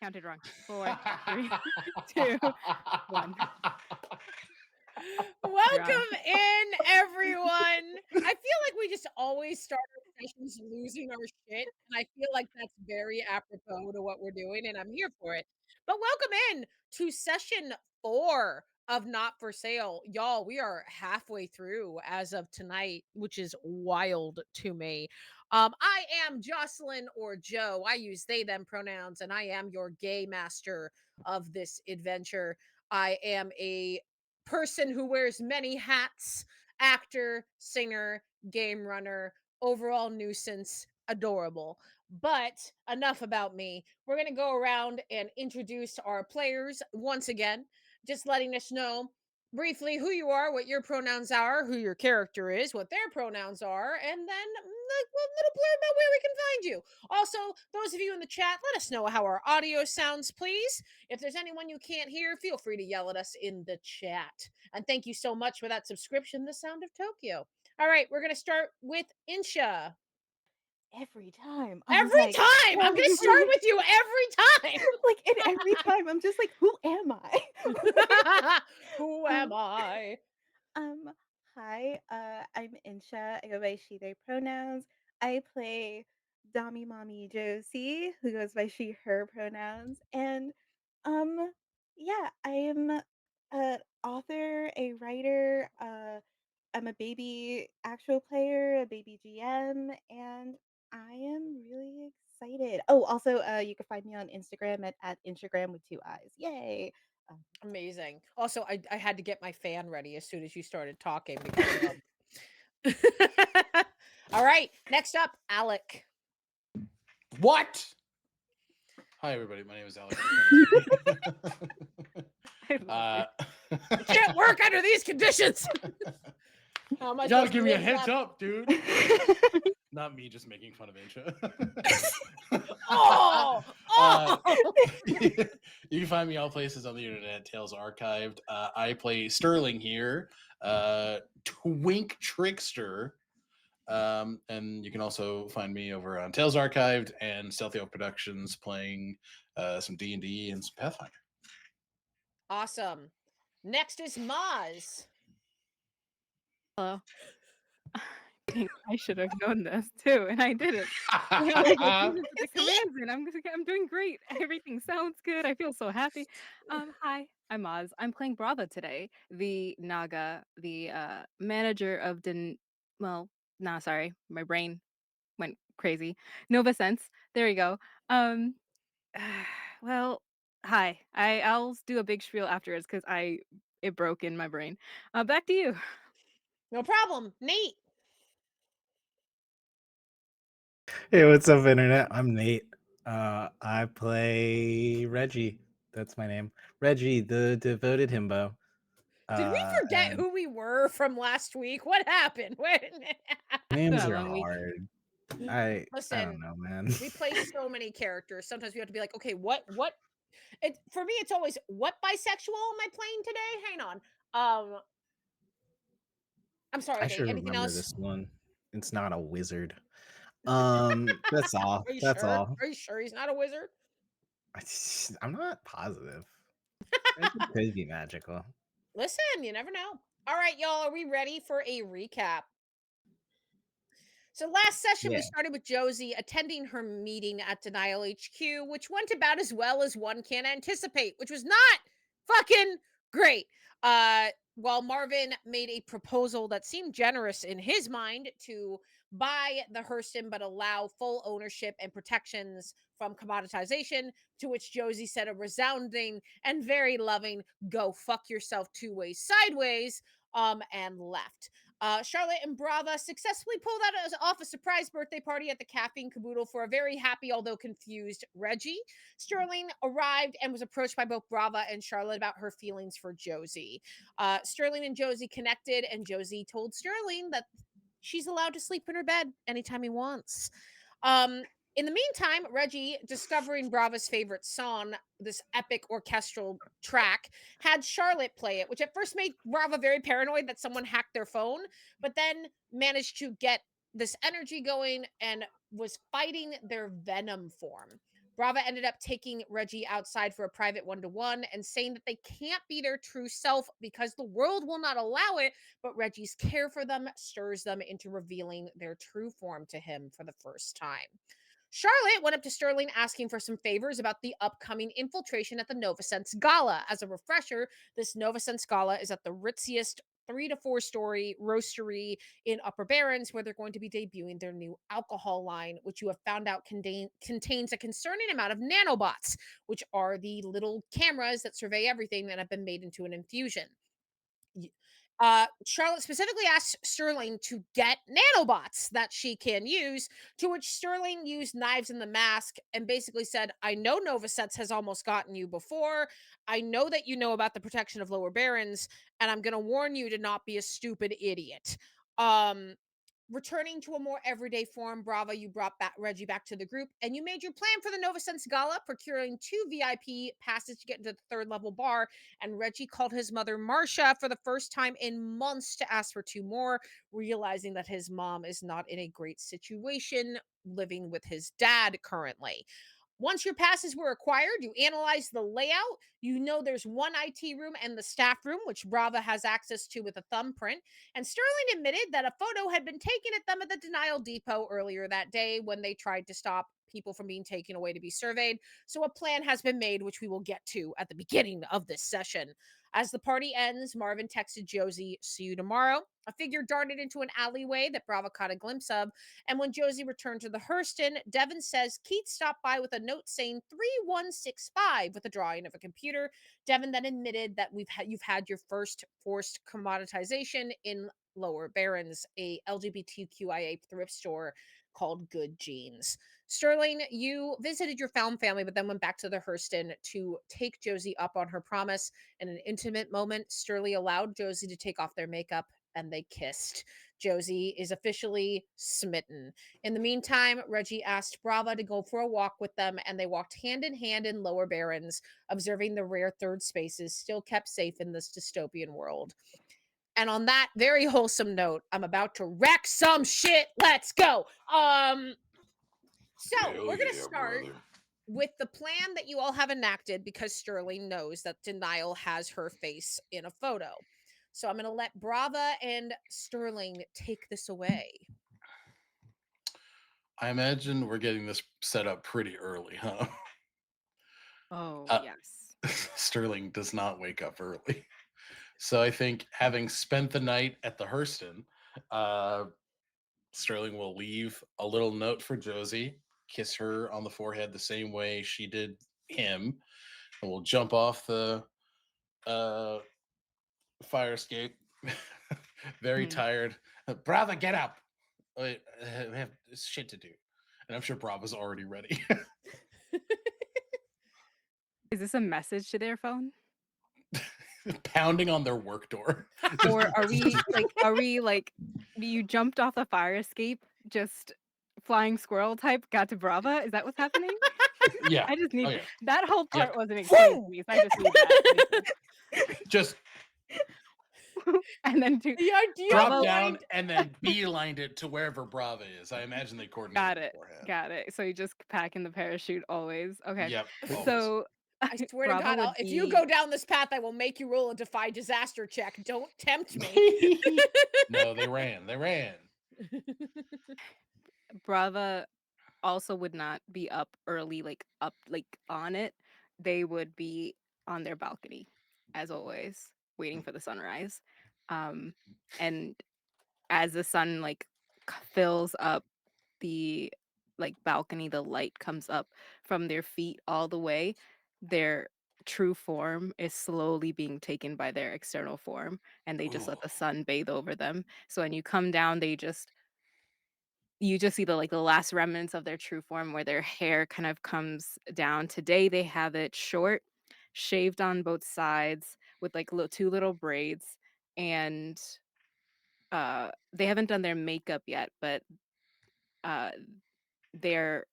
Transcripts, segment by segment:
counted wrong. 4, 3, 2, 1. You're on. Welcome in, everyone. I feel like we just always start our sessions losing our shit, and I feel like that's very apropos to what we're doing, and I'm here for it. But welcome in to session 4 of Not for Sale. Y'all, we are halfway through as of tonight, which is wild to me. I am Jocelyn or Joe. I use they, them pronouns, and I am your gay master of this adventure. I am a person who wears many hats, actor, singer, game runner, overall nuisance, adorable. But enough about me. We're going to go around and introduce our players once again, just letting us know briefly who you are, what your pronouns are, who your character is, what their pronouns are, and then a little blurb about where we can find you. Also, those of you in the chat, let us know how our audio sounds, please. If there's anyone you can't hear, feel free to yell at us in the chat. And thank you so much for that subscription, The Sound of Tokyo. All right, we're going to start with Insha. Every time I'm Every like, time! I'm going to start with you every time! like, and every time I'm just like, "Who am I?" Who am Um, I? um, Hi, I'm Insha. I go by she, they pronouns. I play Dommy Mommy Josie, who goes by she, her pronouns. And um, yeah, I am a author, a writer, I'm a baby actual player, a baby GM, and I am really excited. Oh, also, you can find me on Instagram at Instagram with 2 eyes. Yay! Um, Amazing. Also, I had to get my fan ready as soon as you started talking because All right, next up, Alec. What? Hi, everybody. My name is Alex. I love uh, you. It can't work under these conditions. How am I you gotta supposed give to me a live heads that? up, dude. Not me just making fun of Incha. Oh, Uh, oh. you can find me all places on the internet, Tales Archived. I play Sterling here, Twink Trickster. And you can also find me over on Tales Archived and Stealthy Oak Productions playing some D&D and some Pathfinder. Awesome. Next is Maz. Hello. I should have known this too, and I didn't. You know, like, I listened to the commands, and I'm doing great. Everything sounds good. I feel so happy. Hi, I'm Oz. I'm playing Brava today, the Naga, the manager of well, nah, sorry, my brain went crazy. Nova Sense. There you go. Um, well, hi. I'll do a big spiel afterwards because it broke in my brain. Back to you. No problem. Nate. Hey, what's up, internet? I'm Nate. I play Reggie. That's my name. Reggie, the devoted himbo. Did we forget And who we were from last week? What happened? Been names a are long week. hard. I don't Listen, know, man. we play so many characters. Sometimes we have to be like, okay, what it for me it's always what bisexual am I playing today? Hang on. I'm sorry, I Nate. should Anything remember else? this one. It's not a wizard. That's all. Are you That's sure? all. Are you sure he's not a wizard? I'm not positive. It could be magical. Listen, you never know. All right, y'all, are we ready for a recap? So last session we Yeah. started with Josie attending her meeting at Denial HQ, which went about as well as one can anticipate, which was not fucking great. While Marvin made a proposal that seemed generous in his mind to buy the Hurston but allow full ownership and protections from commoditization, to which Josie said a resounding and very loving "go fuck yourself 2 ways sideways," and left. Charlotte and Brava successfully pulled off a surprise birthday party at the Caffeine Caboodle for a very happy, although confused Reggie. Sterling arrived and was approached by both Brava and Charlotte about her feelings for Josie. Sterling and Josie connected, and Josie told Sterling that she's allowed to sleep in her bed anytime he wants. In the meantime, Reggie, discovering Brava's favorite song, this epic orchestral track, had Charlotte play it, which at first made Brava very paranoid that someone hacked their phone, but then managed to get this energy going and was fighting their venom form. Brava ended up taking Reggie outside for a private one-to-one and saying that they can't be their true self because the world will not allow it, but Reggie's care for them stirs them into revealing their true form to him for the first time. Charlotte went up to Sterling asking for some favors about the upcoming infiltration at the Novasense Gala. As a refresher, this Novasense Gala is at the ritziest 3 to 4 story roastery in Upper Barrens, where they're going to be debuting their new alcohol line, which you have found out contains a concerning amount of nanobots, which are the little cameras that survey everything that have been made into an infusion. Charlotte specifically asked Sterling to get nanobots that she can use, to which Sterling used knives in the mask and basically said, I know Novasets has almost gotten you before. I know that you know about the protection of lower barons, and I'm going to warn you to not be a stupid idiot. Um, Returning to a more everyday form, Brava, you brought back Reggie back to the group, and you made your plan for the Novasense Gala, procuring 2 VIP passes to get into the third level bar. And Reggie called his mother Marcia for the first time in months to ask for 2 more, realizing that his mom is not in a great situation living with his dad currently. Once your passes were acquired, you analyze the layout. You know there's one IT room and the staff room, which Brava has access to with a thumbprint. And Sterling admitted that a photo had been taken at them at the Denial Depot earlier that day when they tried to stop people from being taken away to be surveyed. So a plan has been made, which we will get to at the beginning of this session. As the party ends, Marvin texted Josie, see you tomorrow. A figure darted into an alleyway that Brava caught a glimpse of, and when Josie returned to the Hurston, Devin says Keith stopped by with a note saying 3165 with a drawing of a computer. Devin then admitted that you've had your first forced commoditization in Lower Barons, a LGBTQIA thrift store called Good Jeans. Sterling, you visited your found family, but then went back to the Hurston to take Josie up on her promise. In an intimate moment, Sterling allowed Josie to take off their makeup and they kissed. Josie is officially smitten. In the meantime, Reggie asked Brava to go for a walk with them, and they walked hand in hand in Lower Barrens, observing the rare third spaces still kept safe in this dystopian world. And on that very wholesome note, I'm about to wreck some shit. Let's go. So Hell we're gonna yeah, start brother. with the plan that you all have enacted because Sterling knows that Denial has her face in a photo. So I'm going to let Brava and Sterling take this away. I imagine we're getting this set up pretty early, huh? Oh, Uh, yes. Sterling does not wake up early. So I think having spent the night at the Hurston, uh, Sterling will leave a little note for Josie, kiss her on the forehead the same way she did him, and we'll jump off the uh, fire escape. Very Mhm. tired. Brava, get up. We have shit to do. And I'm sure Brava's already ready. Is this a message to their phone? Pounding on their work door. Or are we like you jumped off the fire escape, just flying squirrel type, got to Brava? Is that what's happening? Yeah. I just Oh, need yeah. that whole Yep. part wasn't explained to me, so I just need that right there. Just And then to The ideal drop Bravo down point. and then beelined it to wherever Brava is. I imagine they coordinated got it, beforehand. got it. So you just pack in the parachute always. Okay. Yep, always. So I swear to Bravo God, would if you be go down this path, I will make you roll a defy disaster check. Don't tempt me. No, they ran. They ran. Brava also would not be up early, like up like on it. They would be on their balcony, as always, waiting for the sunrise. Um, and as the sun like fills up the like balcony, the light comes up from their feet all the way. Their true form is slowly being taken by their external form, and they just Ooh. let the sun bathe over them. So when you come down, you just see the like the last remnants of their true form where their hair kind of comes down. Today they have it short, shaved on both sides with like 2 little braids, and they haven't done their makeup yet, but uh they're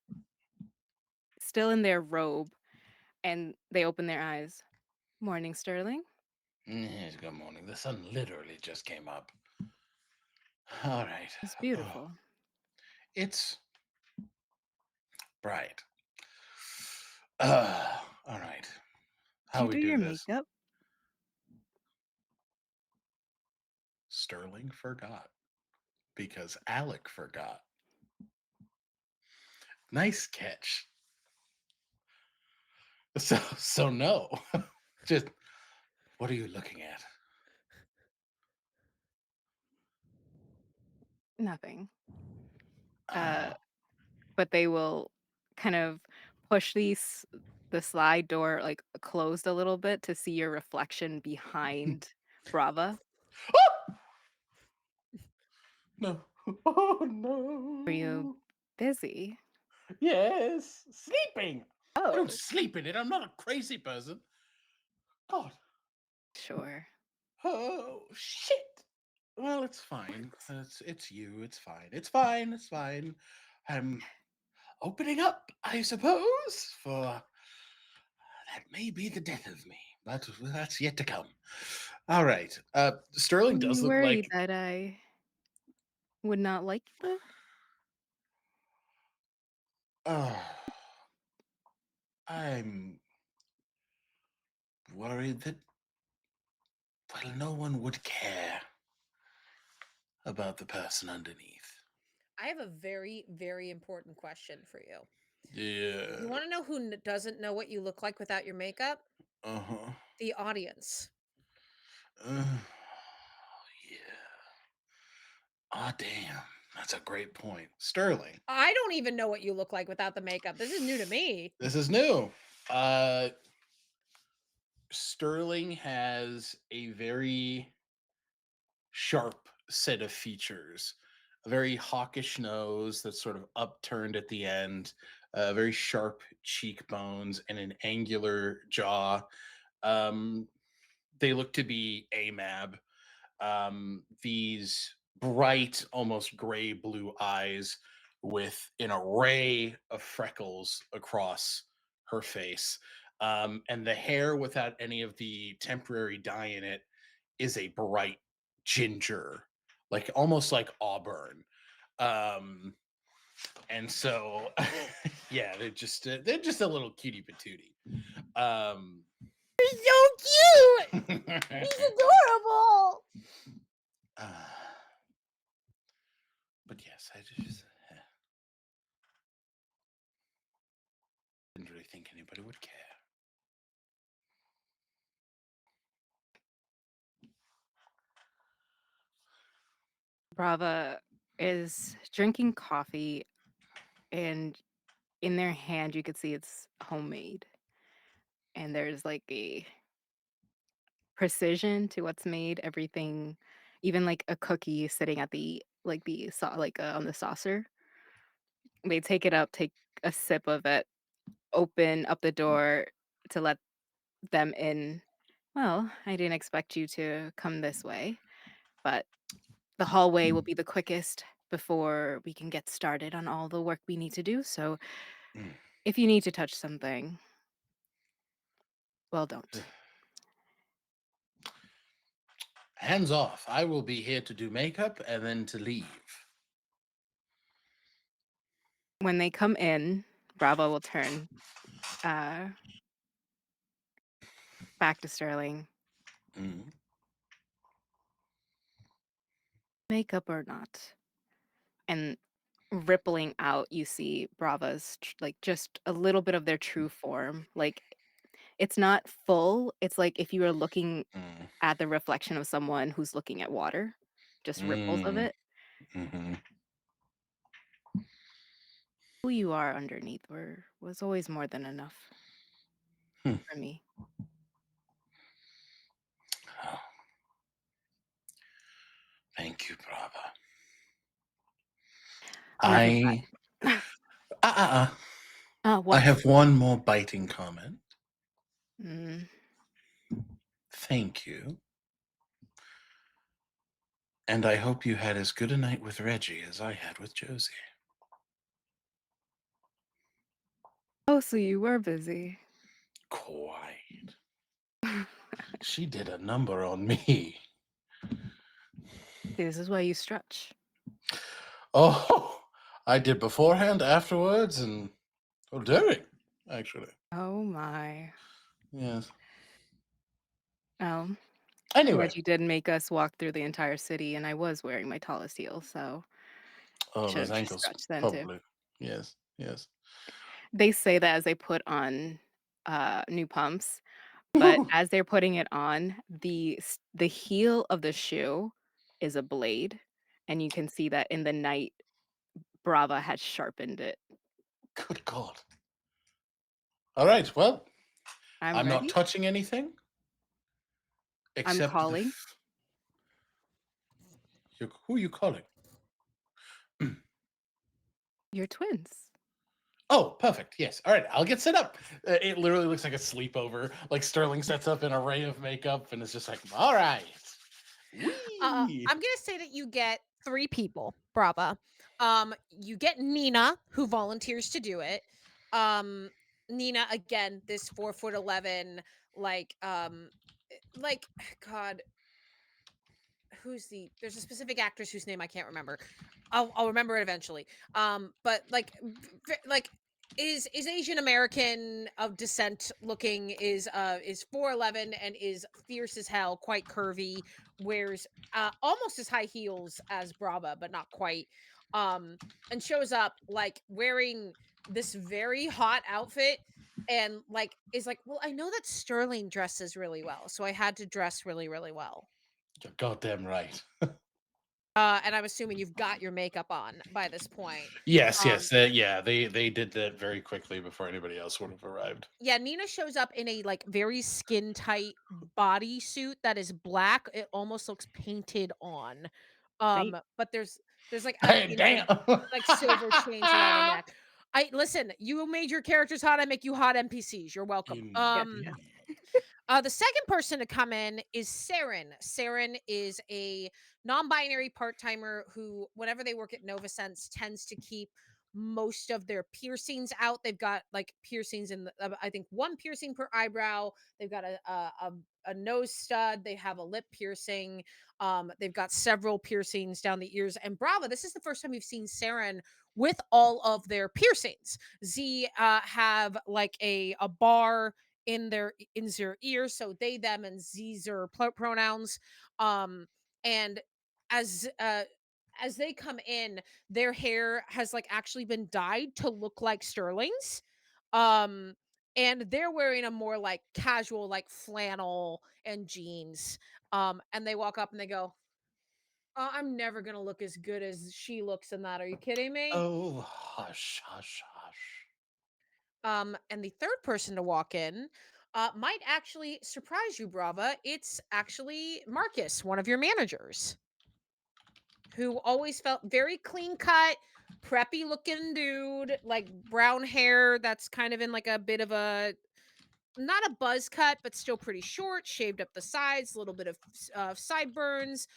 still in their robe, and they open their eyes. Morning, Sterling. Yes, good morning. The sun literally just came up. All right. It's Oh, beautiful. it's bright. All right. Did How you we do do your this? makeup? Sterling forgot because Alec forgot. Nice catch. So no. Just what are you looking at? Nothing. Oh. But they will kind of push the slide door, like, closed a little bit to see your reflection behind Brava. No. Oh Were you no. busy? Yes. Sleeping. I don't Oh, sleep in it. I'm not a crazy person. God. sure. Oh shit. Well, it's fine. It's you. It's fine. It's fine. It's fine. I'm opening up, I suppose, for that may be the death of me. That's yet to come. All right. Were Sterling does you look worried like that I would not like the uh, I'm worried that well, no one would care about the person underneath. I have a very, very important question for you. Yeah. You want to know who doesn't know what you look like without your makeup? Uh-huh. The audience. Uh, yeah. Ah, damn. That's a great point. Sterling, I don't even know what you look like without the makeup. This is new to me. this is new. Uh, Sterling has a very sharp set of features. A very hawkish nose that's sort of upturned at the end, very sharp cheekbones, and an angular jaw. Um, they look to be AMAB. These bright, almost gray blue eyes with an array of freckles across her face. And the hair, without any of the temporary dye in it, is a bright ginger, like almost like auburn. Um, and so, yeah, they're just a little cutie patootie. Um, He's so cute. He's adorable. uh, but yes, I just didn't really think anybody would care. Brava is drinking coffee, and in their hand, you could see it's homemade, and there's, like, a precision to what's made, everything even, like, a cookie sitting at on the saucer. They take it up, take a sip of it, open up the door to let them in. "Well, I didn't expect you to come this way, but the hallway will be the quickest before we can get started on all the work we need to do, so Mm. if you need to touch something, well, don't." Hands off. I will be here to do makeup and then to leave. When they come in, Bravo will turn, uh, back to Sterling. Mm. "Makeup or not?" And rippling out, you see Brava's like, just a little bit of their true form, like, it's not full, it's like if you were looking Mm. at the reflection of someone who's looking at water, just ripples of Mm. it. Mm-hmm. Who you are underneath was always more than enough Hmm. for me. Oh, thank you, Brava. Never I mind. I What? have one more biting comment. Mm, Thank you. And I hope you had as good a night with Reggie as I had with Josie. oh, so you were busy. Quite. She did a number on me. This is why you stretch. Oh, I did beforehand, afterwards, and during, actually. Oh my. Yes. Oh, Anyway. Reggie did make us walk through the entire city, and I was wearing my tallest heels, so I Oh, should those have just ankles stretched then too. probably. Yes. Yes. They say that as they put on, new pumps, but as they're putting it on, the heel of the shoe is a blade, and you can see that in the night, Brava had sharpened it. Good God. All right. Well, I'm I'm not ready. touching anything I'm except the. calling Who are you calling? your twins. Oh, perfect. Yes. All right. I'll get set up. It literally looks like a sleepover. Like Sterling sets up an array of makeup and it's just like, all right. I'm Wee. gonna say that you get 3 people, Brava. You get Nina, who volunteers to do it. Um, Nina, again, this 4'11", like, like, God, who's there's a specific actress whose name I can't remember. I'll remember it eventually. But like like is Asian American of descent looking, is 4'11" and is fierce as hell, quite curvy, wears almost as high heels as Brava, but not quite. Um and shows up like wearing this very hot outfit and like is like, well, I know that Sterling dresses really well, so I had to dress really, really well. You're goddamn right. And I'm assuming you've got your makeup on by this point. Yes, Um, yes. Yeah, they did that very quickly before anybody else would have arrived. yeah, Nina shows up in a like very skin tight bodysuit that is black. It almost looks painted on. Night. But there's like Hey, damn. like silver chains around her neck. I listen, you made your characters hot, I make you hot NPCs. You're welcome. Yes, yes. Indeed. The second person to come in is Saren. Saren is a non-binary part-timer who, whenever they work at Novasense, tends to keep most of their piercings out. They've got like piercings in I think one piercing per eyebrow. They've got a nose stud. They have a lip piercing. They've got several piercings down the ears. And Brava, this is the first time we've seen Saren with all of their piercings. Z have like a bar in their ears, so they them and z's are pronouns. And as uh as they come in, their hair has like actually been dyed to look like Sterling's. um and they're wearing a more like casual like flannel and jeans. And they walk up and they go, I'm never gonna look as good as she looks in that, are you kidding me? Oh, hush, hush, hush. And the third person to walk in might actually surprise you, Brava. It's actually Marcus, one of your managers, who always felt very clean cut, preppy looking dude, like brown hair that's kind of in like a bit of a, not a buzz cut, but still pretty short, shaved up the sides, a little bit of sideburns,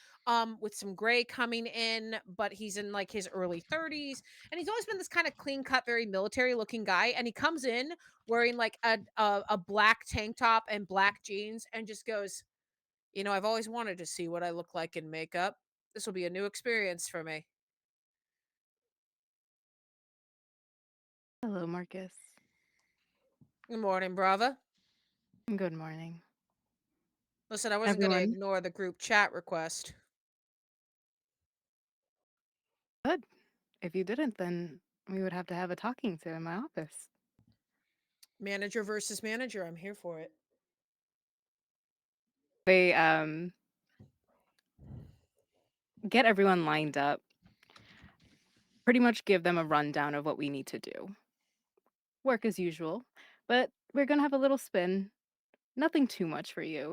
with some gray coming in, but he's in like his early 30s. And he's always been this kind of clean cut, very military looking guy. And he comes in wearing like a black tank top and black jeans and just goes, I've always wanted to see what I look like in makeup. This will be a new experience for me. Hello, Marcus. Good morning, Brava. Good morning. Listen, I wasn't going to Everyone, ignore the group chat request. good. If you didn't, then we would have to have a talking to in my office. Manager versus manager. I'm here for it. They get everyone lined up, pretty much give them a rundown of what we need to do. Work as usual, but we're gonna have a little spin. Nothing too much for you.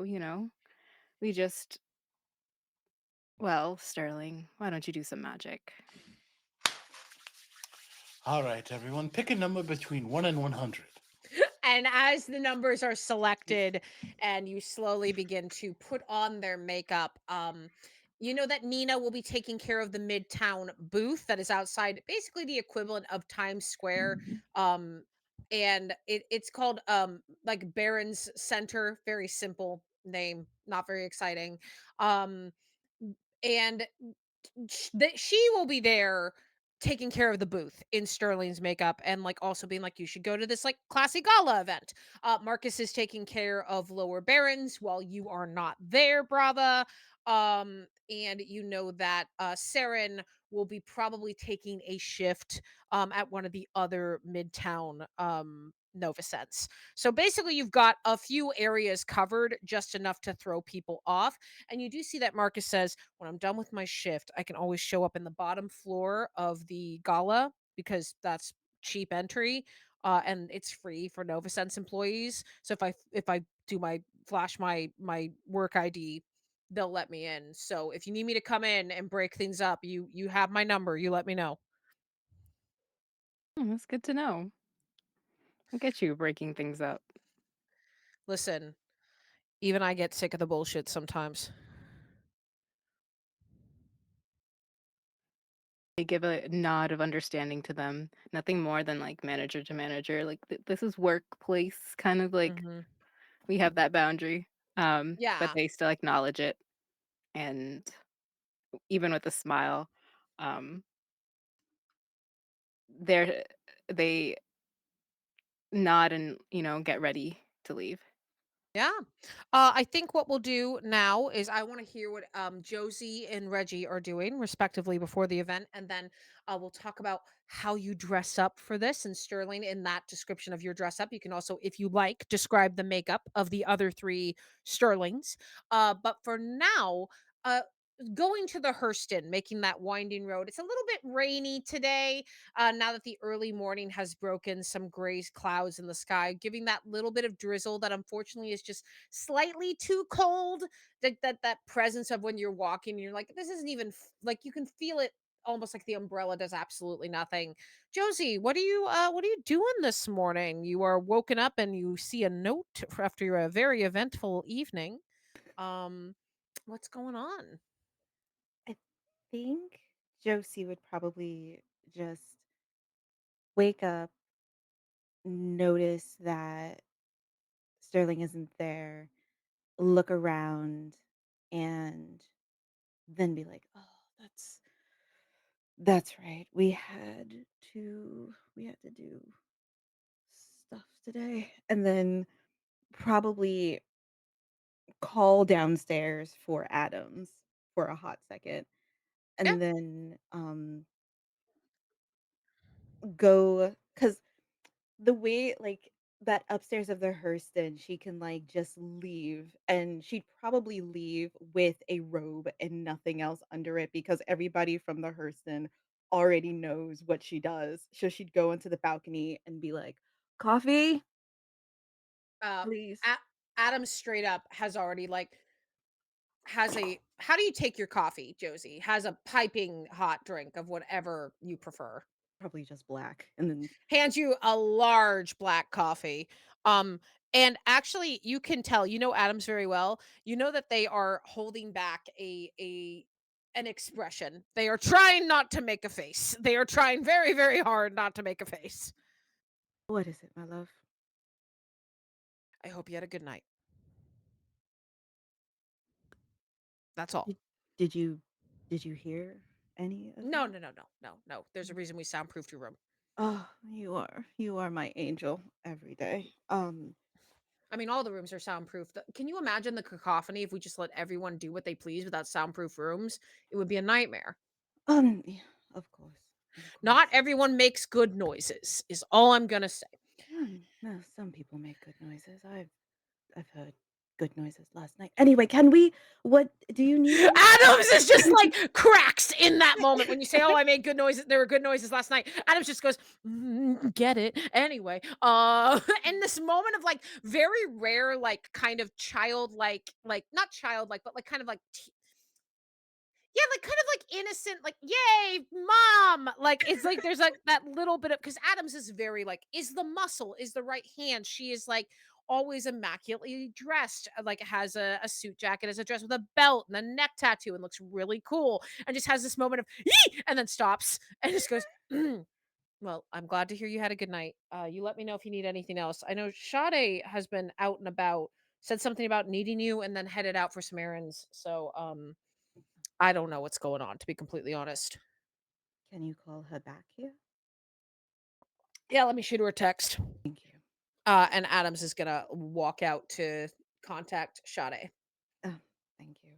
We just, well, Sterling, why don't you do some magic? All right, everyone, pick a number between 1 and 100. And as the numbers are selected and you slowly begin to put on their makeup, you know that Nina will be taking care of the Midtown booth that is outside, basically the equivalent of Times Square. And it's called like Barron's Center, very simple name, not very exciting. Um and that she will be there taking care of the booth in Sterling's makeup and like also being like, you should go to this like classy gala event. Marcus is taking care of Lower Barons while you are not there, brava. And you know that Saren will be probably taking a shift at one of the other midtown Nova sets. So basically, you've got a few areas covered, just enough to throw people off. And you do see that Marcus says, when I'm done with my shift, I can always show up in the bottom floor of the gala because that's cheap entry. And it's free for NovaSense employees. So if I do my flash my work ID, they'll let me in. So if you need me to come in and break things up, you have my number. You let me know. Oh, that's good to know. I get you breaking things up. Listen, even I get sick of the bullshit sometimes. They give a nod of understanding to them. Nothing more than like manager to manager. Like this is workplace kind of like Mhm. we have that boundary. But Yeah. they still acknowledge it, and even with a smile, um, they're they nod and get ready to leave. Yeah. I think what we'll do now is I want to hear what Josie and Reggie are doing, respectively, before the event, and then we'll talk about how you dress up for this. And Sterling, in that description of your dress up, you can also, if you like, describe the makeup of the other three Sterlings. But for now, uh, going to the Hurston, making that winding road. It's a little bit rainy today. Now that the early morning has broken, some gray clouds in the sky, giving that little bit of drizzle that unfortunately is just slightly too cold. That presence of when you're walking, and you're like, this isn't even like you can feel it almost like the umbrella does absolutely nothing. Josie, what are you doing this morning? You are woken up and you see a note after a very eventful evening. Um, what's going on? I think Josie would probably just wake up, notice that Sterling isn't there, look around, and then be like, "Oh, that's right. We had to do stuff today." And then probably call downstairs for Adams for a hot second, Yeah. and then go because the way, like, that upstairs of the Hurston, she can, like, just leave, and she'd probably leave with a robe and nothing else under it because everybody from the Hurston already knows what she does. So she'd go into the balcony and be like, "Coffee, Uh, please." A- Adam straight up has already like has a how do you take your coffee, Josie? Has a piping hot drink of whatever you prefer. Probably just black, and then Hands you a large black coffee. Um, and actually you can tell, you know Adams very well. You know that they are holding back a an expression. They are trying not to make a face. They are trying very, very hard not to make a face. what is it, my love? I hope you had a good night. That's all. Did did you did you hear any of No, that? no, no, no, no, no. There's a reason we soundproofed your room. Oh, you are my angel every day. I mean, all the rooms are soundproof. Can you imagine the cacophony if we just let everyone do what they please without soundproof rooms? It would be a nightmare. Yeah, of course, of Not course. everyone makes good noises, is all I'm gonna say. No, some people make good noises. I've heard good noises last night. Anyway, can we? What do you need anything? Adams is just like cracks in that moment when you say, "Oh, I made good noises. There were good noises last night." Adams just goes, "Get it?" Anyway, and this moment of like very rare, like kind of childlike, like not childlike, but like kind of like yeah, like, kind of, like, innocent, like, "Yay, mom!" Like, it's like there's, like, that little bit of because Adams is very, like is the muscle, is the right hand. She is, like, always immaculately dressed, like, has a suit jacket, has a dress with a belt and a neck tattoo and looks really cool, and just has this moment of, "Yee!" and then stops and just goes, "Well, I'm glad to hear you had a good night. You let me know if you need anything else. I know Sade has been out and about, said something about needing you, and then headed out for some errands, so, I don't know what's going on, to be completely honest." Can you call her back here? Yeah, let me shoot her a text. Thank you. And Adams is gonna walk out to contact Sade. Oh, thank you.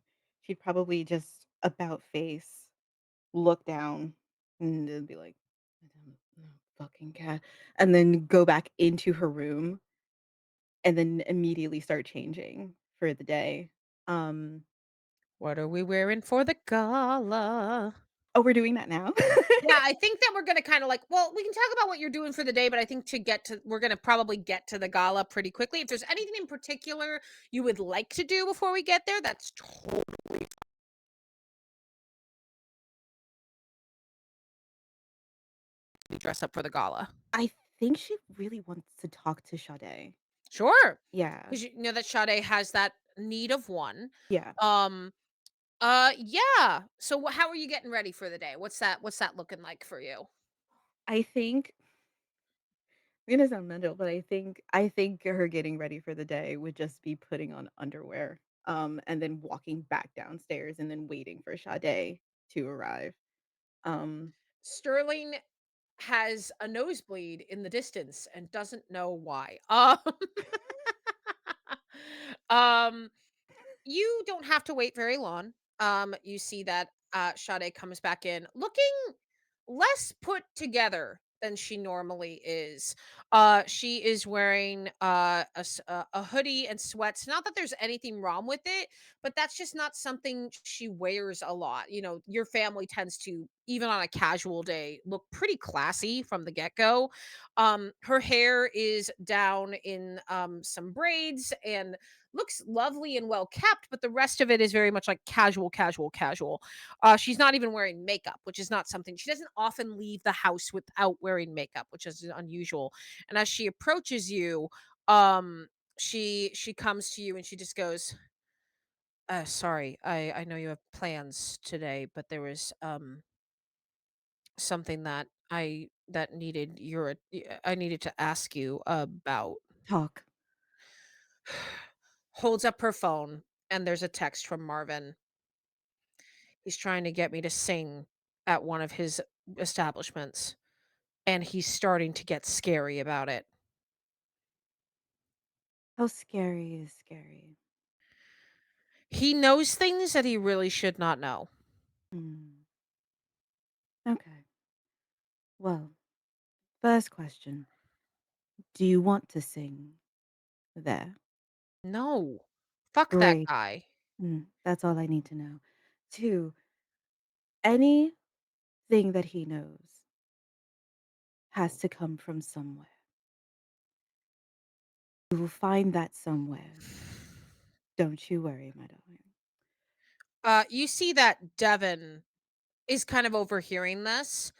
She'd probably just about face, look down, and then be like, "I don't know, fucking cat," and then go back into her room and then immediately start changing for the day. Um, What are we wearing for the gala? oh, we're doing that now? Yeah, I think that we're gonna kinda like well, we can talk about what you're doing for the day, but I think to get to we're gonna probably get to the gala pretty quickly. If there's anything in particular you would like to do before we get there, that's totally dress up for the gala. I think she really wants to talk to Sade. Sure, Yeah, because you know that Sade has that need of one. yeah. Um, yeah. So how are you getting ready for the day? What's that looking like for you? I think I'm gonna sound mental, but I think her getting ready for the day would just be putting on underwear, and then walking back downstairs and then waiting for Sade to arrive. Um, Sterling has a nosebleed in the distance and doesn't know why. Um, you don't have to wait very long. You see that Sade comes back in looking less put together than she normally is. She is wearing a hoodie and sweats. Not that there's anything wrong with it, but that's just not something she wears a lot. You know, your family tends to, even on a casual day, look pretty classy from the get go. Her hair is down in some braids and looks lovely and well kept, but the rest of it is very much like casual, casual, casual. She's not even wearing makeup, which is not something she doesn't often leave the house without wearing makeup, which is unusual. And as she approaches you, um, she comes to you and she just goes, sorry, I know you have plans today, but there was something that I needed to ask you about. talk. Holds up her phone and there's a text from Marvin. He's trying to get me to sing at one of his establishments, and he's starting to get scary about it. How scary is scary? He knows things that he really should not know. Hmm. Okay. Well, first question: do you want to sing there? No. Fuck that Great. guy. That's all I need to know. Two, anything that he knows has to come from somewhere. You will find that somewhere. Don't you worry, my darling. You see that Devin is kind of overhearing this,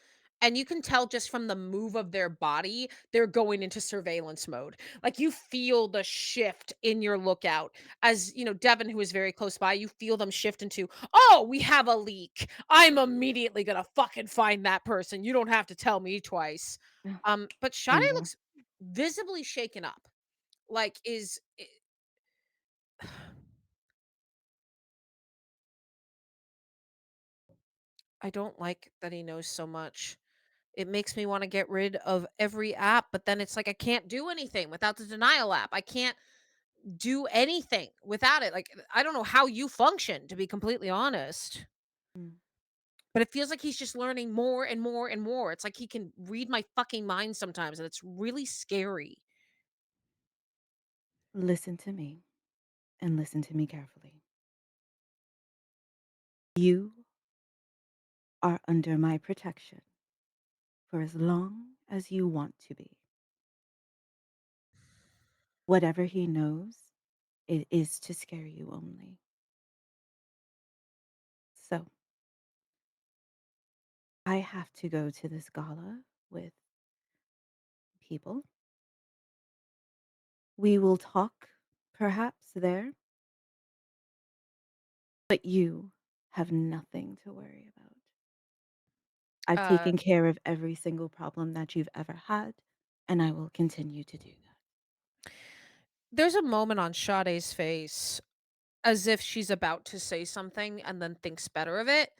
and you can tell just from the move of their body, they're going into surveillance mode. Like, you feel the shift in your lookout as, you know, Devin, who is very close by, you feel them shift into, "Oh, we have a leak. I'm immediately gonna fucking find that person. You don't have to tell me twice." Ugh, But Sade Kendall. looks visibly shaken up. Like, I don't like that he knows so much. It makes me wanna get rid of every app, but then it's like I can't do anything without the denial app. I can't do anything without it. Like, I don't know how you function, to be completely honest, Mm. but it feels like he's just learning more and more and more. It's like he can read my fucking mind sometimes, and it's really scary. Listen to me and listen to me carefully. You are under my protection for as long as you want to be. Whatever he knows, it is to scare you only. So I have to go to this gala with people. We will talk perhaps there, but you have nothing to worry about. I've Uh, taken care of every single problem that you've ever had, and I will continue to do that. there's a moment on Sade's face as if she's about to say something and then thinks better of it,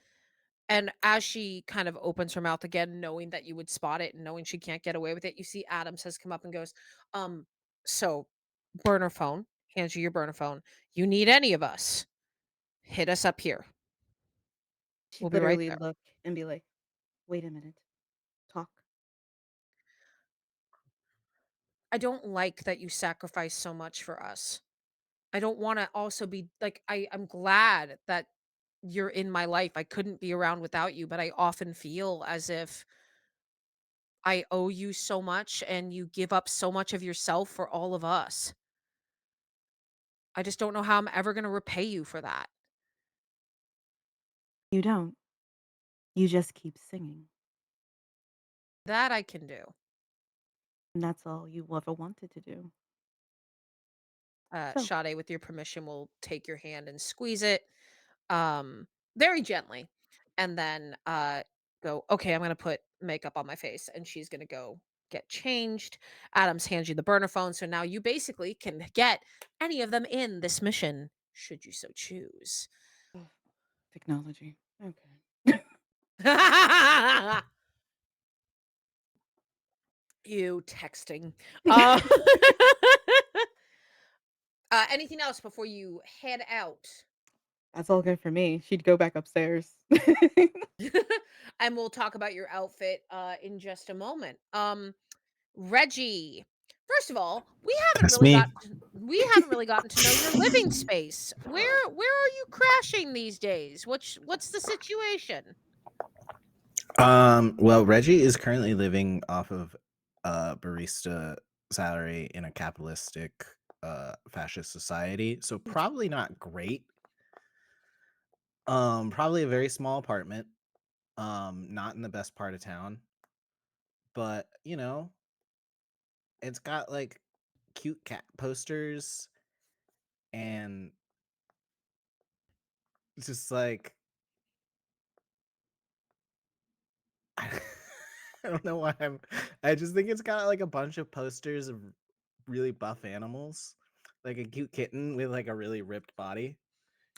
And as she kind of opens her mouth again, knowing that you would spot it and knowing she can't get away with it, you see Adams has come up and goes, um, so burner phone, hands you your burner phone. You need any of us, hit us up here. We'll She'd be right literally there. look and be like, "Wait a minute. Talk." I don't like that you sacrifice so much for us. I don't want to also be like, I'm glad that you're in my life. I couldn't be around without you, but I often feel as if I owe you so much and you give up so much of yourself for all of us. I just don't know how I'm ever going to repay you for that. You don't. You just keep singing, That I can do. and that's all you ever wanted to do. So, Sade, with your permission, will take your hand and squeeze it very gently. And then go, okay, I'm going to put makeup on my face. And she's going to go get changed. Adams hands you the burner phone. So now you basically can get any of them in this mission, should you so choose. ugh, technology. Okay. You texting. Anything else before you head out? That's all good for me. She'd go back upstairs. And we'll talk about your outfit in just a moment. Reggie, first of all, That's me. we haven't really gotten to know your living space. Where are you crashing these days? What's the situation? Well, Reggie is currently living off of barista salary in a capitalistic fascist society, so probably not great. Probably a very small apartment. Not in the best part of town, but it's got like cute cat posters and just like I don't know why I just think it's got like a bunch of posters of really buff animals, like a cute kitten with like a really ripped body,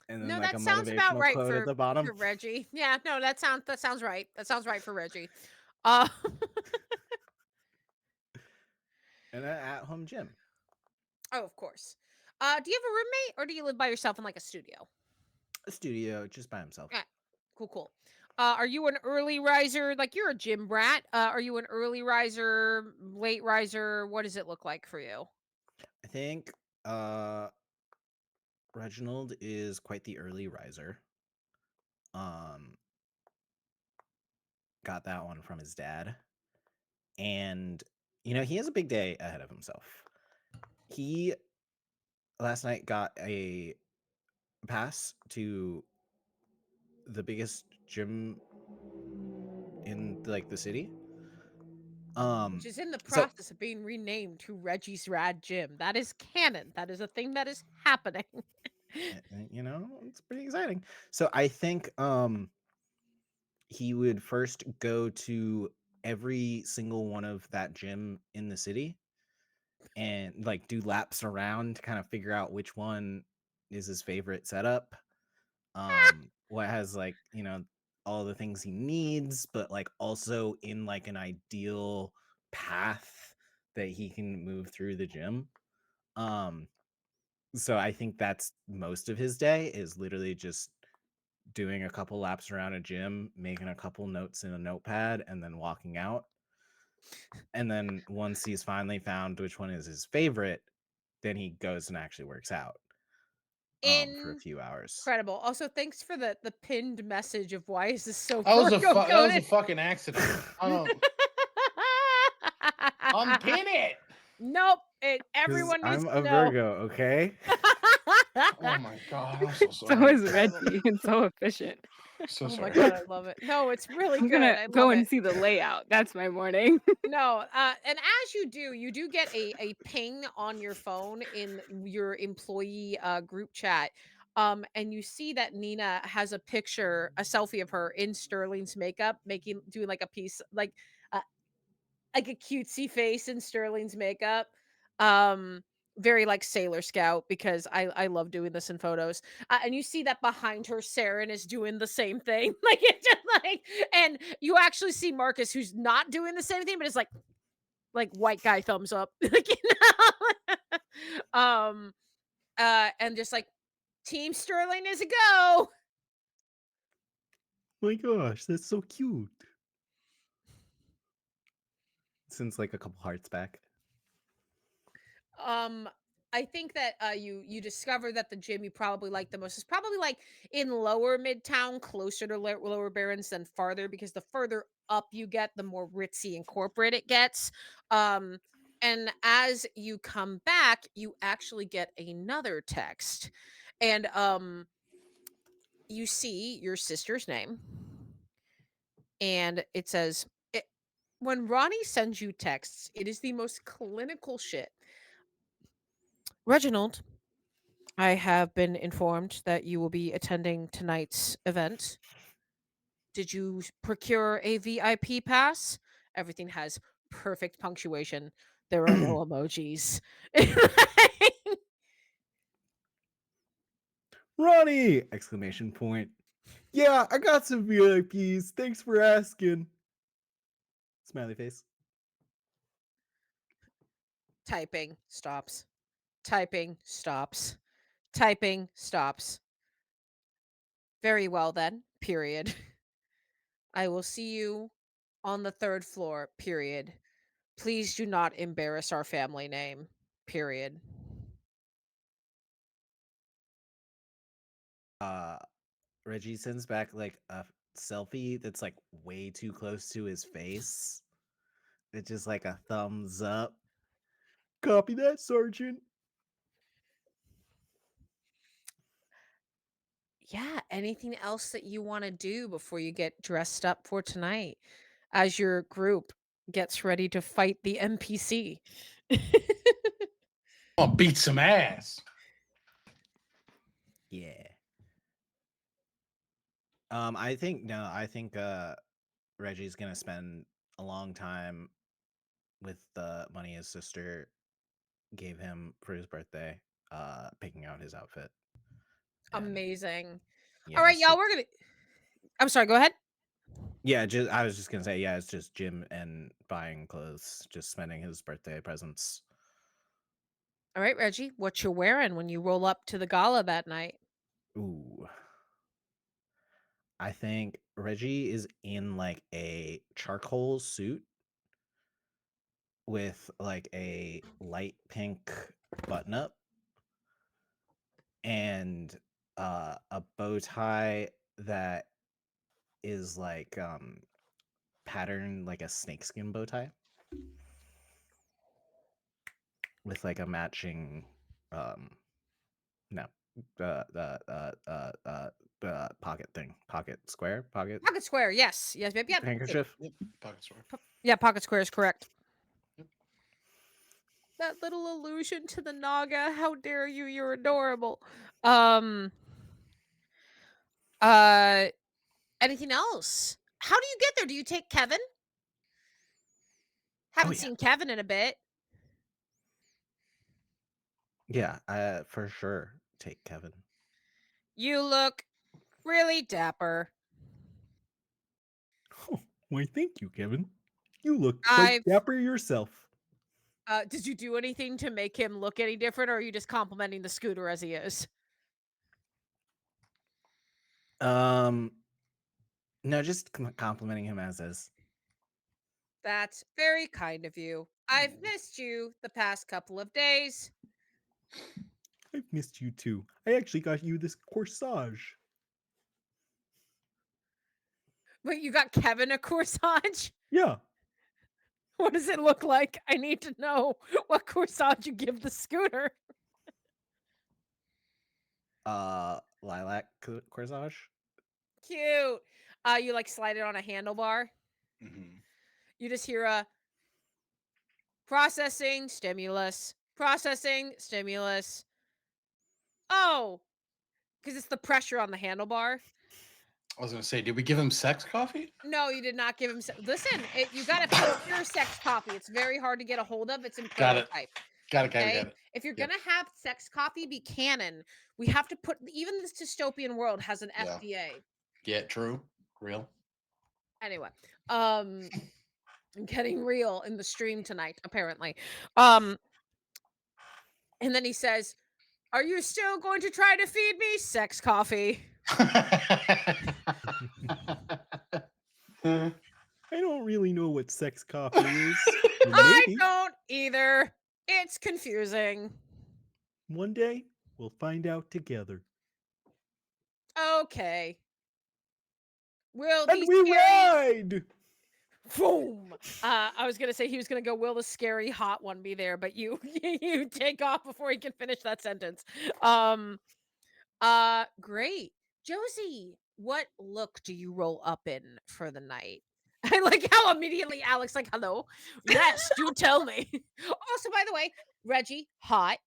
and then No, like a that sounds about motivational right quote at the bottom. for Reggie. Yeah, no, that sounds right. That sounds right for Reggie. Uh And an at-home gym. oh, of course. Do you have a roommate or do you live by yourself in like a studio? A studio just by himself. Yeah. Cool, cool. Are you an early riser? Like you're a gym brat. Are you an early riser, late riser? What does it look like for you? I think Reginald is quite the early riser. Um, got that one from his dad. And he has a big day ahead of himself. He last night got a pass to the biggest gym in like the city. Which is in the So process of being renamed to Reggie's Rad Gym. That is canon. That is a thing that is happening. it's pretty exciting. So I think he would first go to every single one of that gym in the city and like do laps around to kind of figure out which one is his favorite setup. What has like, all the things he needs, but like also in like an ideal path that he can move through the gym. Um, so I think that's most of his day is literally just doing a couple laps around a gym, making a couple notes in a notepad, and then walking out. And then once he's finally found which one is his favorite, then he goes and actually works out for a few hours. Incredible. Also, thanks for the pinned message of why is this so Virgo That was a coded? fucking accident. I don't unpin it. Nope. Because Everyone needs I'm to a know. Virgo, okay? Oh my god, I'm so So sorry. is Incredible. Reggie. It's so efficient. So Oh my sorry. god, I love it. No, it's really I'm good. gonna I go love and it. see the layout. That's my morning. No, and as you do get a ping on your phone in your employee group chat. And you see that Nina has a picture, a selfie of her in Sterling's makeup, doing like a piece, uh, like a cutesy face in Sterling's makeup. Um, very like Sailor Scout because I love doing this in photos. And you see that behind her, Saren is doing the same thing. Like it's just like, and you actually see Marcus who's not doing the same thing, but it's like white guy thumbs up, like um, and just like Team Sterling is a go. My gosh, that's so cute. Since like a couple hearts back. Um, I think that you discover that the gym you probably like the most is probably like in lower midtown, closer to lower barons than farther, because the further up you get, the more ritzy and corporate it gets. Um, and as you come back, you actually get another text, and you see your sister's name, and it says. When Ronnie sends you texts, it is the most clinical shit. Reginald, I have been informed that you will be attending tonight's event. Did you procure a VIP pass? Everything has perfect punctuation. There are no emojis. Ronnie! Exclamation point. Yeah, I got some VIPs. Thanks for asking. Smiley face. Typing stops. Typing stops. Typing stops. Very well then. Period. I will see you on the third floor. Period. Please do not embarrass our family name. Period. Uh Reggie sends back like a selfie that's like way too close to his face. It's just like a thumbs up. Copy that, Sergeant. Yeah, anything else that you wanna do before you get dressed up for tonight as your group gets ready to fight the NPC? I'll beat some ass. Yeah. I think Reggie's gonna spend a long time with the money his sister gave him for his birthday, picking out his outfit. And Amazing. yeah, Alright, it's y'all, just we're gonna I'm sorry, go ahead. yeah, just I was just gonna say, yeah, it's just Jim and buying clothes, just spending his birthday presents. Alright, Reggie, what you wearing when you roll up to the gala that night? Ooh. I think Reggie is in like a charcoal suit with like a light pink button up and a bow tie that is like patterned like a snakeskin bow tie with like a matching um no pocket thing, pocket square, pocket Pocket square, yes. Yes, yep. handkerchief. Yep. Pocket square. Yeah, pocket square is correct. Yep. That little allusion to the Naga, how dare you, you're adorable. Um, uh, anything else? How do you get there? Do you take Kevin? Oh Haven't yeah, seen Kevin in a bit. yeah, for sure take Kevin. You look really dapper. Oh, why, thank you, Kevin. You look quite I've dapper yourself. did you do anything to make him look any different, or are you just complimenting the scooter as he is? Um, no, just complimenting him as is. That's very kind of you. I've missed you the past couple of days. I've missed you too. I actually got you this corsage. But you got Kevin a corsage? Yeah. What does it look like? I need to know what corsage you give the scooter. Lilac corsage. Cute. You like slide it on a handlebar. Mm-hmm. You just hear a processing stimulus, processing stimulus. Oh, because it's the pressure on the handlebar. I was gonna say, did we give him sex coffee? No, you did not give him. Listen, you got to procure sex coffee. It's very hard to get a hold of. It's in Got it. prototype. Got it. Okay? If you're Yep. gonna have sex coffee be canon, we have to put even this dystopian world has an Yeah. FDA. Yeah. True. Real. Anyway, um, getting real in the stream tonight, apparently. Um, and then he says, "Are you still going to try to feed me sex coffee?" I don't really know what sex coffee is. Or I maybe don't either. It's confusing. one day we'll find out together. Okay. Will And the we scary ride! boom? I was gonna say he was gonna go. Will the scary hot one be there? But you you take off before he can finish that sentence. Um. Great, Josie. What look do you roll up in for the night? I like how immediately Alex like, hello. Yes, do tell me. Also, by the way, Reggie, hot.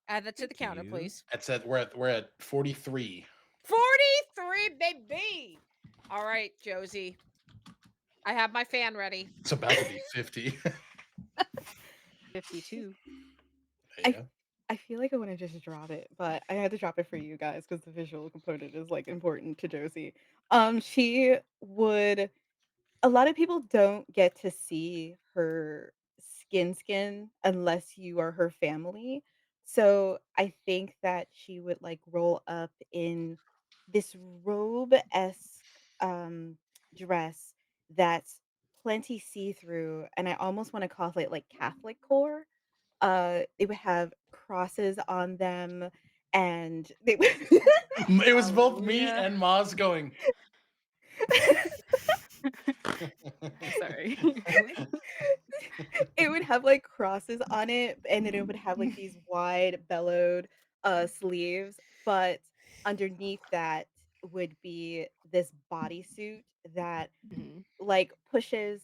Add that to the Thank counter, you. please. That's it. We're at 43. 43, baby. All right, Josie. I have my fan ready. It's about to be 50. 52. I Yeah. I feel like I wanna just drop it, but I had to drop it for you guys because the visual component is, like, important to Josie. She would a lot of people don't get to see her skin unless you are her family. So I think that she would like roll up in this robe-esque dress that's plenty see-through, and I almost want to call it like Catholic core. They would have crosses on them and they would It was both me Hallelujah. and Maz going. Sorry. it would have, like, crosses on it, and then it would have, like, these wide bellowed, sleeves, but underneath that would be this bodysuit that, Mhm. like, pushes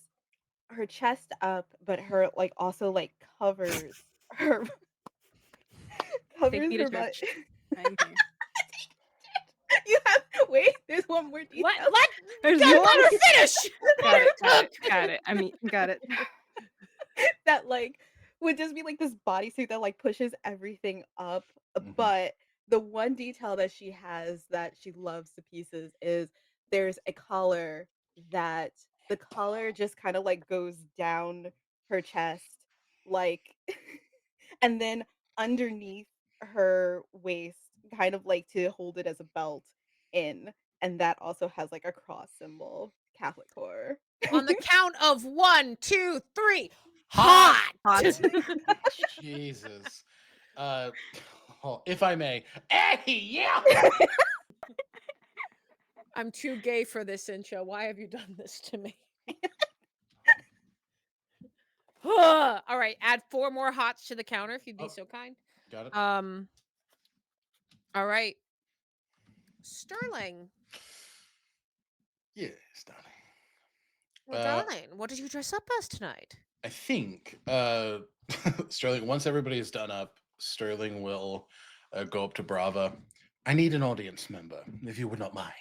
her chest up, but her like, also, like, her Take covers me to her butt. church. I'm here. You have wait, there's one more Let detail. let There's let more? her finish. Let Got it, her got it, talk. got it. I mean, got it. That, like, would just be, like, this bodysuit that, like, pushes everything up, Mhm. but the one detail that she has that she loves to pieces is there's a collar that the collar just kinda, like, goes down her chest, like and then underneath her waist, kind of like to hold it as a belt in, and that also has, like, a cross symbol, Catholic core. On the count of 1, 2, 3. Hot. Hot. Hot. Jesus. Uh, if I may. Hey, yeah. I'm too gay for this intro. Why have you done this to me? All right, add 4 more hots to the counter if you'd be Oh, so kind. got it. Um, all right. Sterling. Yes, darling. Well, Uh, darling, what did you dress up as tonight? I think Sterling. Once everybody is done up, Sterling will go up to Brava. I need an audience member, if you would not mind.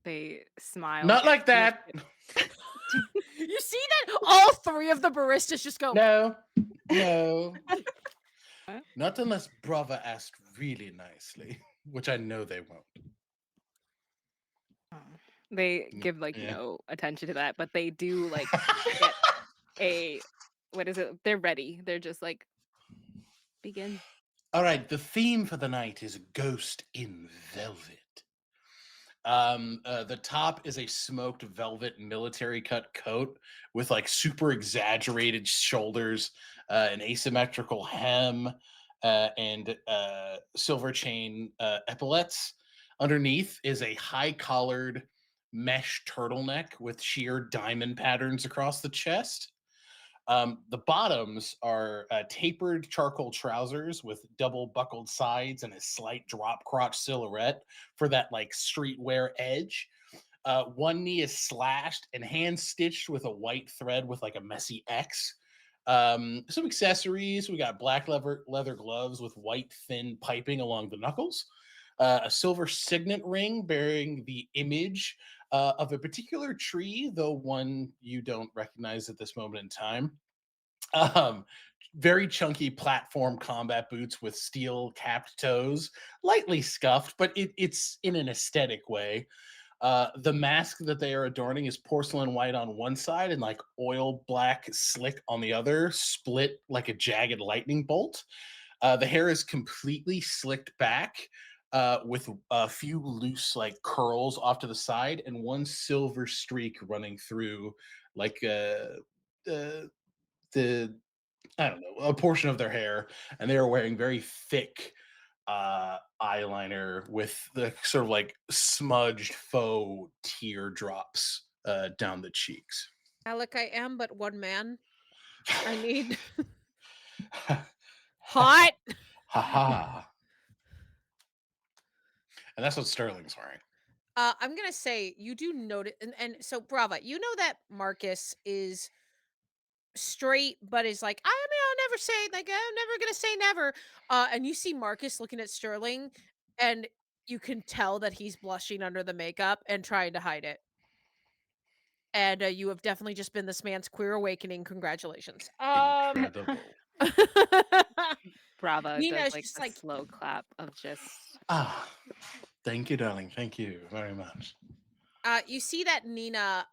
They smile. Not like Look that. You see that? All 3 of the baristas just go, No, no. What? Not unless Brava asked really nicely, which I know they won't. Oh. They Mm, give, like, yeah. no attention to that, but they do, like, get a what is it? They're ready. They're just like, "Begin." All right, the theme for the night is Ghost in Velvet. The top is a smoked velvet military cut coat with like super exaggerated shoulders, an asymmetrical hem, and silver chain epaulets. Underneath is a high collared mesh turtleneck with sheer diamond patterns across the chest. The bottoms are tapered charcoal trousers with double buckled sides and a slight drop crotch silhouette for that like streetwear edge. One knee is slashed and hand stitched with a white thread with like a messy X. Some accessories. We got black leather gloves with white thin piping along the knuckles. a silver signet ring bearing the image of a particular tree, though one you don't recognize at this moment in time. Um, Very chunky platform combat boots with steel capped toes, lightly scuffed, but it's in an aesthetic way. The mask that they are adorning is porcelain white on one side and like oil black slick on the other, split like a jagged lightning bolt. The hair is completely slicked back with a few loose like curls off to the side and one silver streak running through like the I don't know, a portion of their hair, and they are wearing very thick eyeliner with the sort of like smudged faux teardrops down the cheeks. Alec, I am but one man. I need Ha hot. ha. And that's what Sterling's wearing. I'm gonna say you do notice, and so Brava, you know that Marcus is straight, but is like, I mean, I'll never say, like, I'm never gonna say never. And you see Marcus looking at Sterling, and you can tell that he's blushing under the makeup and trying to hide it. And you have definitely just been this man's queer awakening. Congratulations. Incredible. Bravo Nina does is like just a like, slow clap of just Ah, thank you, darling. Thank you very much. you see that Nina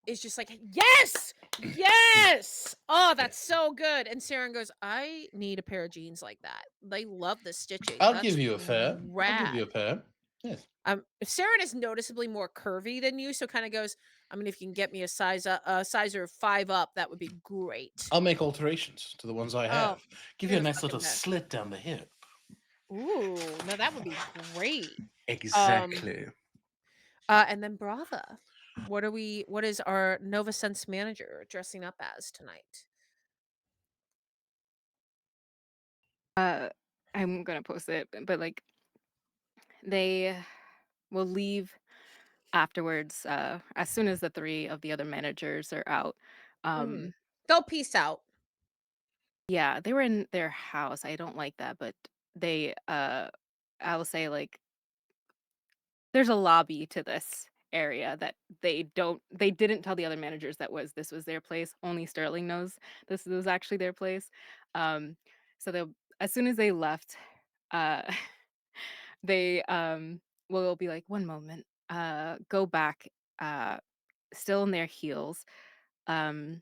is just like, yes, yes. Oh, that's Yes. so good. And Saren goes, I need a pair of jeans like that. They love the stitching. I'll That's give you a pair. I'll give you a rad. pair. Yes. Saren is noticeably more curvy than you, so kind of goes, I mean, if you can get me a size or 5 up, that would be great. I'll make alterations to the ones I Oh, have. Give you you're a the nice little fucking best. slit down the hip. Ooh, no, that would be great. Um, Exactly. and then Brava. What is our Nova Sense manager dressing up as tonight? uh I'm gonna post it, but like they will leave afterwards, as soon as the three of the other managers are out. Mhm. Um Go peace out. yeah, they were in their house. I don't like that, but they I will say like there's a lobby to this area that they didn't tell the other managers that was this was their place. Only Sterling knows this was actually their place. Um, so they'll as soon as they left, uh, they will be like, one moment, go back, uh, still in their heels. Um,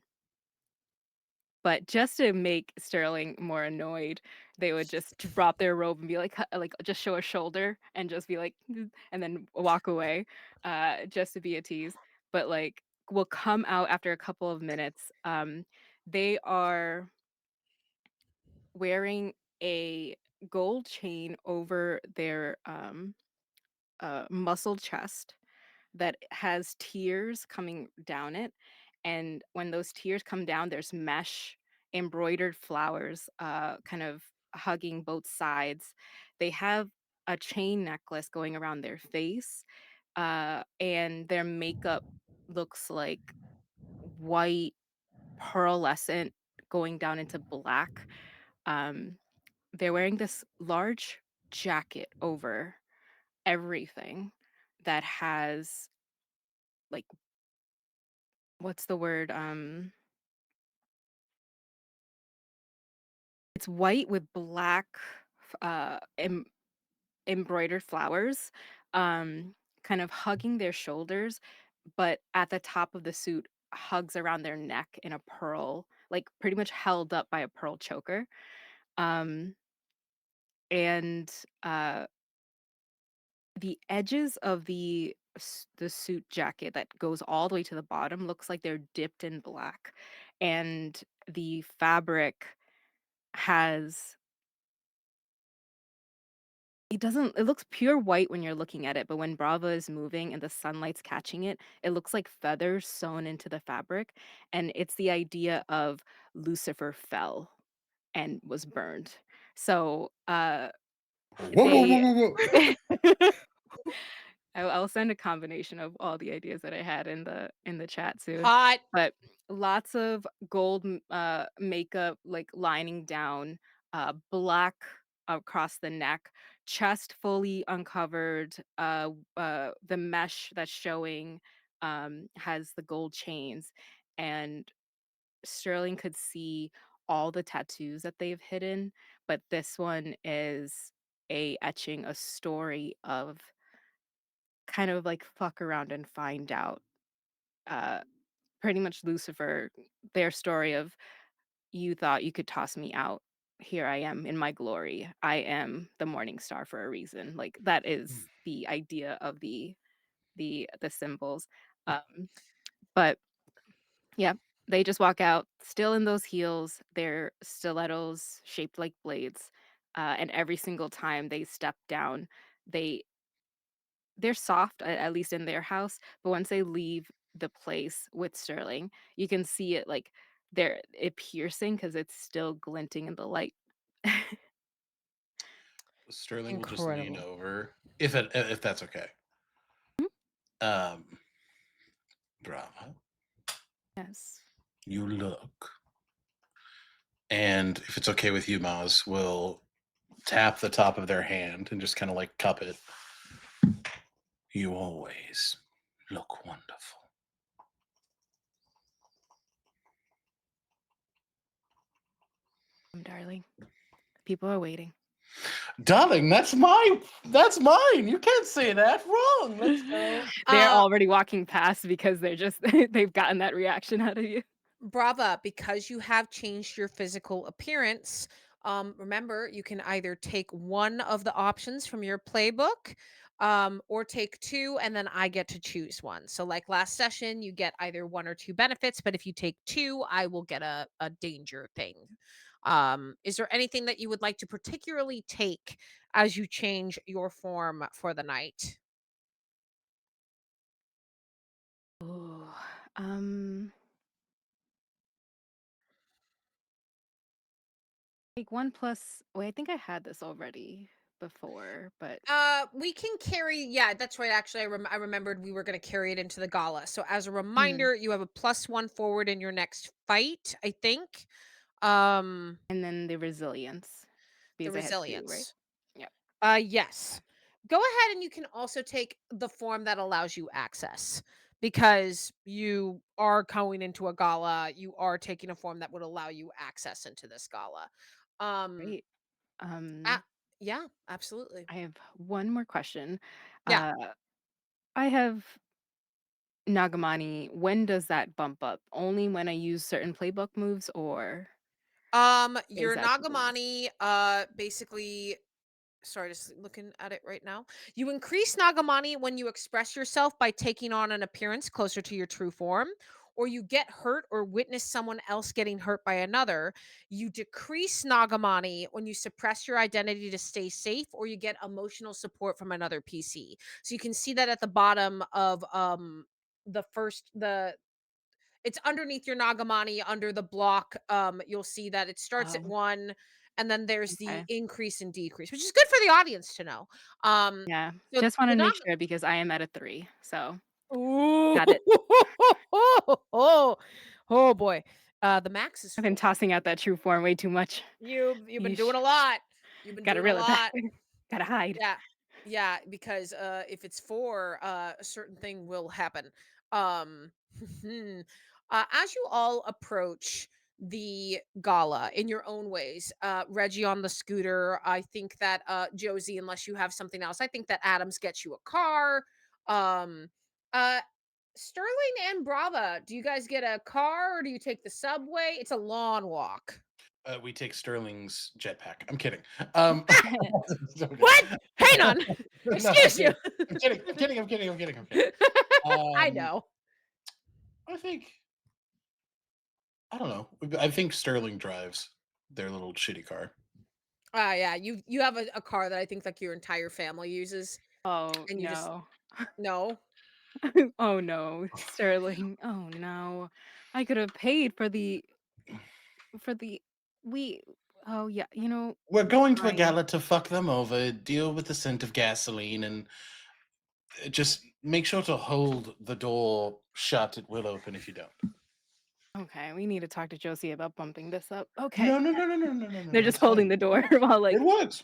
but just to make Sterling more annoyed, they would just drop their robe and be like, like just show a shoulder and just be like, and then walk away, just to be a tease. But like, will come out after a couple of minutes. They are wearing a gold chain over their muscle chest that has tears coming down it, and when those tears come down, there's mesh embroidered flowers, kind of hugging both sides. They have a chain necklace going around their face, and their makeup looks like white pearlescent going down into black. Um, they're wearing this large jacket over everything that has like what's the word? It's white with black, embroidered flowers, kind of hugging their shoulders, but at the top of the suit hugs around their neck in a pearl, like pretty much held up by a pearl choker. Um, and the edges of the suit jacket that goes all the way to the bottom looks like they're dipped in black, and the fabric has it looks pure white when you're looking at it, but when Brava is moving and the sunlight's catching it, it looks like feathers sewn into the fabric, and it's the idea of Lucifer fell and was burned. So, Whoa, whoa, whoa, they whoa, whoa. I'll send a combination of all the ideas that I had in the chat soon. Hot. But lots of gold makeup like lining down, black across the neck, chest fully uncovered. The mesh that's showing has the gold chains, and Sterling could see all the tattoos that they've hidden, but this one is a etching, a story of kind of like fuck around and find out. Uh, Pretty much Lucifer, their story of you thought you could toss me out. Here I am in my glory. I am the morning star for a reason. Like that is the idea of the symbols. Um, but yeah, they just walk out still in those heels, their stilettos shaped like blades. And every single time they step down, they they're soft, at least in their house, but once they leave the place with Sterling, you can see it like it piercing because it's still glinting in the light. Sterling will just lean Incredible. over, if that's okay. Um, Brava, Yes. you look, and if it's okay with you, Maz, we'll tap the top of their hand and just kind of like cup it. You always look wonderful. Darling. People are waiting. Darling, that's mine. You can't say that. Wrong. Let's go. They're Uh, already walking past because they're just they've gotten that reaction out of you. Brava, because you have changed your physical appearance, remember you can either take one of the options from your playbook, or take two, and then I get to choose one. So, like last session, you get either one or two benefits, but if you take two, I will get a danger thing. Is there anything that you would like to particularly take as you change your form for the night? Ooh, um, like 1 plus wait, I think I had this already before, but We can carry. Yeah, that's right. Actually, I remembered we were going to carry it into the gala. So, as a mhm, reminder, you have a +1 forward in your next fight. I think. Um, and then the resilience the because I had 2, right? resilience. Yep. Yes. Go ahead, and you can also take the form that allows you access, because you are going into a gala. You are taking a form that would allow you access into this gala. Um, Great. a- yeah, absolutely. I have one more question. Yeah. Uh, I have Nagamani. When does that bump up? Only when I use certain playbook moves, or is Your that continuous? Nagamani, basically, sorry, just looking at it right now. You increase Nagamani when you express yourself by taking on an appearance closer to your true form, or you get hurt or witness someone else getting hurt by another. You decrease Nagamani when you suppress your identity to stay safe, or you get emotional support from another PC. So you can see that at the bottom of the it's underneath your Nagamani under the block. You'll see that it starts at Oh, 1, and then there's the okay. increase and decrease, which is good for the audience to know. Um, Yeah. so Just wanna the make Nag sure because I am at a 3, so Ooh. got it. Oh boy. The max is I've been 4. tossing out that true form way too much. You've been Yeesh. doing a lot. You've been Gotta doing a reel it back. lot. Gotta hide. Yeah. Yeah, because, if it's 4, a certain thing will happen. Um, as you all approach the gala in your own ways, Reggie on the scooter, I think that, Josie, unless you have something else, I think that Adams gets you a car. Um, uh, Sterling and Brava, do you guys get a car or do you take the subway? It's a long walk. We take Sterling's jetpack. I'm kidding. Okay. What? Hang on. No, I'm Excuse you. kidding. I'm kidding. I'm kidding. I'm kidding. I'm kidding. I'm kidding. I Um, know. I think I don't know. I think Sterling drives their little shitty car. Yeah, you have a car that I think like your entire family uses, Oh, and you just no. no. Oh, no. Sterling. Oh, no. I could have paid for the we oh, yeah, We're going to a fine. gala to fuck them over, deal with the scent of gasoline, and just make sure to hold the door shut. It will open if you don't. Okay, we need to talk to Josie about bumping this up. Okay. No, no, no, no, no, no, no, no, They're no. just It's holding fine. the It door works. while, It like, works.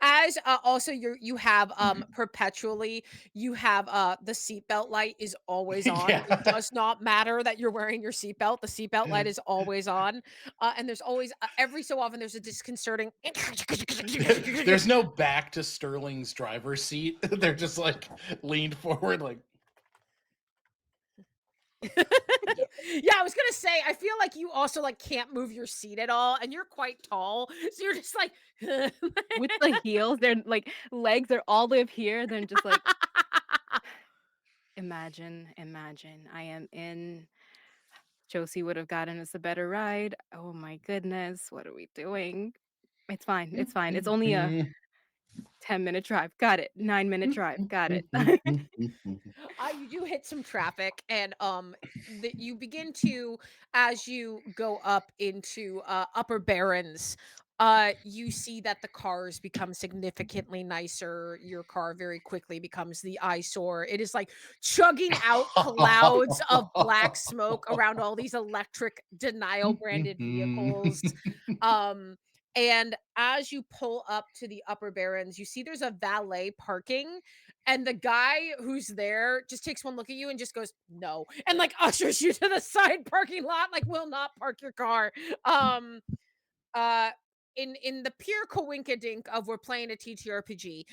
As also you have perpetually you have the seatbelt light is always on. It Yeah. does not matter that you're wearing your seatbelt. The seatbelt light is always on. And there's always every so often there's a disconcerting There's no back to Sterling's driver's seat. They're just like leaned forward, like Yeah, I was gonna say, I feel like you also like can't move your seat at all, and you're quite tall, so you're just like With the heels, their, like, legs are all the way up here, then just like, imagine, I am in Josie would have gotten us a better ride. Oh my goodness, what are we doing? It's fine, it's only a 10-minute drive, got it, 9-minute drive, got it. You do hit some traffic, and you begin to, as you go up into Upper Barrens, you see that the cars become significantly nicer. Your car very quickly becomes the eyesore. It is like chugging out clouds of black smoke around all these electric denial branded vehicles. Um, and as you pull up to the Upper Barrens, you see there's a valet parking, and the guy who's there just takes one look at you and just goes, "No," and, like, ushers you to the side parking lot, like, will not park your car. Um, uh, in the pure coinkadink of we're playing a TTRPG,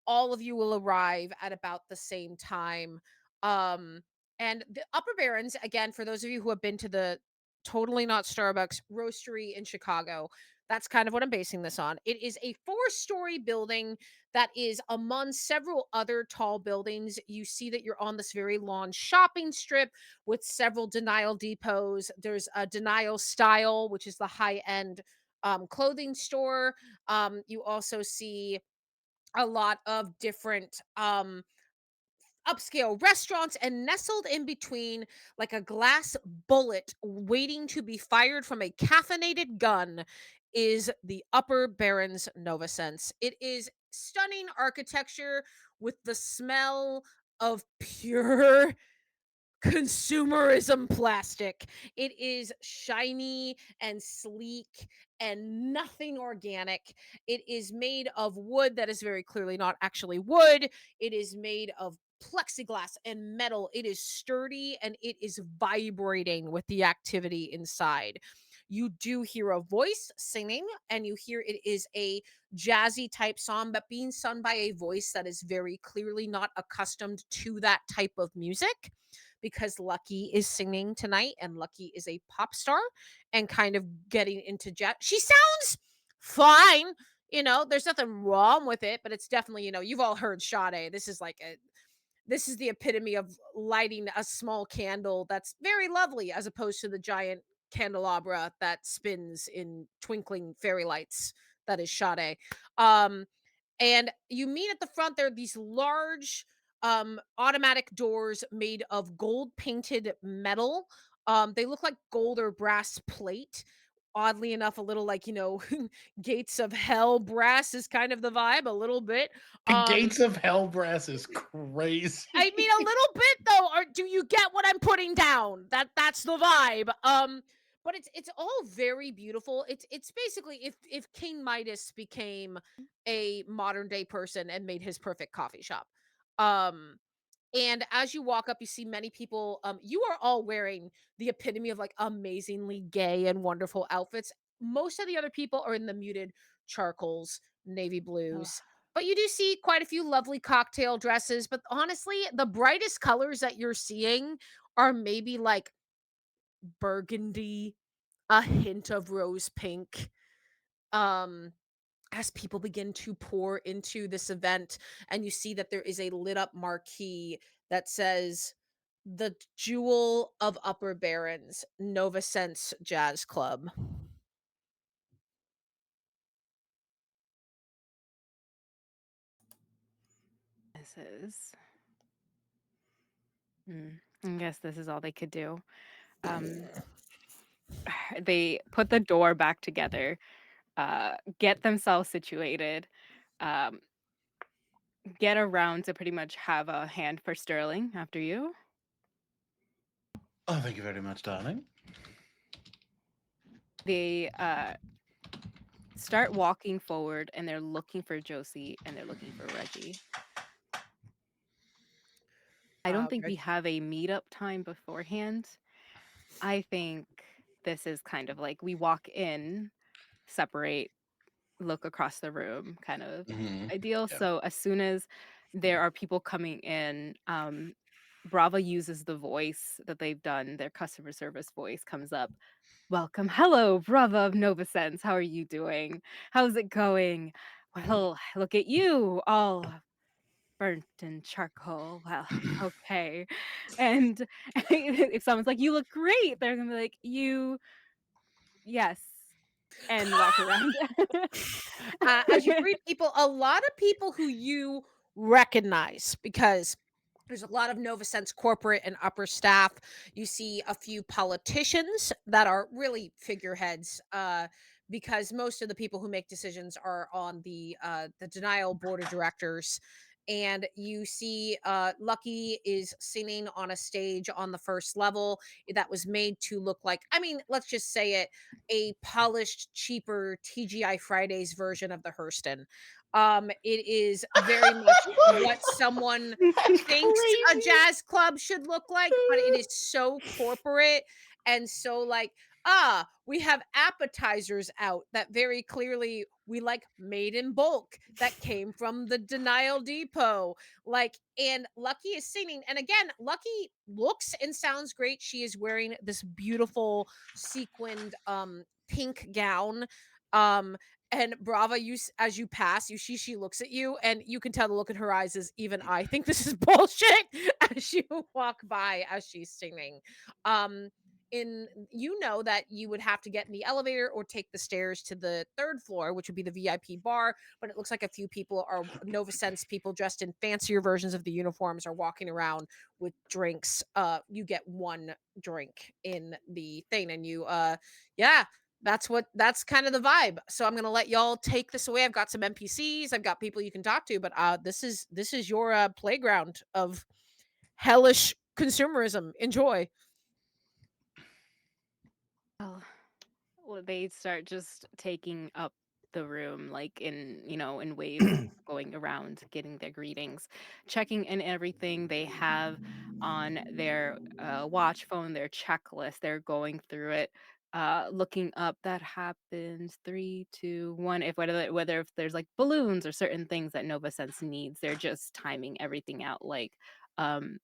all of you will arrive at about the same time. Um, and the Upper Barrens, again, for those of you who have been to the Totally Not Starbucks roastery in Chicago, that's kind of what I'm basing this on. It is a four-story building that is among several other tall buildings. You see that you're on this very long shopping strip with several denial depots. There's a Denial Style, which is the high-end clothing store. You also see a lot of different upscale restaurants, and nestled in between, like a glass bullet waiting to be fired from a caffeinated gun, is the Upper Barrens Nova Sense. It is stunning architecture with the smell of pure consumerism plastic. It is shiny and sleek and nothing organic. It is made of wood that is very clearly not actually wood. It is made of plexiglass and metal. It is sturdy and it is vibrating with the activity inside. You do hear a voice singing, and you hear it is a jazzy type song, but being sung by a voice that is very clearly not accustomed to that type of music, because Lucky is singing tonight, and Lucky is a pop star and kind of getting into jazz. She sounds fine. There's nothing wrong with it, but it's definitely, you've all heard Sade. This is the epitome of lighting a small candle that's very lovely, as opposed to the giant candelabra that spins in twinkling fairy lights that is Sade. Um, and you meet at the front, there are these large automatic doors made of gold painted metal. They look like gold or brass plate. Oddly enough, a little like, gates of hell brass is kind of the vibe, a little bit. Gates of Hell brass is crazy. I mean, a little bit though. Or do you get what I'm putting down? That's the vibe. But it's all very beautiful. It's basically if King Midas became a modern day person and made his perfect coffee shop. Um, and as you walk up, you see many people. You are all wearing the epitome of like amazingly gay and wonderful outfits. Most of the other people are in the muted charcoals, navy Ugh. blues. But you do see quite a few lovely cocktail dresses. But honestly, the brightest colors that you're seeing are maybe like burgundy, a hint of rose pink. Um, as people begin to pour into this event, and you see that there is a lit up marquee that says the Jewel of Upper Barrens, Nova Sense Jazz Club. This is I guess this is all they could do. Um, they put the door back together, get themselves situated, um, get around to pretty much have a hand for Sterling after you. Oh, thank you very much, darling. They start walking forward, and they're looking for Josie and they're looking for Reggie. I don't think we Reg have a meetup time beforehand. I think this is kind of like we walk in, separate, look across the room kind of Mhm. ideal. Yeah. So as soon as there are people coming in, Brava uses the voice that they've done, their customer service voice comes up. Welcome. Hello, Brava of Novasense. How are you doing? How's it going? Well, look at you, all burnt in charcoal. Well, okay. And if someone's like, you look great, they're gonna be like, you, yes, and walk around. as you greet people, a lot of people who you recognize because there's a lot of Novasense corporate and upper staff. You see a few politicians that are really figureheads, because most of the people who make decisions are on the denial board of directors. And you see Lucky is singing on a stage on the first level that was made to look like, I mean, let's just say it, a polished, cheaper TGI Fridays version of the Hurston. It is very much what someone That's thinks a crazy. jazz club should look like, but it is so corporate and so like, we have appetizers out that very clearly we like made in bulk that came from the Denial Depot. Like, and Lucky is singing. And again, Lucky looks and sounds great. She is wearing this beautiful sequined pink gown. And Brava, as you pass, you see she looks at you, and you can tell the look in her eyes is even I think this is bullshit as you walk by as she's singing. Um, in you know that you would have to get in the elevator or take the stairs to the third floor, which would be the VIP bar. But it looks like a few people are Nova Sense people dressed in fancier versions of the uniforms are walking around with drinks. You get one drink in the thing, and yeah, that's kind of the vibe. So I'm gonna let y'all take this away. I've got some NPCs, I've got people you can talk to, but this is your playground of hellish consumerism. Enjoy. Oh, well, they start just taking up the room, like in waves, going around, getting their greetings, checking in everything they have on their watch phone, their checklist. They're going through it, looking up. That happens 3, 2, 1. Whether if there's like balloons or certain things that Nova Sense needs, they're just timing everything out. Like, um,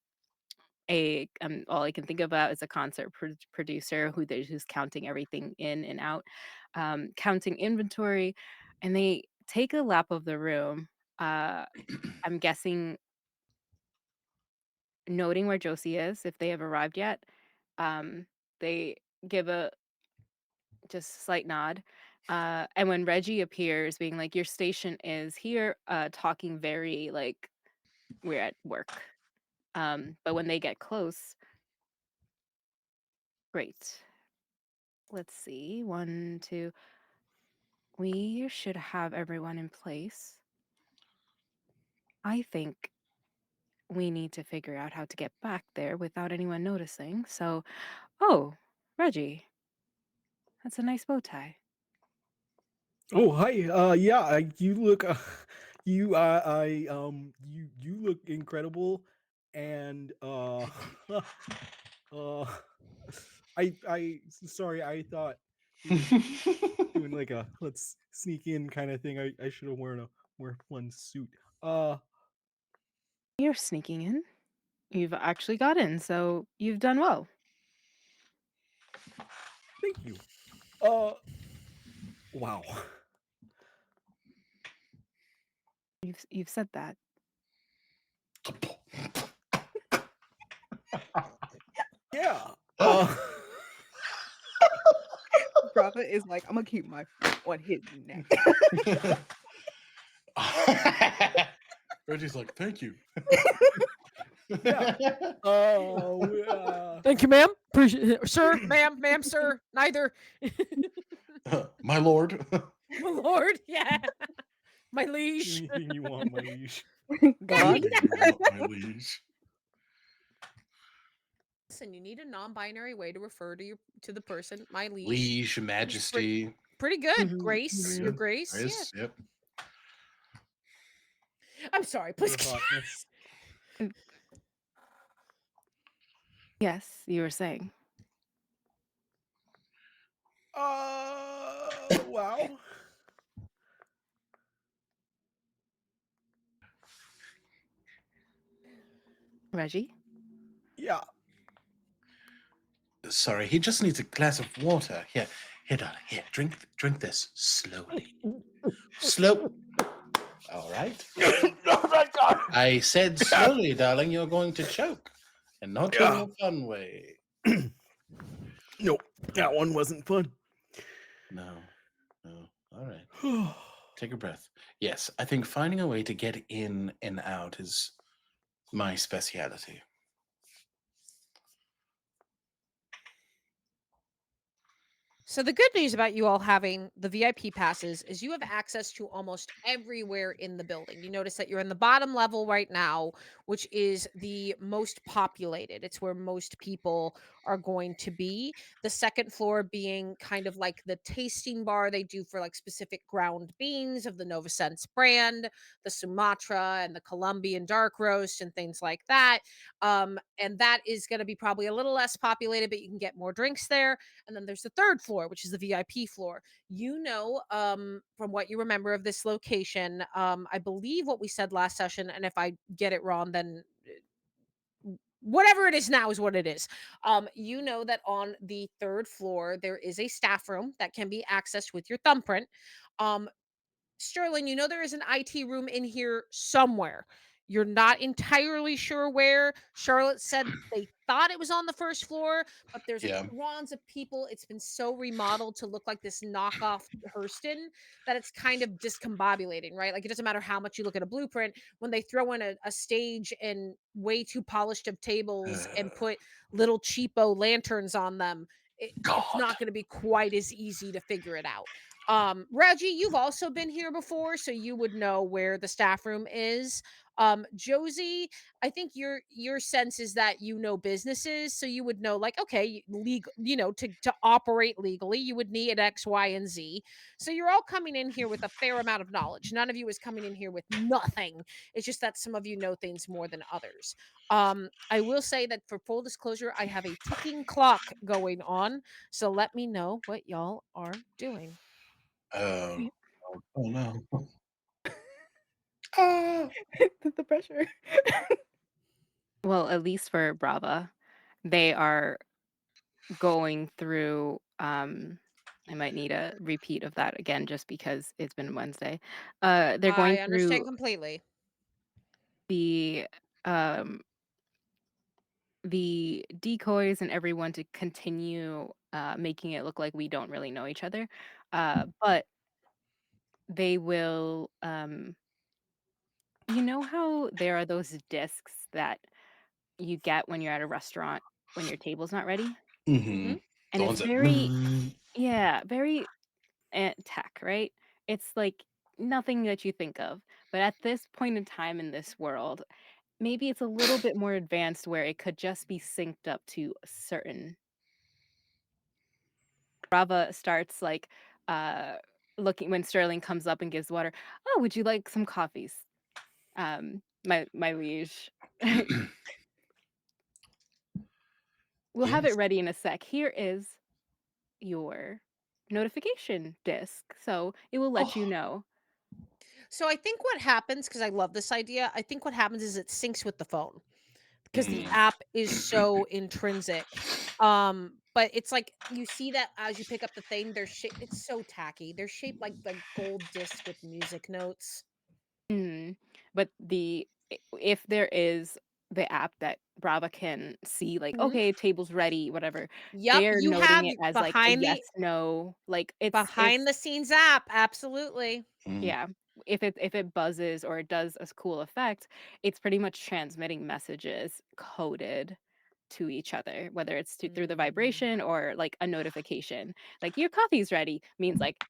all I can think about is a concert producer who's counting everything in and out, counting inventory, and they take a lap of the room. Uh, I'm guessing noting where Josie is if they have arrived yet. They give a just slight nod. And when Reggie appears, being like, "Your station is here," talking very like we're at work. But when they get close, great. Let's see. 1, 2. We should have everyone in place. I think we need to figure out how to get back there without anyone noticing. So, oh, Reggie, that's a nice bow tie. Oh, hi. Yeah, you look, you look incredible, and uh, sorry, I thought we were doing like a let's sneak in kind of thing. I should have wear one suit. Uh, You're sneaking in. You've actually got in, so you've done well. Thank you. Wow. You've said that. Yeah. Brava is like, I'm gonna keep my foot on his neck. Reggie's like, thank you. Yeah. Thank you, ma'am. Appreciate sir, ma'am, sir, neither. My lord. My lord, yeah. My liege. Anything you want, my liege. God. Anything you want, my liege. Listen, you need a non-binary way to refer to the person, my liege. Liege, Just bring majesty. pretty good. Mhm, Grace, your mhm. Good. Grace. Yeah. Nice. Yep. I'm sorry. Would Please have continue. thought this. And yes, you were saying. Wow. Reggie? Yeah. Sorry, he just needs a glass of water. Here, darling. Here, drink this slowly. Slow. All right. Oh my god. I said slowly, darling. You're going to choke, and not in Yeah. a fun way. Nope. That one wasn't fun. No, no. All right. Take a breath. Yes, I think finding a way to get in and out is my speciality. So the good news about you all having the VIP passes is you have access to almost everywhere in the building. You notice that you're in the bottom level right now, which is the most populated. It's where most people are going to be. The second floor being kind of like the tasting bar they do for like specific ground beans of the Nova Sense brand, the Sumatra and the Colombian dark roast and things like that. And that is going to be probably a little less populated, but you can get more drinks there. And then there's the third floor, which is the VIP floor. From what you remember of this location, I believe what we said last session, and if I get it wrong, then whatever it is now is what it is. You know that on the third floor, there is a staff room that can be accessed with your thumbprint. Um, Sterling, you know there is an IT room in here somewhere. You're not entirely sure where. Charlotte said they thought it was on the first floor, but there's like Yeah. throngs of people. It's been so remodeled to look like this knockoff Hurston that it's kind of discombobulating, right? Like it doesn't matter how much you look at a blueprint when they throw in a stage and way too polished of tables and put little cheapo lanterns on them. It's God. not going to be quite as easy to figure it out. Reggie, you've also been here before, so you would know where the staff room is. Josie, I think your sense is that you know businesses, so you would know like, okay, legal, to operate legally, you would need an X, Y, and Z. So you're all coming in here with a fair amount of knowledge. None of you is coming in here with nothing. It's just that some of you know things more than others. I will say that for full disclosure, I have a ticking clock going on. So let me know what y'all are doing. Oh. Oh no. Ah. The pressure. Well, at least for Brava, they are going through, I might need a repeat of that again just because it's been Wednesday. They're I going understand through completely. the, um the decoys and everyone to continue, making it look like we don't really know each other, but they will, you know how there are those discs that you get when you're at a restaurant when your table's not ready? Mm-hmm. Mhm. And The it's ones that. very yeah, very, tech, right? It's like nothing that you think of, but at this point in time in this world, maybe it's a little bit more advanced where it could just be synced up to a certain Rava starts, like, uh, looking when Sterling comes up and gives water, "Oh, would you like some coffees, my liege?" "We'll have it Yes. ready in a sec. Here is your notification disc, so it will let you Oh. know." So I think what happens, because I love this idea, I think what happens is it syncs with the phone because the Mm. app is so intrinsic. But it's like you see that as you pick up the thing, it's so tacky. They're shaped like gold disc with music notes. Mm, but if there is the app that Brava can see, like, Mhm. "Okay, table's ready," whatever, Yep, they're you noting have it as, like, a behind yes, the no, like, it's behind the scenes app, absolutely. Mm. yeah. If it buzzes or it does a cool effect, it's pretty much transmitting messages coded to each other, whether it's through the Mm. vibration or, like, a notification. Like, "Your coffee's ready," means, like,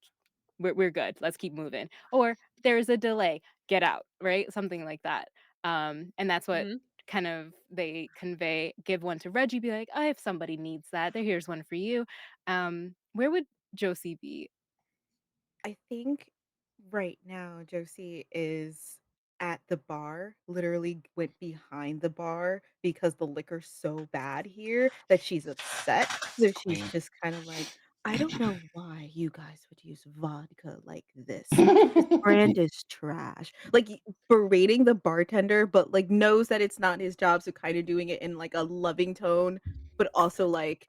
we're good. Let's keep moving. Or there's a delay. Get out, right? Something like that. And that's what Mhm. kind of they convey. Give one to Reggie. Be like, oh, if somebody needs that, here's one for you. Where would Josie be? I think right now Josie is at the bar, literally went behind the bar because the liquor's so bad here that she's upset. So she's Queen. just kind of like, I don't know why you guys would use vodka like this. This brand is trash. Like berating the bartender, but like knows that it's not his job, so kind of doing it in like a loving tone, but also like,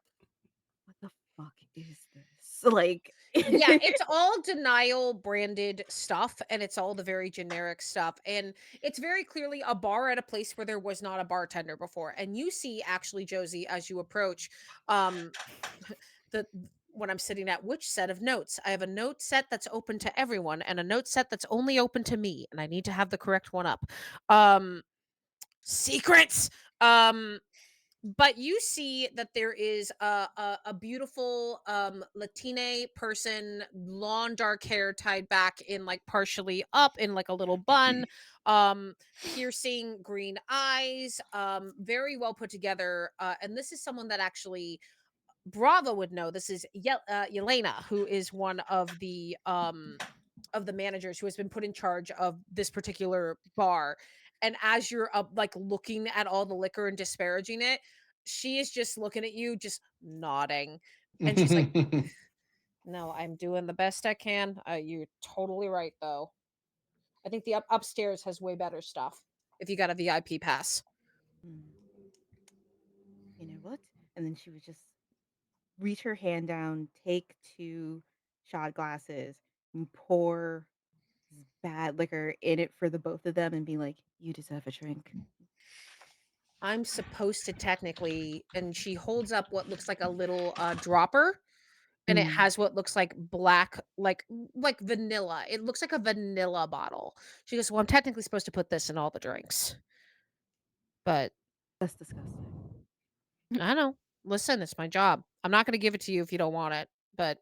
what the fuck is this? Like Yeah, it's all denial branded stuff and it's all the very generic stuff. And it's very clearly a bar at a place where there was not a bartender before. And you see actually, Josie, as you approach um the when I'm sitting at which set of notes. I have a note set that's open to everyone and a note set that's only open to me. And I need to have the correct one up. Um Secrets. Um but you see that there is a beautiful Latina person, long dark hair tied back in like partially up in like a little bun, piercing green eyes, very well put together. And this is someone that actually Bravo would know. This is Yelena, who is one of the managers who has been put in charge of this particular bar. And as you're up, like looking at all the liquor and disparaging it, she is just looking at you, just nodding. And she's like, "No, I'm doing the best I can. You're totally right, though. I think the upstairs has way better stuff if you got a VIP pass." "Hmm, you know what?" And then she would just reach her hand down, take 2 shot glasses, and pour this bad liquor in it for the both of them and be like, "You deserve a drink." I'm supposed to technically, and she holds up what looks like a little dropper, and it Mm, has what looks like black, like vanilla. It looks like a vanilla bottle. She goes, "Well, I'm technically supposed to put this in all the drinks, but that's disgusting. I know. Listen, it's my job. I'm not going to give it to you if you don't want it." But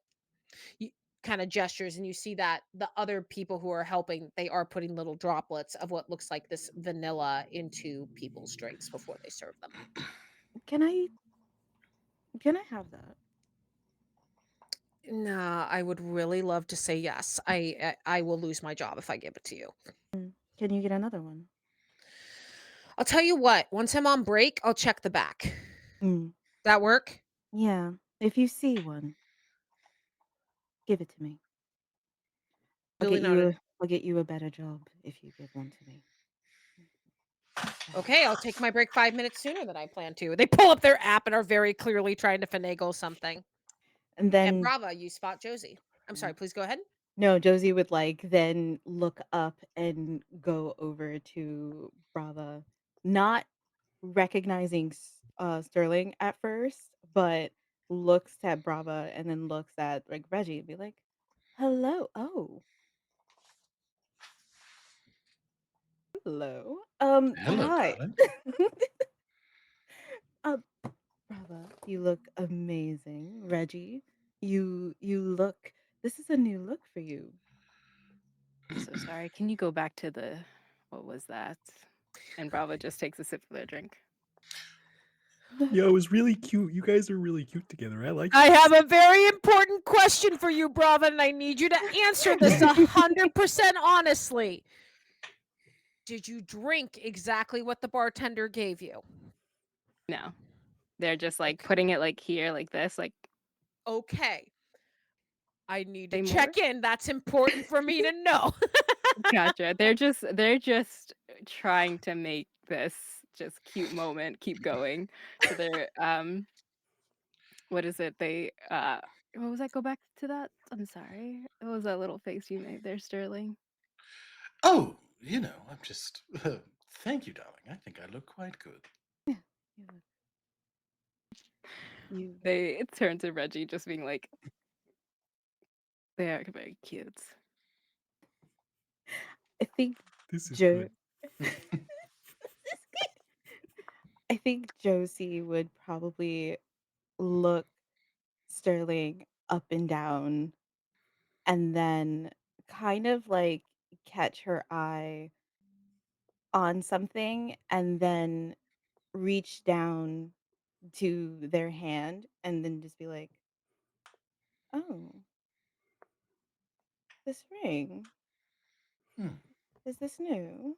you kind of gestures, and you see that the other people who are helping, they are putting little droplets of what looks like this vanilla into people's drinks before they serve them. Can I can I have that? Nah, I would really love to say yes. I will lose my job if I give it to you. Mm, can you get another one? I'll tell you what, once I'm on break, I'll check the back. Mm, That work? yeah, if you see one, give it to me. I'll Duly get you noted. a I'll get you a better job if you give one to me. Okay, I'll take my break 5 minutes sooner than I plan to. They pull up their app and are very clearly trying to finagle something. And And then brava, you spot Josie. I'm sorry, please go ahead. no, Josie would, like, then look up and go over to Brava, not recognizing Sterling at first, but looks at Brava and then looks at, like, Reggie and be like, "Hello. Oh, hello. Hello, Hi. darling. Uh, Brava, you look amazing. Reggie, you look this is a new look for you." I'm so sorry. Can you go back to the what was that? And Bravo just takes a sip of their drink. Yeah, it was really cute. You guys are really cute together. I like I this. have a very important question for you, brava, and I need you to answer this 100% honestly. Did you drink exactly what the bartender gave you? No. They're just like Okay. putting it like here, like this, like Okay. I need to say more. check in. That's important for me to know. Gotcha. They're just trying to make this just cute moment keep going. So they're what is it? What was that? Go back to that. I'm sorry. What was that little face you made there, Sterling? Oh, I'm just. Thank you, darling. I think I look quite good. Yeah, you look you They turn to Reggie just being like, they are very cute. I think This is Jo good. I think Josie would probably look Sterling up and down and then kind of like catch her eye on something and then reach down to their hand and then just be like, "Oh, this ring? Hmm. Is this new?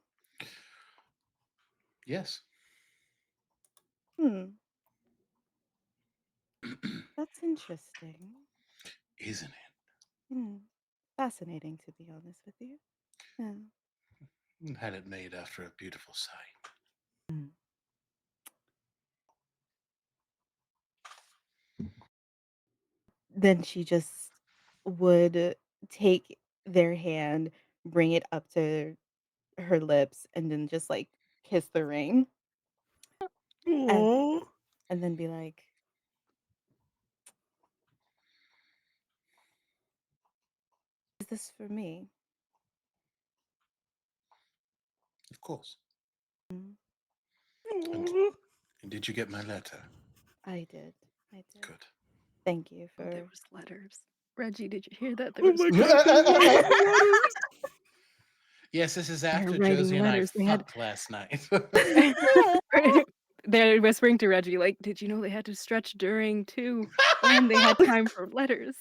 Yes. Hmm, that's interesting. Isn't it? Hmm, fascinating, to be honest with you. Yeah. Had it made after a beautiful sight. Mm. Then she just would take their hand, bring it up to her lips, and then just, like, kiss the ring, and Aw. then be like, "Is this for me?" Of course. Mm, And, Aw. and did you get my letter? I did, I did. Good. Thank you Oh, there for was letters. Reggie, did you hear that? There Oh was my god, there was letters! Yes, this is they're after writing Josie and I letters. They had fucked last night. they're whispering to Reggie, like, "Did you know they had to stretch during too, and they had time for letters?"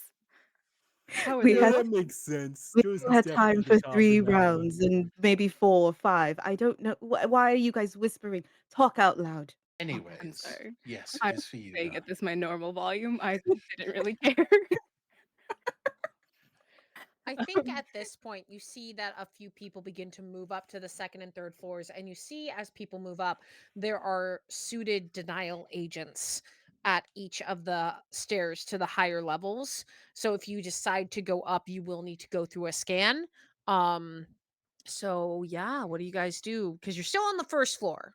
How is we Yeah, had that? that makes sense. we still Josie's had definitely time the for top in 3 that one. rounds and maybe 4 or 5. I don't know why are you guys whispering? Talk out loud. Talk out I'm Anyways, sorry. yes, I'm it is for you, saying darling. at this my normal volume. I didn't really care. I think at this point, you see that a few people begin to move up to the second and third floors, and you see as people move up, there are suited denial agents at each of the stairs to the higher levels. So if you decide to go up, you will need to go through a scan. Um, so yeah, what do you guys do? Because you're still on the first floor.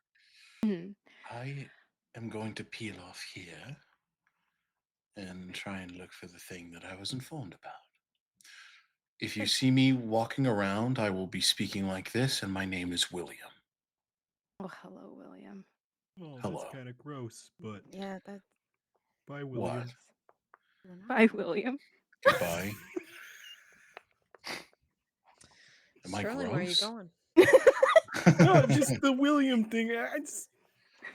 Mhm. I am going to peel off here and try and look for the thing that I was informed about. If you see me walking around, I will be speaking like this, and my name is William. Oh, hello, William. Oh, that's Hello. kind of gross, but Yeah, that's bye, What? William. Bye, nice. William. Goodbye. Am I Sterling, where are you gross? going? No, just the William thing.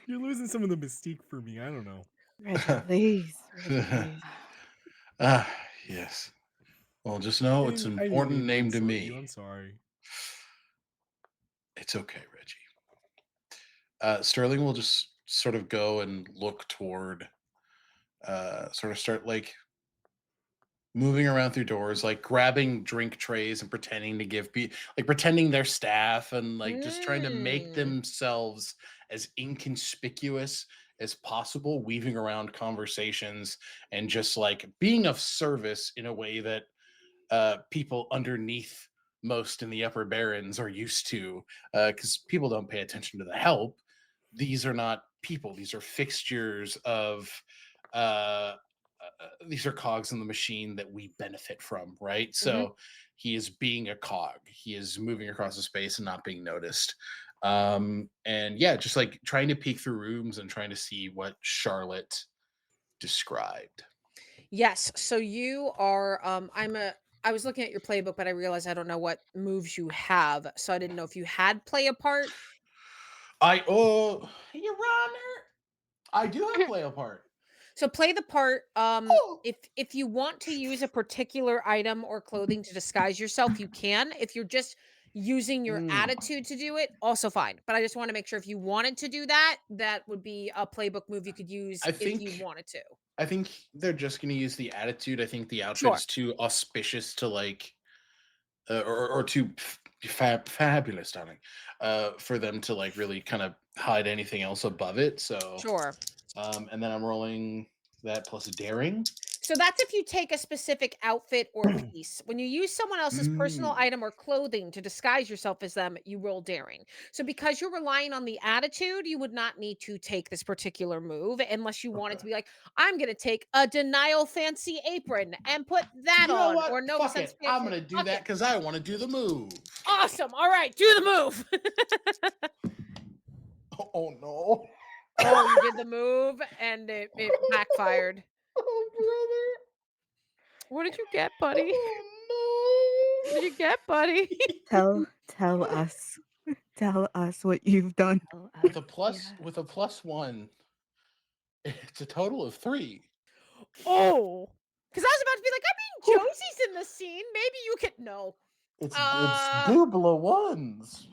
You're losing some of the mystique for me. I don't know. Reggie, please. Reggie, please. Ah, yes. Well, just know it's an I didn't important mean to name to insult you. me. I'm sorry. It's okay, Reggie. Sterling will just sort of go and look toward, sort of start like moving around through doors, like grabbing drink trays and pretending to give people, like pretending they're staff and like just trying to make Mm. themselves as inconspicuous as possible, weaving around conversations and just like being of service in a way that people underneath most in the upper barons are used to, because people don't pay attention to the help. These are not people, these are fixtures of these are cogs in the machine that we benefit from, right? Hmm. So he is being a cog, he is moving across the space and not being noticed. And yeah, just like trying to peek through rooms and trying to see what Charlotte described. Yes. So you are I was looking at your playbook, but I realized I don't know what moves you have. So I didn't know if you had play a part. Your Honor, I do have play a part. So play the part. Oh. If you want to use a particular item or clothing to disguise yourself, you can. If you're just using your Mm. attitude to do it, also fine. But I just want to make sure if you wanted to do that, that would be a playbook move you could use I if you think wanted to. I think they're just gonna use the attitude. I think the outfit Sure. is too auspicious to like, or too fabulous, darling, for them to like really kind of hide anything else above it. So, Sure. and then I'm rolling that plus daring. So that's if you take a specific outfit or piece. When you use someone else's personal Mm, item or clothing to disguise yourself as them, you roll daring. So because you're relying on the attitude, you would not need to take this particular move unless you wanted okay. to be like, I'm going to take a denial fancy apron and put that You know on, or what? no Fuck sense it. I'm fancy. gonna do Fuck that it. because I want to do the move. Awesome. All right, do the move. Oh no. Oh, you did the move and it backfired. Oh What did you get, buddy? What did brother. you get, buddy? Oh Tell no. us. Tell us what you've done. Tell with us, a plus yeah. with a plus one, it's a total of 3. Oh. 'Cause I was about to be like, I mean, Whew. Josie's in the scene. Maybe you could no. It's Uh double ones.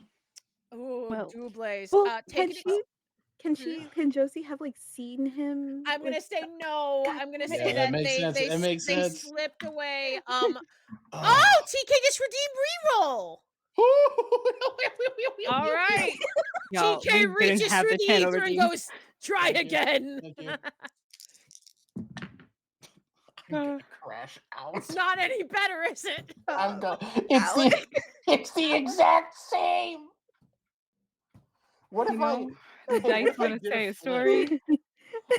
oh, Well, doubles. well, Take an ex hmm? can Josie have, like, seen him, I'm like, gonna say no. God I'm gonna damn say Yeah, it. that that makes sense. That makes they sense. slipped away. Oh. Oh, TK just redeemed reroll. All right. Y'all, TK we didn't reaches have through the the channel ether and redeem. goes, try Thank you. again. Thank you. I'm gonna crash It's out. not any better, is it? I'm Oh, going. It's Alex. the exact same. What You if I know, the what dice if I wanna did a say a flip? story.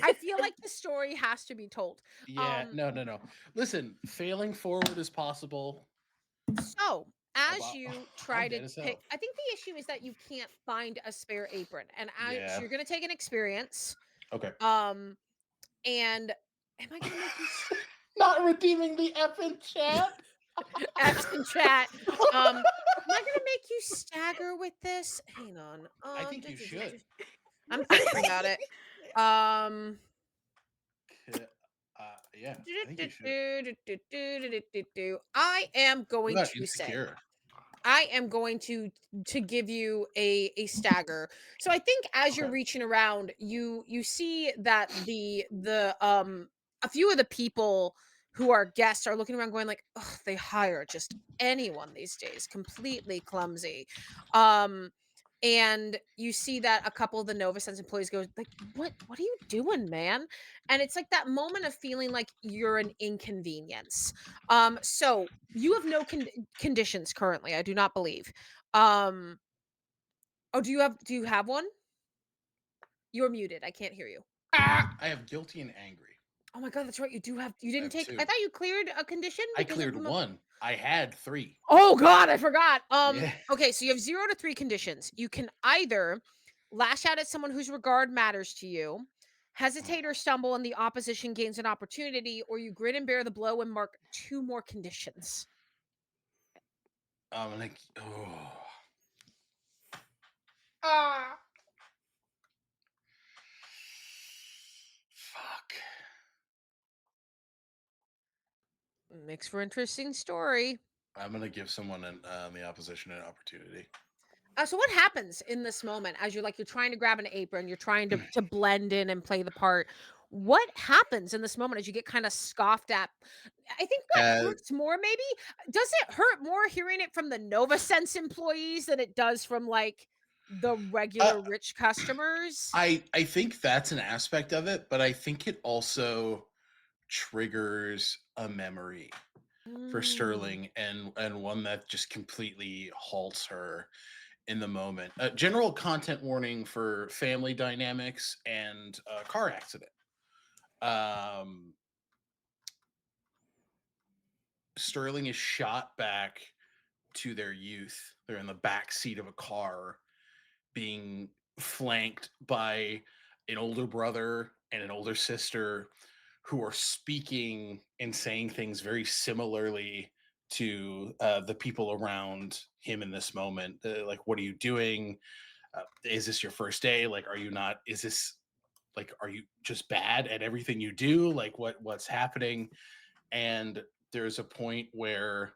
I feel like the story has to be told. Yeah, Um, no. Listen, failing forward is possible. so Oh, as wow. you I'm try to dead as pick, hell. I think the issue is that you can't find a spare apron, and so Yeah. you're gonna take an experience. Okay. Um, and am I gonna make you Not redeeming the F in chat. F's in chat? Am I gonna make you stagger with this? Hang on. I think you should. I'm thinking about it. Um. K- yeah, I think you should. I am What going about to say insecure? I am going to give you a stagger. So I think as you're Okay. reaching around, you see that a few of the people who are guests are looking around going like, "Ugh, they hire just anyone these days, completely clumsy." Um and you see that a couple of the Nova Sense employees go like, what are you doing, man?" And it's like that moment of feeling like you're an inconvenience. So you have no conditions currently, I do not believe. Um, oh, do you have one? You're muted. I can't hear you. I have guilty and angry. Oh my god, that's right. You I didn't have take I two. thought you cleared a condition I because of cleared the one. I had three. Oh god, I forgot. Yeah. Okay, so you have 0 to 3 conditions. You can either lash out at someone whose regard matters to you, hesitate or stumble and the opposition gains an opportunity, or you grin and bear the blow and mark 2 more conditions. I'm like, oh. Ah. Fuck. Makes for interesting story. I'm gonna give someone the opposition an opportunity. So what happens in this moment as you're trying to grab an apron, you're trying to blend in and play the part? What happens in this moment as you get kind of scoffed at? I think what Uh, hurts more, maybe, does it hurt more hearing it from the Nova Sense employees than it does from like the uh, regular rich customers? I think that's an aspect of it, but I think it also triggers a memory for Mm. Sterling and one that just completely halts her in the moment. General content warning for family dynamics and car accident. Um, Sterling is shot back to their youth. They're in the back seat of a car being flanked by an older brother and an older sister who are speaking and saying things very similarly to the people around him in this moment. Like, what are you doing? Is this your first day? Like, are you not? Is this like, are you just bad at everything you do? Like, what's happening? And there's a point where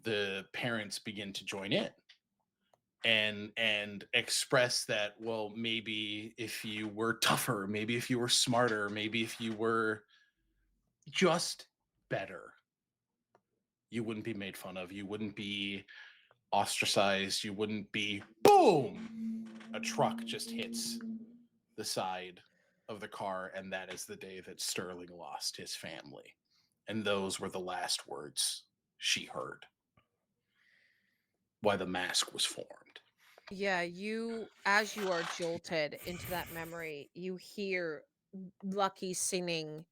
the parents begin to join in and express that, well, maybe if you were tougher, maybe if you were smarter, maybe if you were just better, you wouldn't be made fun of, you wouldn't be ostracized, you wouldn't be boom, a truck just hits the side of the car, and that is the day that Sterling lost his family. And those were the last words she heard while the mask was formed. Yeah, as you are jolted into that memory, you hear Lucky singing,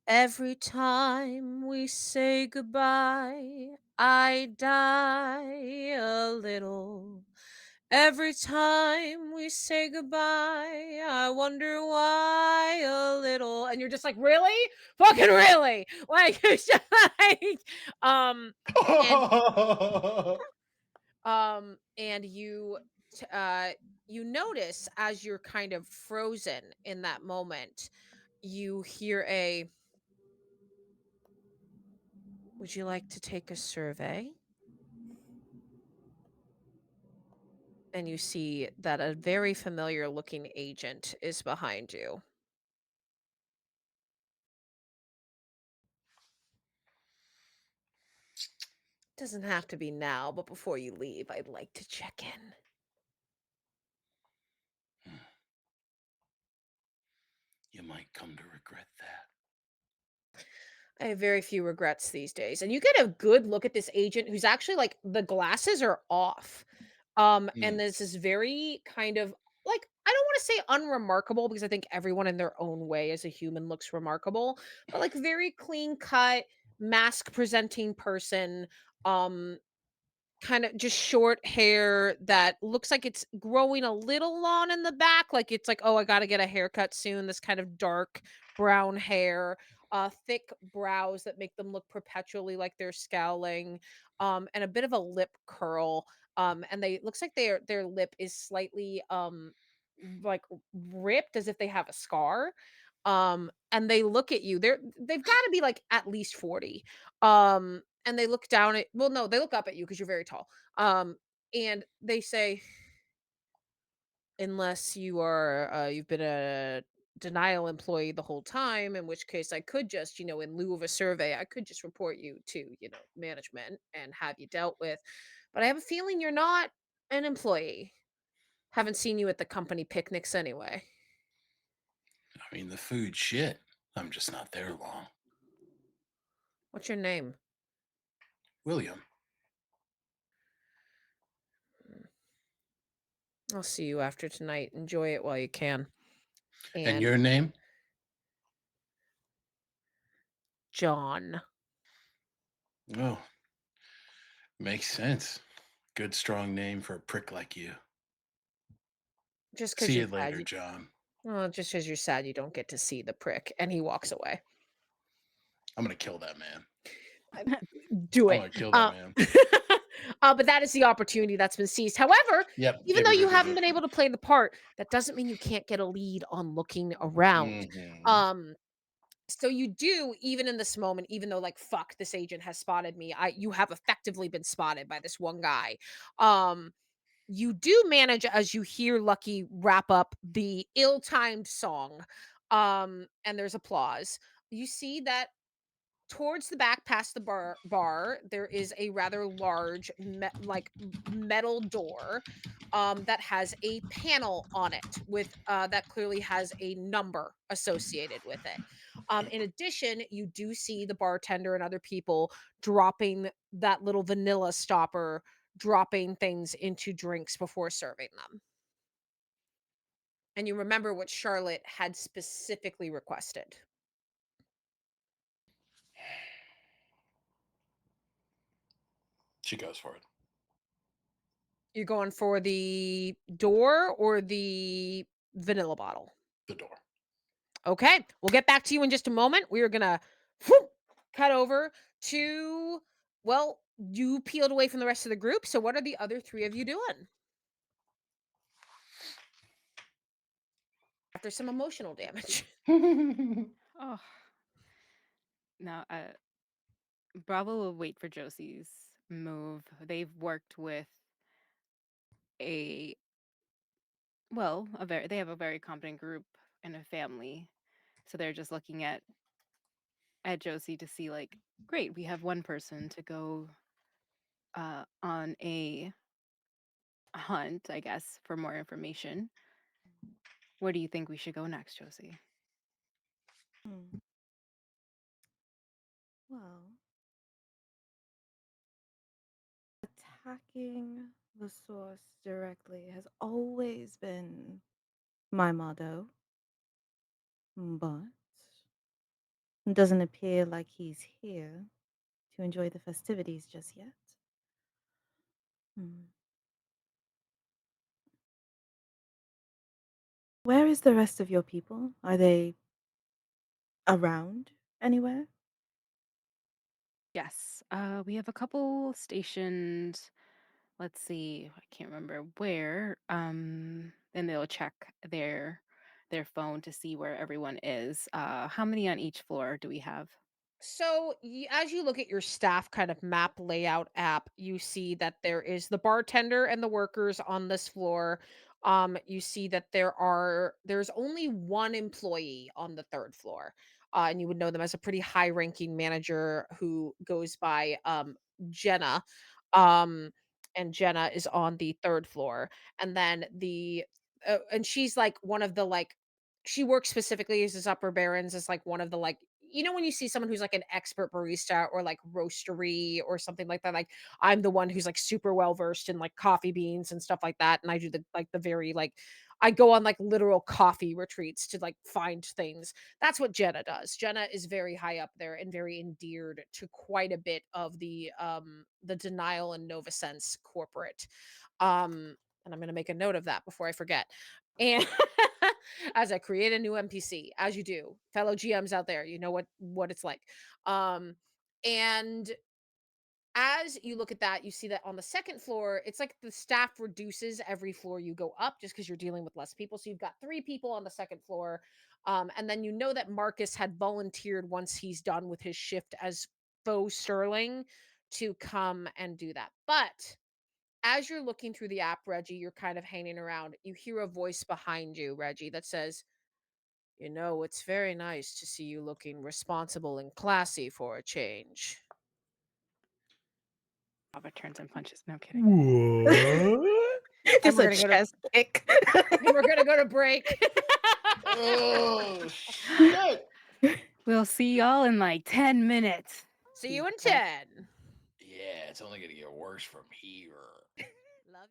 "Every time we say goodbye, I die a little. Every time we say goodbye, I wonder why a little." And you're just like, "Really? Fucking really?" Like, it's just like, um, and and t- uh you notice as you're kind of frozen in that moment, you hear a Would you like to take a survey? And you see that a very familiar looking agent is behind you. Doesn't have to be now, but before you leave, I'd like to check in. You might come to regret that. I have very few regrets these days. And you get a good look at this agent who's actually like the glasses are off. And Mm. this is very kind of like I don't want to say unremarkable because I think everyone in their own way as a human looks remarkable, but like very clean cut, mask presenting person. Um, Kind of just short hair that looks like it's growing a little long in the back, like it's like, "Oh, I gotta get a haircut soon." This kind of dark brown hair, thick brows that make them look perpetually like they're scowling, and a bit of a lip curl, and they looks like their lip is slightly, like, ripped as if they have a scar, and they look at you. They've gotta be, like, at least 40, and they look down at well, no, they look up at you because 'cause you're very tall. And they say, "Unless you've been a denial employee the whole time, in which case I could just, in lieu of a survey, I could just report you to, management and have you dealt with. But I have a feeling you're not an employee. Haven't seen you at the company picnics anyway." I mean, the food shit. I'm just not there long. "What's your name?" William. "Mm, I'll see you after tonight. Enjoy it while you can." And And your name? John. Oh, makes sense. Good strong name for a prick like you. Just because See you're you sad, later, John. well, just because 'cause you're sad you don't get to see the prick, and he walks away. I'm gonna kill that man. I do I'm it. gonna kill that man. But that is the opportunity that's been seized. However, Yep. even though you haven't been able to play the part, that doesn't mean you can't get a lead on looking around. Mhm. Um, so you do, even in this moment, even though like, "Fuck, this agent has spotted me," you have effectively been spotted by this one guy. Um you do manage as you hear Lucky wrap up the ill-timed song, and there's applause. You see that towards the back past the bar, there is a rather large metal door, that has a panel on it with, that clearly has a number associated with it. In addition, you do see the bartender and other people dropping that little vanilla stopper, dropping things into drinks before serving them. And you remember what Charlotte had specifically requested. She goes for it. You're going for the door or the vanilla bottle? The door. Okay, we'll get back to you in just a moment. We are gonna cut over to, well, you peeled away from the rest of the group. So, what are the other three of you doing after some emotional damage? Oh, no, Bravo will wait for Josie's move. They've worked with a they have a very competent group and a family. So they're just looking at Josie to see like, great, we have one person to go on a hunt, I guess, for more information. Where do you think we should go next, Josie? Hmm. Well, attacking the source directly has always been my motto, but it doesn't appear like he's here to enjoy the festivities just yet. Hmm. Where is the rest of your people? Are they around anywhere? Yes, we have a couple stationed. Let's see, I can't remember where. And they'll check their phone to see where everyone is. How many on each floor do we have? So, as you look at your staff kind of map layout app, you see that there is the bartender and the workers on this floor. You see that there's only one employee on the third floor, and you would know them as a pretty high-ranking manager who goes by Jenna. Um, and Jenna is on the third floor, and then and she's like one of the like she works specifically as this upper barons as like one of the like when you see someone who's like an expert barista or like roastery or something like that, like I'm the one who's like super well versed in like coffee beans and stuff like that, and I do the very like I go on like literal coffee retreats to like find things. That's what Jenna does. Jenna is very high up there and very endeared to quite a bit of the Denial and Nova Sense corporate. And I'm going to make a note of that before I forget. And as I create a new NPC, as you do, fellow GMs out there, you know what it's like. Um, and as you look at that, you see that on the second floor, it's like the staff reduces every floor you go up just because you're dealing with less people. So you've got 3 people on the second floor. And then you know that Marcus had volunteered once he's done with his shift as faux Sterling to come and do that. But as you're looking through the app, Reggie, you're kind of hanging around. You hear a voice behind you, Reggie, that says, it's very nice to see you looking responsible and classy for a change. Robert turns and punches. No kidding. What? Just we're a gonna go to chest kick. and we're gonna go to break. Oh shit! We'll see y'all in like 10 minutes. See you in 10. Yeah, it's only gonna get worse from here. Love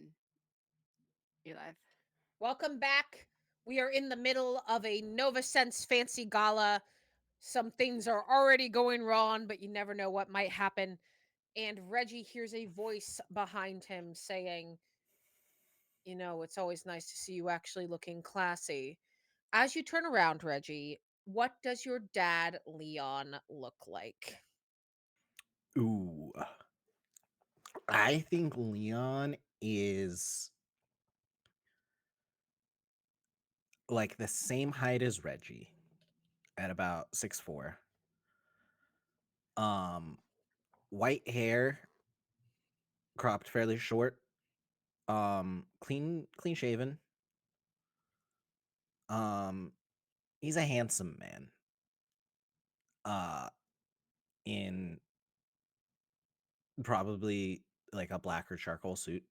on, Eli. Welcome back. We are in the middle of a Nova Sense fancy gala. Some things are already going wrong, but you never know what might happen. And Reggie hears a voice behind him saying, it's always nice to see you actually looking classy. As you turn around, Reggie, what does your dad, Leon, look like? Ooh, I think Leon is like the same height as Reggie at about 6'4". Um, white hair, cropped fairly short. Clean shaven. Um, he's a handsome man. Uh, in probably like a black or charcoal suit.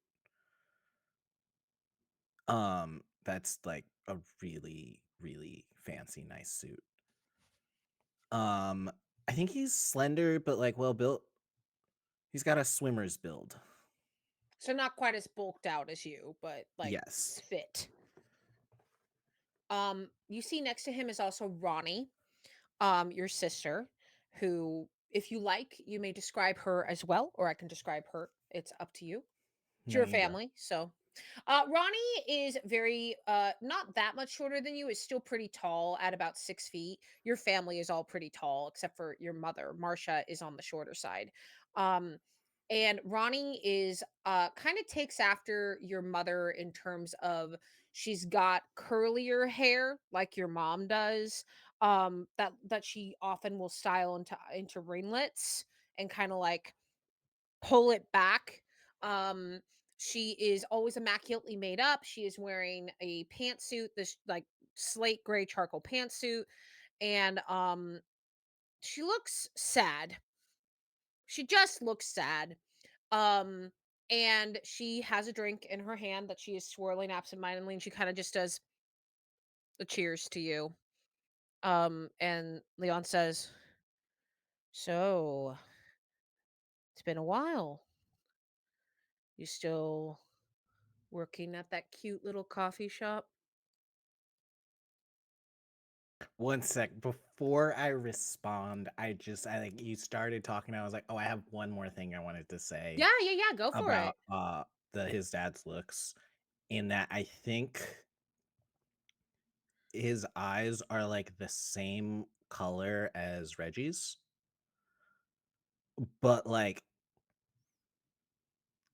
That's like a really, really fancy, nice suit. Um, I think he's slender, but like well built. He's got a swimmer's build. So not quite as bulked out as you, but like Yes. fit. You see next to him is also Ronnie, your sister, who, if you like, you may describe her as well, or I can describe her. It's up to you. It's No, your you go. family, so Ronnie is very not that much shorter than you, is still pretty tall at about 6 feet. Your family is all pretty tall, except for your mother. Marcia is on the shorter side. Um, and Ronnie is kind of takes after your mother in terms of she's got curlier hair like your mom does. That she often will style into ringlets and kind of like pull it back. Um, she is always immaculately made up. She is wearing a pantsuit, this like slate gray charcoal pantsuit, and she looks sad. She just looks sad. Um, and she has a drink in her hand that she is swirling absentmindedly, and she kind of just does a cheers to you. And Leon says, "So it's been a while. You still working at that cute little coffee shop?" One sec. Before I respond, I think you started talking. I was like, oh, I have one more thing I wanted to say Yeah, yeah, yeah, go for about it. the his dad's looks. In that I think his eyes are like the same color as Reggie's, but like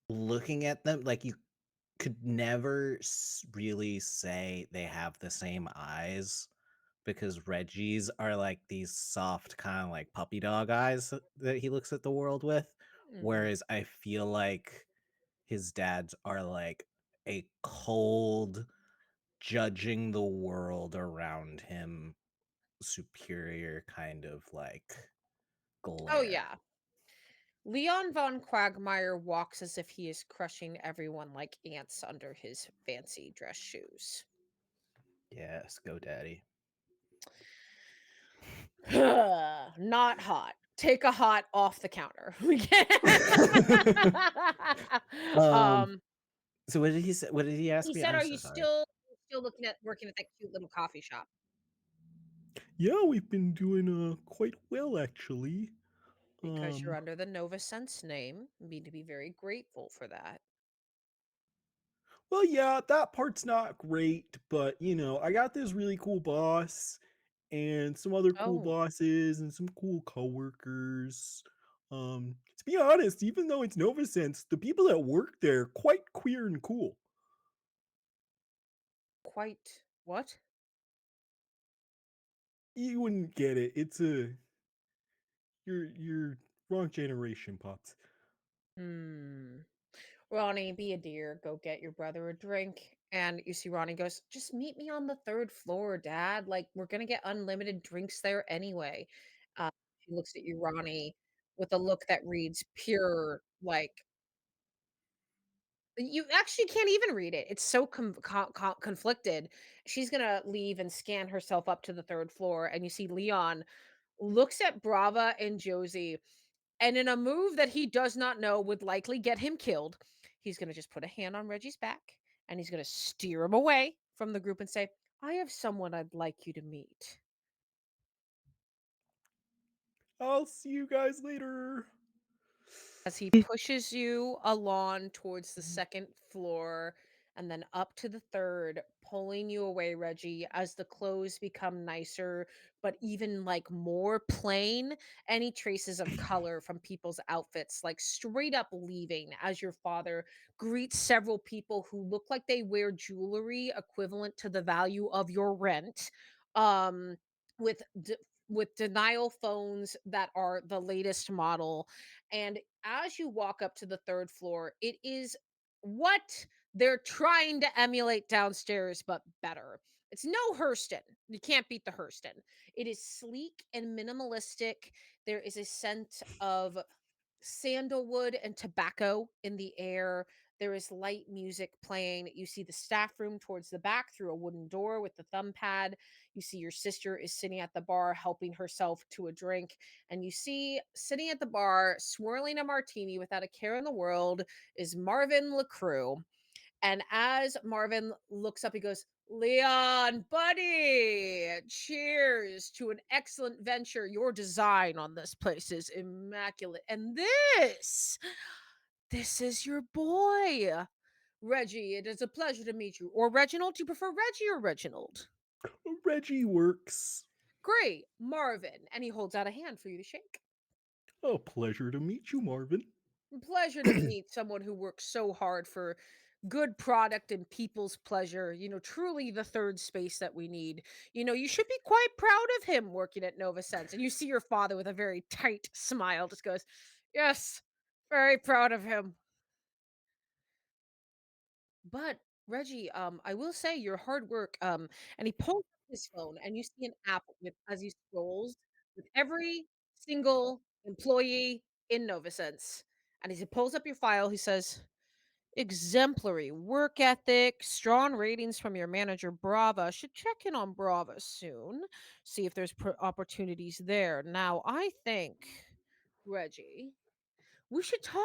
looking at them, like you could never really say they have the same eyes because Reggie's are like these soft kind of like puppy dog eyes that he looks at the world with, Mhm. whereas I feel like his dad's are like a cold, judging the world around him, superior kind of like Oh, glare. yeah. Leon von Quagmire walks as if he is crushing everyone like ants under his fancy dress shoes. Yes, go daddy. Not hot. Take a hot off the counter. We can um Um, so what did he say? What did he ask he me? said, I'm "Are so you sorry. still looking at working at that cute little coffee shop?" Yeah, we've been doing quite well actually. Because you're under the Nova Sense name. You need to be very grateful for that. Well, yeah, that part's not great, but I got this really cool boss and some other cool Oh, bosses and some cool coworkers. To be honest, even though it's Nova Sense, the people that work there are quite queer and cool. quite what? You wouldn't get it. It's a you're wrong generation, pops. Hmm. Ronnie, be a dear. Go get your brother a drink. And you see Ronnie goes, "Just meet me on the third floor, Dad. Like, we're going to get unlimited drinks there anyway." She looks at you, Ronnie, with a look that reads pure, like, you actually can't even read it. It's so conflicted. She's going to leave and scan herself up to the third floor. And you see Leon looks at Brava and Josie, and in a move that he does not know would likely get him killed, He's going to just put a hand on Reggie's back and he's going to steer him away from the group and say, I have someone I'd like you to meet. I'll see you guys later. As he pushes you along towards the second floor and then up to the third, pulling you away, Reggie, as the clothes become nicer, but even like more plain. Any traces of color from people's outfits, like straight up leaving, as your father greets several people who look like they wear jewelry equivalent to the value of your rent. Um, with with denial phones that are the latest model, and as you walk up to the third floor, it is what they're trying to emulate downstairs, but better. It's no Hurston. You can't beat the Hurston. It is sleek and minimalistic. There is a scent of sandalwood and tobacco in the air. There is light music playing. You see the staff room towards the back through a wooden door with the thumb pad. You see your sister is sitting at the bar helping herself to a drink. And you see sitting at the bar, swirling a martini without a care in the world, is Marvin LaCrue. And as Marvin looks up, he goes, Leon, buddy, cheers to an excellent venture. Your design on this place is immaculate. And this is your boy, Reggie. It is a pleasure to meet you. Or Reginald. Do you prefer Reggie or Reginald? Reggie works. Great, Marvin. And he holds out a hand for you to shake. A pleasure to meet you, Marvin. Pleasure to meet someone who works so hard for good product and people's pleasure. Truly the third space that we need. You should be quite proud of him working at Nova Sense. And you see your father with a very tight smile just goes, yes, very proud of him. But Reggie, I will say your hard work. And he pulls up his phone, and you see an app with as he scrolls with every single employee in Novasense. And as he pulls up your file, he says, exemplary work ethic, strong ratings from your manager, Brava. Should check in on Brava soon, see if there's opportunities there. Now, I think, Reggie, we should talk.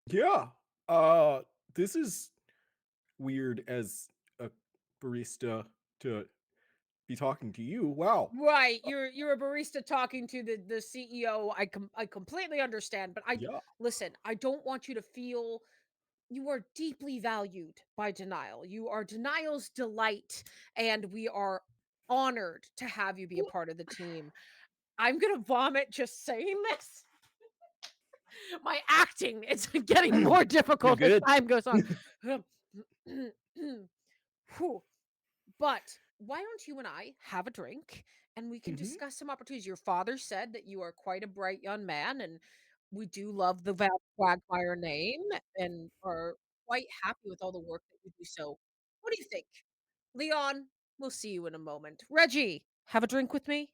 Yeah. This is weird as a barista to be talking to you. Wow. Right, you're a barista talking to the CEO. I completely understand, but Yeah. listen. I don't want you to feel you are deeply valued by Denial. You are Denial's delight, and we are honored to have you be a part of the team. I'm gonna vomit just saying this. My acting is getting more You're difficult as good. time goes on. Whew. But why don't you and I have a drink and we can Hmm. discuss some opportunities? Your father said that you are quite a bright young man, and we do love the Val Quagmire name and are quite happy with all the work that you do. So, what do you think? Leon, we'll see you in a moment. Reggie, have a drink with me?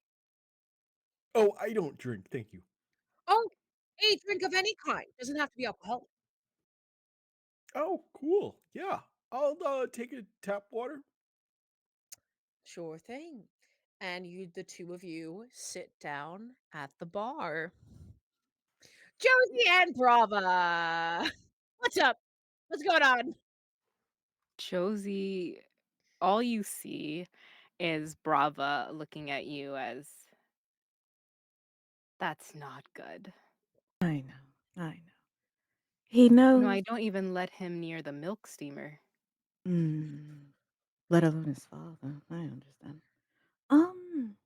Oh, I don't drink. Thank you. Oh, a drink of any kind. Doesn't have to be alcoholic. Oh, cool. Yeah. I'll take a tap water. Sure thing. And the two of you, sit down at the bar. Josie and Brava. What's up? What's going on? Josie, all you see is Brava looking at you as, "That's not good." I know. I know. He I knows. don't even let him near the milk steamer. Mm, let alone his father. I understand. Um,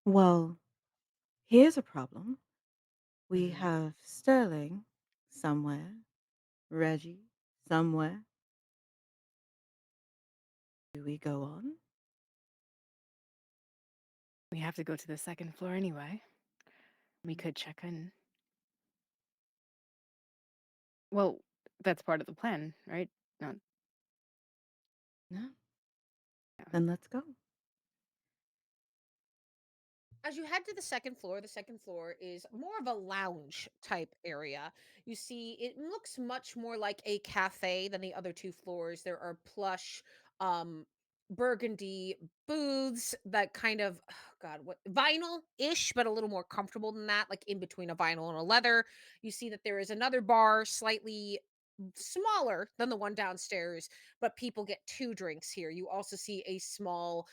well, here's a problem. We Mhm. have Sterling somewhere, Reggie somewhere. Do we go on? We have to go to the second floor anyway. We Mm, could check in. Well, that's part of the plan, right? No, no, yeah. then let's go. As you head to the second floor is more of a lounge type area. You see, it looks much more like a cafe than the other two floors. There are plush um burgundy booths that kind of God, what vinyl-ish, but a little more comfortable than that, like in between a vinyl and a leather. You see that there is another bar slightly smaller than the one downstairs, but people get two drinks here. You also see a small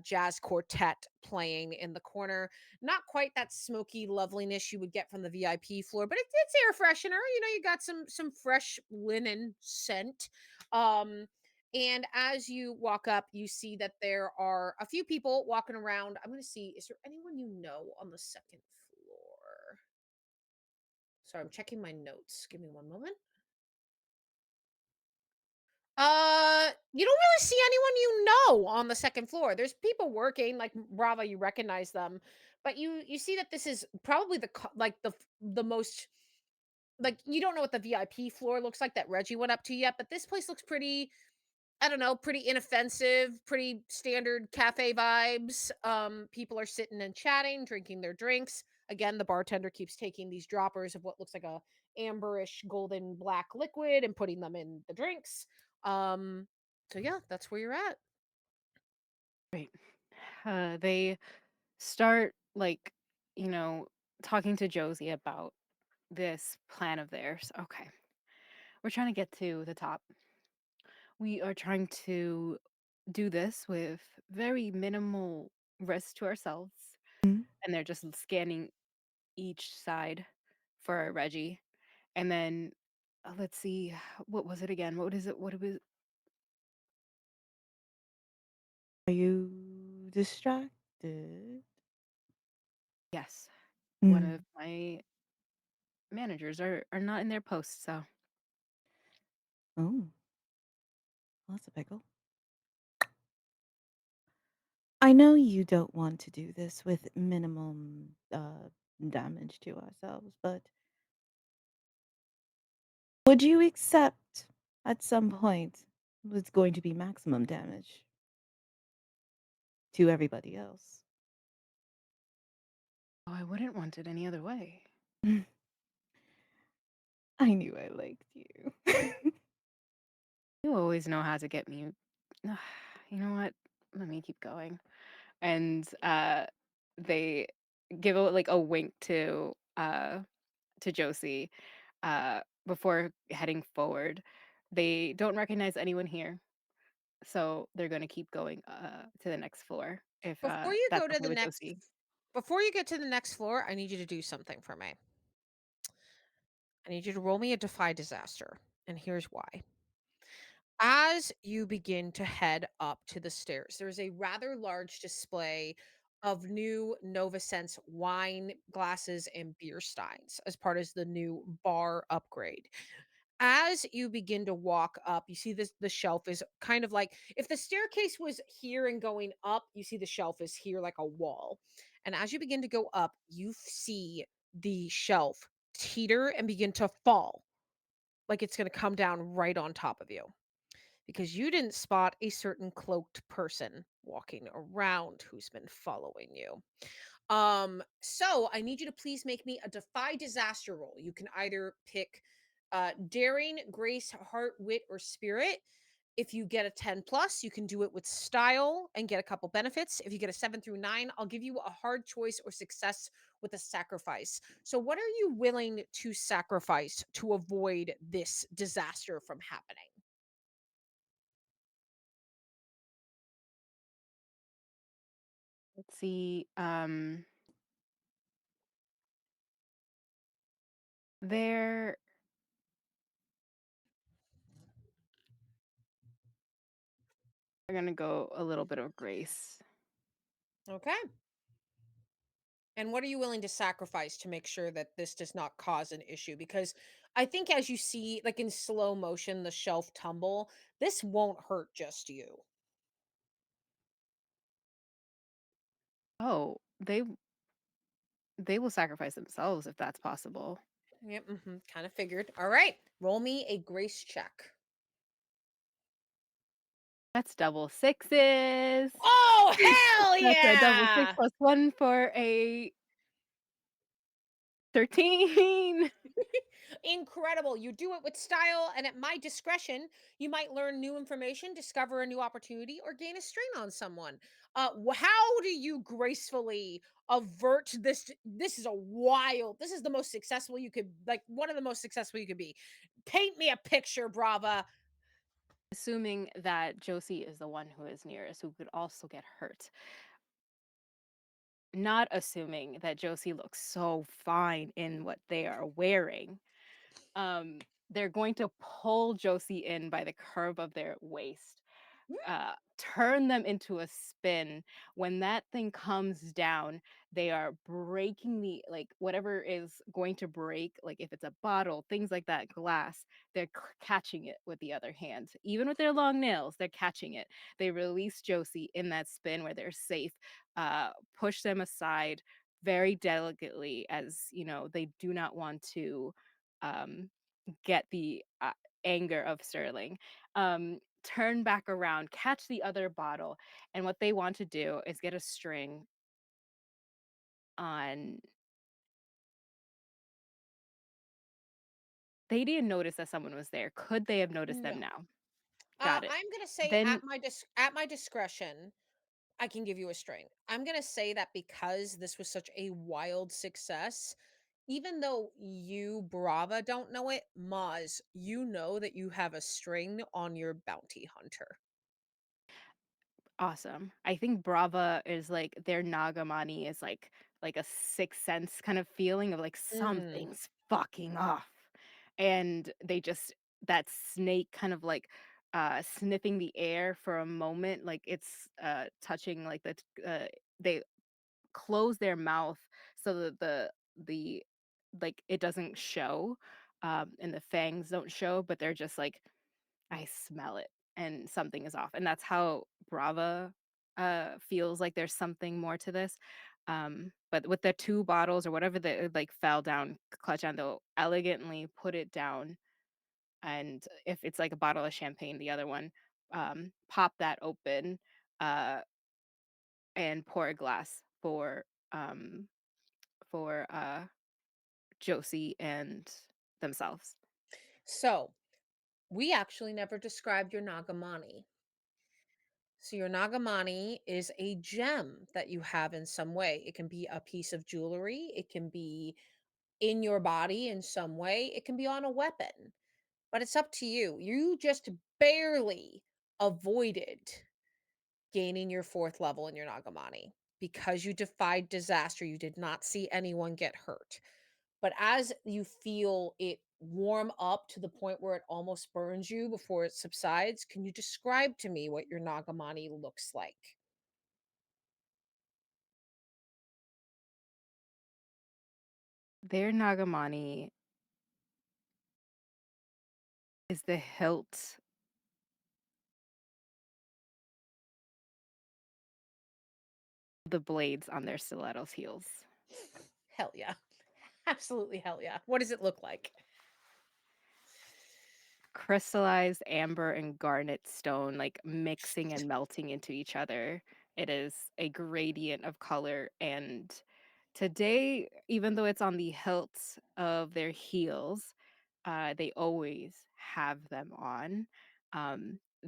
jazz quartet playing in the corner. Not quite that smoky loveliness you would get from the VIP floor, but it's air freshener. You know, you got some fresh linen scent. Um, and as you walk up, you see that there are a few people walking around. I'm going to see, is there anyone you know on the second floor? Sorry, I'm checking my notes. Give me one moment. You don't really see anyone you know on the second floor. There's people working, like Brava, you recognize them, but you see that this is probably like the most, like, you don't know what the VIP floor looks like that Reggie went up to yet, but this place looks pretty, I don't know, pretty inoffensive, pretty standard cafe vibes. People are sitting and chatting, drinking their drinks. Again, the bartender keeps taking these droppers of what looks like a amberish golden black liquid and putting them in the drinks. Um, so yeah, that's where you're at. Right. They start like, you know, talking to Josie about this plan of theirs. Okay. We're trying to get to the top. We are trying to do this with very minimal risk to ourselves. Mhm. And they're just scanning each side for Reggie. And then let's see, what was it again? What is it? What it was? Are you distracted? Yes. One of Mm. my managers are not in their post, so Oh, well, that's a pickle. I know you don't want to do this with minimum damage to ourselves, but would you accept at some point it's going to be maximum damage to everybody else? oh, I wouldn't want it any other way. I knew I liked you. You always know how to get me. You know what? Let me keep going. And they give like a wink to Josie before heading forward. They don't recognize anyone here, so they're gonna keep going to the next floor if Before you that's go to okay the with next, Josie. before you get to the next floor, I need you to do something for me. I need you to roll me a defy disaster, and here's why. As you begin to head up to the stairs, there's a rather large display of new Novasense wine glasses and beer steins as part of the new bar upgrade. As you begin to walk up, you see this, the shelf is kind of like if the staircase was here and going up, you see the shelf is here like a wall. And as you begin to go up, you see the shelf teeter and begin to fall, like it's going to come down right on top of you because you didn't spot a certain cloaked person walking around who's been following you. So I need you to please make me a defy disaster roll. You can either pick daring, grace, heart, wit, or spirit. If you get a 10 plus, you can do it with style and get a couple benefits. If you get a 7 through 9, I'll give you a hard choice or success with a sacrifice. So, what are you willing to sacrifice to avoid this disaster from happening? Let's see. They're gonna go a little bit of grace. Okay. And what are you willing to sacrifice to make sure that this does not cause an issue? Because I think as you see, like in slow motion, the shelf tumble, this won't hurt just you. Oh, they will sacrifice themselves if that's possible. Yep, kind of figured. All right, roll me a grace check. That's double sixes. Oh, hell That's a double six yeah! plus one for a 13. Incredible. You do it with style, and at my discretion, you might learn new information, discover a new opportunity, or gain a strain on someone. How do you gracefully avert this? This is a wild, this is the most successful you could, like, one of the most successful you could be. Paint me a picture, Brava. Assuming that Josie is the one who is nearest, who could also get hurt. Not assuming that Josie looks so fine in what they are wearing. They're going to pull Josie in by the curve of their waist, turn them into a spin. When that thing comes down, they are breaking the, like, whatever is going to break, like if it's a bottle, things like that, glass, they're catching it with the other hand. Even with their long nails, they're catching it. They release Josie in that spin where they're safe, push them aside very delicately, as you know, they do not want to um, get the anger of Sterling. Turn back around, catch the other bottle, and what they want to do is get a string on. They didn't notice that someone was there. Could they have noticed them No. now? Got it. I'm gonna say Then at my discretion, I can give you a string. I'm gonna say that because this was such a wild success, even though you, Brava, don't know it, Maz, you know that you have a string on your bounty hunter. awesome. I think Brava is like their Nagamani is like a sixth sense kind of feeling of like Mhm. something's fucking off. And they just that snake kind of like sniffing the air for a moment, like it's touching like they close their mouth so that the like it doesn't show, and the fangs don't show, but they're just like, I smell it and something is off. And that's how Brava feels like there's something more to this. But with the two bottles or whatever that like fell down, clutch on, they'll elegantly put it down. And if it's like a bottle of champagne, the other one, pop that open, uh, and pour a glass um for Josie and themselves. So, we actually never described your Nagamani. So your Nagamani is a gem that you have in some way. It can be a piece of jewelry, it can be in your body in some way, it can be on a weapon, but it's up to you. You just barely avoided gaining your 4th level in your Nagamani because you defied disaster. You did not see anyone get hurt. But as you feel it warm up to the point where it almost burns you before it subsides, can you describe to me what your Nagamani looks like? Their Nagamani is the hilt, the blades on their stilettos' heels. Hell yeah. Absolutely hell yeah. What does it look like? Crystallized amber and garnet stone, like mixing and melting into each other. It is a gradient of color. And today, even though it's on the hilts of their heels, they always have them on.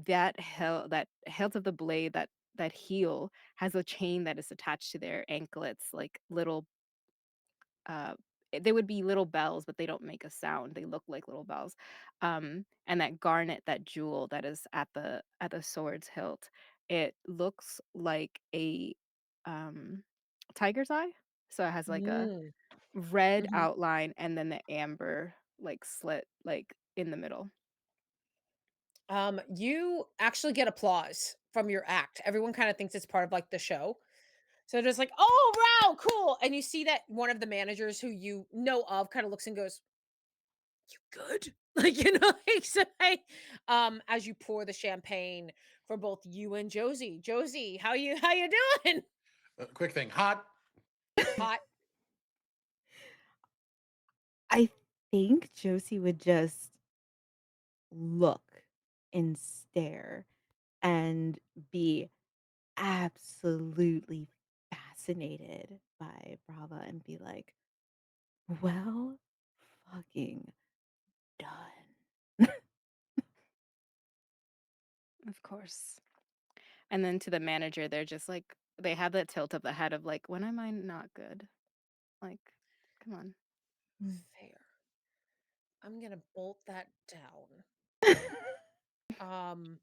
That hilt of the blade, that heel has a chain that is attached to their anklets, like little uh they would be little bells, but they don't make a sound. They look like little bells. And that garnet, that jewel that is at the sword's hilt, it looks like a um tiger's eye. So it has like a Mm, red mhm. outline and then the amber like slit like in the middle. You actually get applause from your act. Everyone kind of thinks it's part of like the show. So they're just like, oh, wow, cool. And you see that one of the managers who you know of kind of looks and goes, you good? Like, like, so as you pour the champagne for both you and Josie. Josie, how you doing? Quick thing, hot. Hot. I think Josie would just look and stare and be absolutely fascinated by Brava and be like, Well, fucking done. Of course. And then to the manager, they're just like they have that tilt of the head of like, when am I not good? Like, come on. Fair. I'm gonna bolt that down. Um,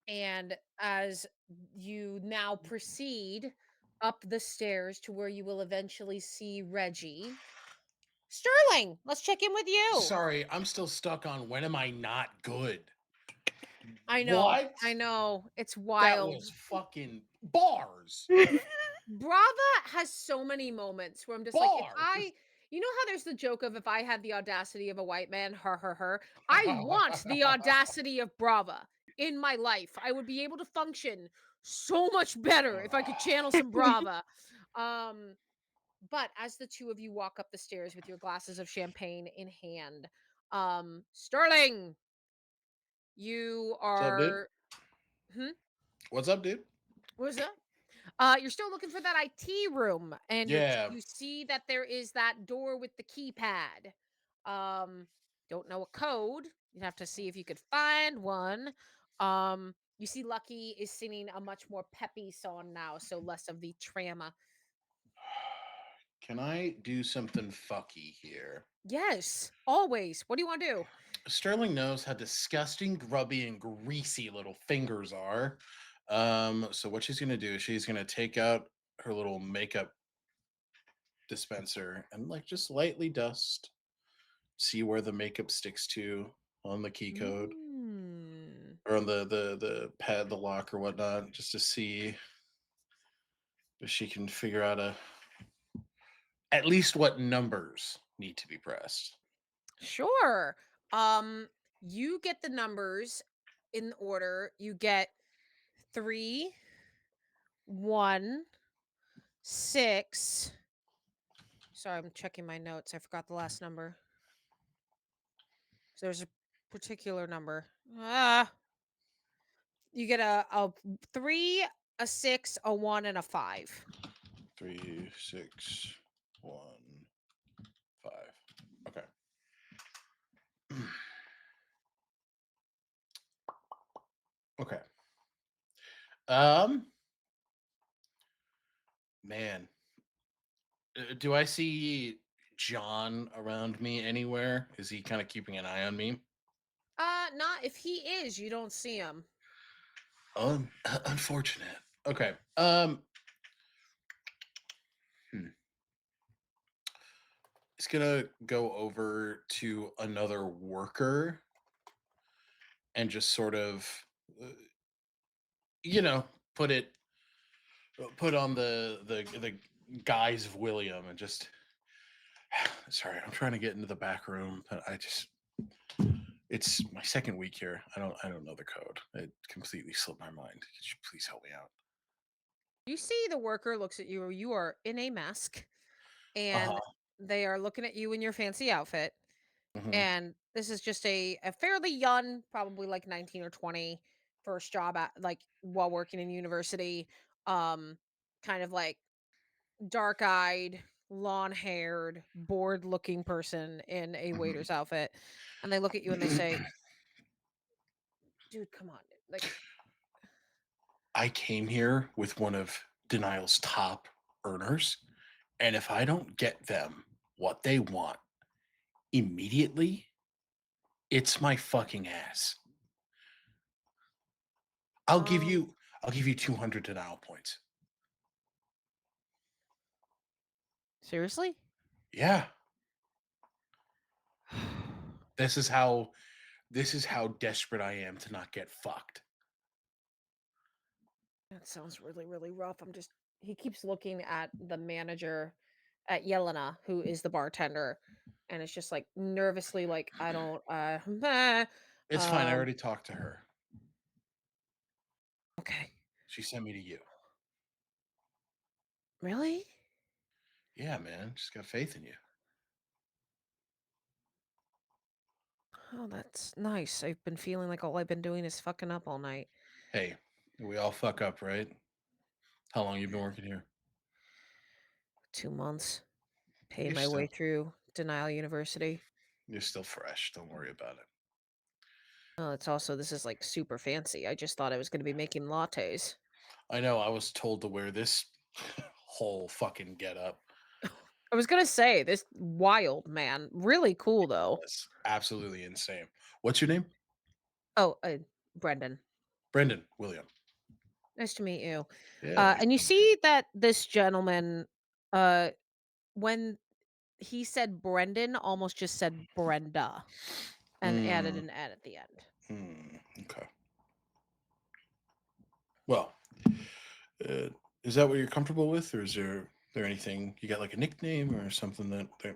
and as you now proceed up the stairs to where you will eventually see Reggie. Sterling, let's check in with you. Sorry, I'm still stuck on when am I not good? I know, What? I know. It's That wild. was fucking bars. Brava has so many moments where I'm just like, if Bars. I, you know how there's the joke of if I had the audacity of a white man, her. I want the audacity of Brava in my life. I would be able to function so much better if I could channel some Brava. Um, but as the two of you walk up the stairs with your glasses of champagne in hand, Sterling, you What's up, dude? are. Hmm? What's up, dude? What was that? You're still looking for that IT room, and Yeah. you see that there is that door with the keypad. Um, don't know a code. You'd have to see if you could find one. You see Lucky is singing a much more peppy song now, so less of the trauma. Can I do something fucky here? Yes, always. What do you want to do? Sterling knows how disgusting, grubby, and greasy little fingers are. So what she's gonna do is she's gonna take out her little makeup dispenser and like just lightly dust, see where the makeup sticks to on the key code Mm, or on the pad, the lock or whatnot, just to see if she can figure out at least what numbers need to be pressed. sure. You get the numbers in order. You get 3, 1, 6. Sorry, I'm checking my notes. I forgot the last number. So there's a particular number. You get a 3, a 6, a 1, and a 5. 3, 6, 1, 5. Okay. Okay. Um, man, do I see John around me anywhere? Is he kind of keeping an eye on me? Not if he is, you don't see him. Unfortunate. Okay. Hmm. He's gonna go over to another worker and just sort of, uh, you know, put it, put on the guise of William and just. Sorry, I'm trying to get into the back room, but it's my second week here. I don't know the code. It completely slipped my mind. Could you please help me out? You see the worker looks at you. You are in a mask, and Uh-huh. they are looking at you in your fancy outfit. Hmm. And this is just a fairly young, probably like 19 or 20, first job at like while working in university. Um, kind of like dark-eyed, long-haired, bored-looking person in a waiter's outfit. And they look at you and they say, "Dude, come on. Like, I came here with one of Denial's top earners, and if I don't get them what they want immediately, it's my fucking ass. I'll give um, you I'll give you 200 Denial points. seriously?" Yeah, this is how desperate I am to not get fucked. That sounds really, really rough. He keeps looking at the manager at Yelena, who is the bartender, and it's just like nervously like, I don't It's fine. I um already talked to her. okay. She sent me to you. Really? Yeah, man. Just got faith in you. Oh, that's nice. I've been feeling like all I've been doing is fucking up all night. Hey, we all fuck up, right? How long you been working here? 2 months. Pay You're my way still, through Denial University. you're still fresh. Don't worry about it. Oh, it's also this is like super fancy. I just thought I was going to be making lattes. I know. I was told to wear this whole fucking get up. I was going to say this wild man, really cool though. It's absolutely insane. What's your name? Oh, Brendan, Brendan William. nice to meet you. Yeah. Nice And you to meet you. see that this gentleman, uh, when he said Brendan, almost just said Brenda, and added Hmm. an "N" at the end. Okay. Well, uh, is that what you're comfortable with, or is there anything you got, like a nickname or something that I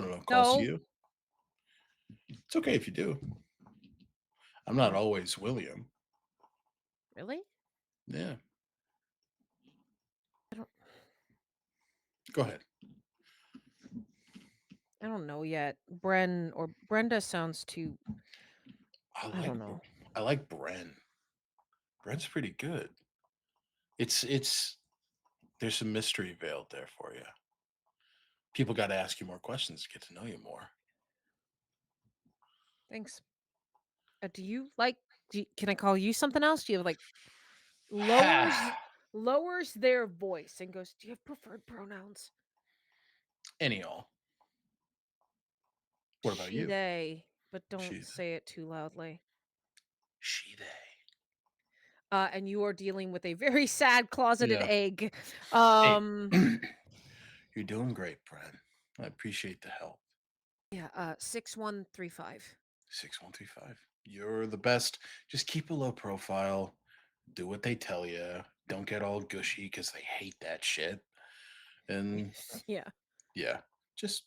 don't know calls to No, you? It's okay if you do. I'm not oh, always William. really? Yeah. I don't. Go ahead. I don't know yet. Bren or Brenda sounds too. I I like don't know. I like Bren. Bren's pretty good. It's there's some mystery veiled there for you. People got to ask you more questions to get to know you more. Thanks. Do you like? Can I call you something else? Do you have like lowers lowers their voice and goes? Do you have preferred pronouns? Any all. What about She, you? they, but don't She say it too loudly. she they. And you are dealing with a very sad closeted Yeah. egg. Hey, Um, you're doing great, Bren. I appreciate the help. yeah. 6135. 6135. You're the best. Just keep a low profile. Do what they tell you. Don't get all gushy because they hate that shit. And Yeah. yeah, just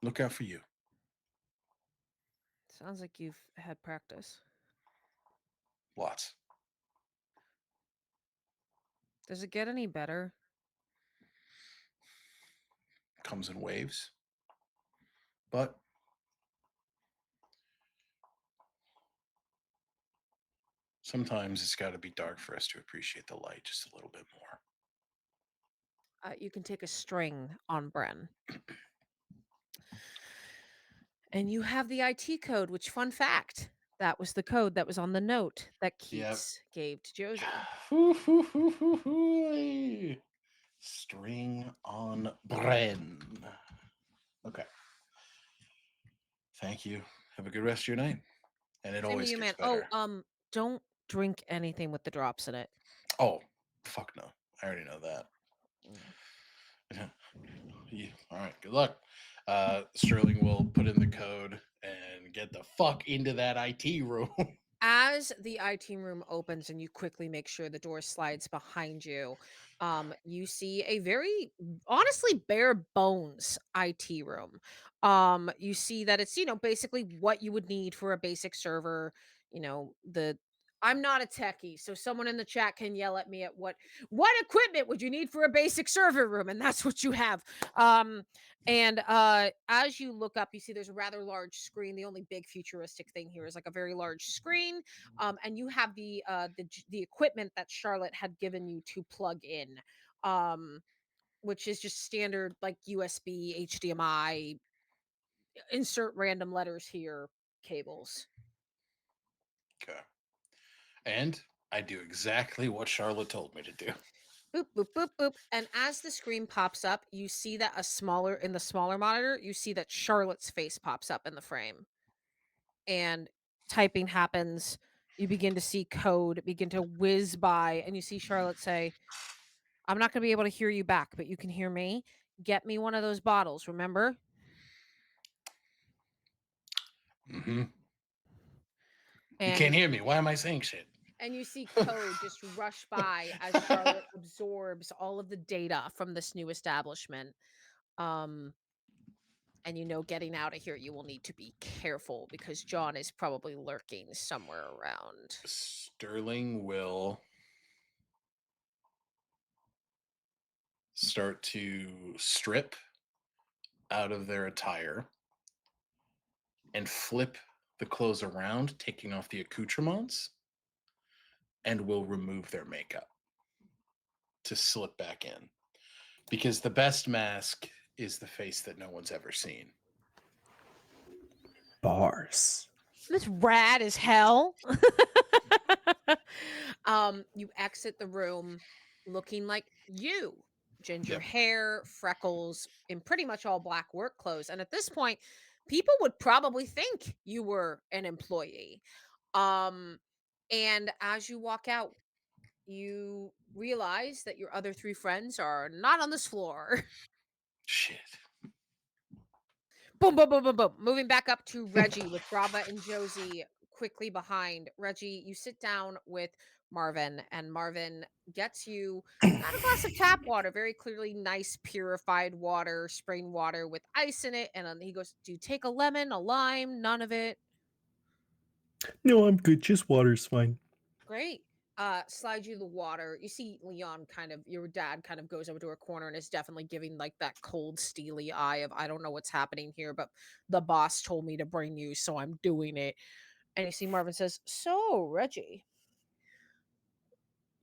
look out for you. Sounds like you've had practice. Lots. Does it get any better? Comes in waves. But sometimes it's got to be dark for us to appreciate the light just a little bit more. You can take a string on Bren. And you have the IT code, which, fun fact, that was the code that was on the note that Yep. Keats gave to Josie. String on Bren. Okay. Thank you. Have a good rest of your night. And it Same to always you, gets man. Oh, better. don't drink anything with the drops in it. Oh, fuck no. I already know that. Mm. Yeah. All right. Good luck. Sterling will put in the code and get the fuck into that IT room. As the IT room opens and you quickly make sure the door slides behind you, you see a very honestly bare bones IT room. You see that it's, basically what you would need for a basic server. The I'm not a techie, so someone in the chat can yell at me at what equipment would you need for a basic server room, and that's what you have. And as you look up, you see there's a rather large screen. The only big futuristic thing here is like a very large screen, and you have the equipment that Charlotte had given you to plug in, um, which is just standard like USB, HDMI, insert random letters here, cables. Okay. And I do exactly what Charlotte told me to do. Boop, boop, boop, boop. And as the screen pops up, you see that in the smaller monitor, you see that Charlotte's face pops up in the frame. And typing happens. You begin to see code begin to whiz by, and you see Charlotte say, I'm not going to be able to hear you back, but you can hear me. Get me one of those bottles, remember? Mm-hmm. You And can't hear me. Why am I saying shit? and you see code just rush by as Charlotte absorbs all of the data from this new establishment. Um, and getting out of here, you will need to be careful because John is probably lurking somewhere around. Sterling will start to strip out of their attire and flip the clothes around, taking off the accoutrements, and will remove their makeup to slip back in. Because the best mask is the face that no one's ever seen. Bars. That's rad as hell. You exit the room looking like you. Ginger Yep. hair, freckles, in pretty much all black work clothes. And at this point, people would probably think you were an employee. Um, and as you walk out, you realize that your other three friends are not on this floor. Shit. Boom, boom, boom, boom, boom. Moving back up to Reggie with Brava and Josie quickly behind. Reggie, you sit down with Marvin, and Marvin gets you not a glass of tap water, very clearly nice purified water, spring water with ice in it. And then he goes, do you take a lemon, a lime? None of it. No, I'm good. Just water's fine. Great. Slide you the water. You see Leon your dad kind of goes over to a corner and is definitely giving like that cold, steely eye of, I don't know what's happening here, but the boss told me to bring you, so I'm doing it. And you see Marvin says, so Reggie,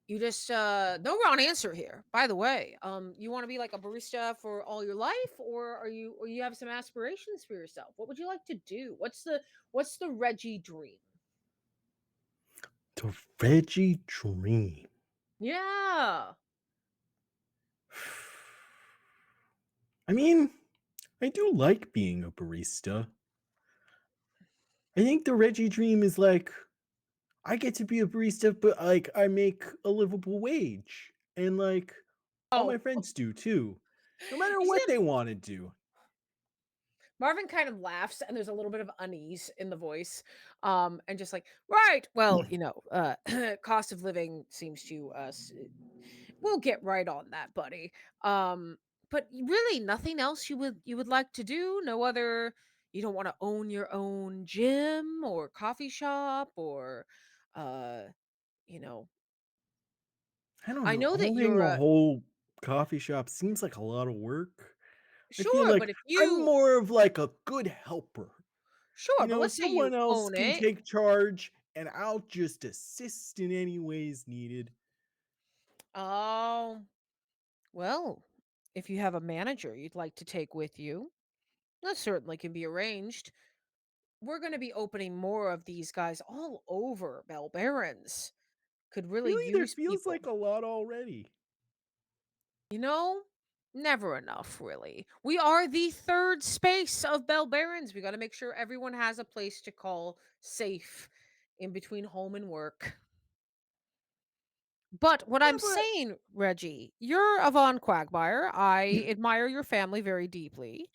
you just no wrong answer here. By the way, you want to be like a barista for all your life, or you have some aspirations for yourself? What would you like to do? What's the Reggie dream? The veggie dream. Yeah. I mean, I do like being a barista. I think the Reggie dream is like I get to be a barista, but like I make a livable wage. And like all my Oh, friends do too. No matter you see what that they want to do. Marvin kind of laughs and there's a little bit of unease in the voice. And just like, right, well, cost of living seems to us. We'll get right on that, buddy. But really nothing else you would like to do? No other you don't want to own your own gym or coffee shop or uh, you know, I don't I know. know that Owning you're a whole coffee shop seems like a lot of work. I feel sure, like but if I'm you more of like a good helper. sure, but let's say Someone you else own can it. take charge and I'll just assist in any ways needed. Oh, well, if you have a manager you'd like to take with you, that certainly can be arranged. We're going to be opening more of these guys all over Bell Barons. Could really Really, there use feels people. like a lot already. You know, never enough, really. We are the third space of Bell Barons. We got to make sure everyone has a place to call safe in between home and work. But what Yeah, I'm but saying, Reggie, you're a Von Quagmire. I admire your family very deeply.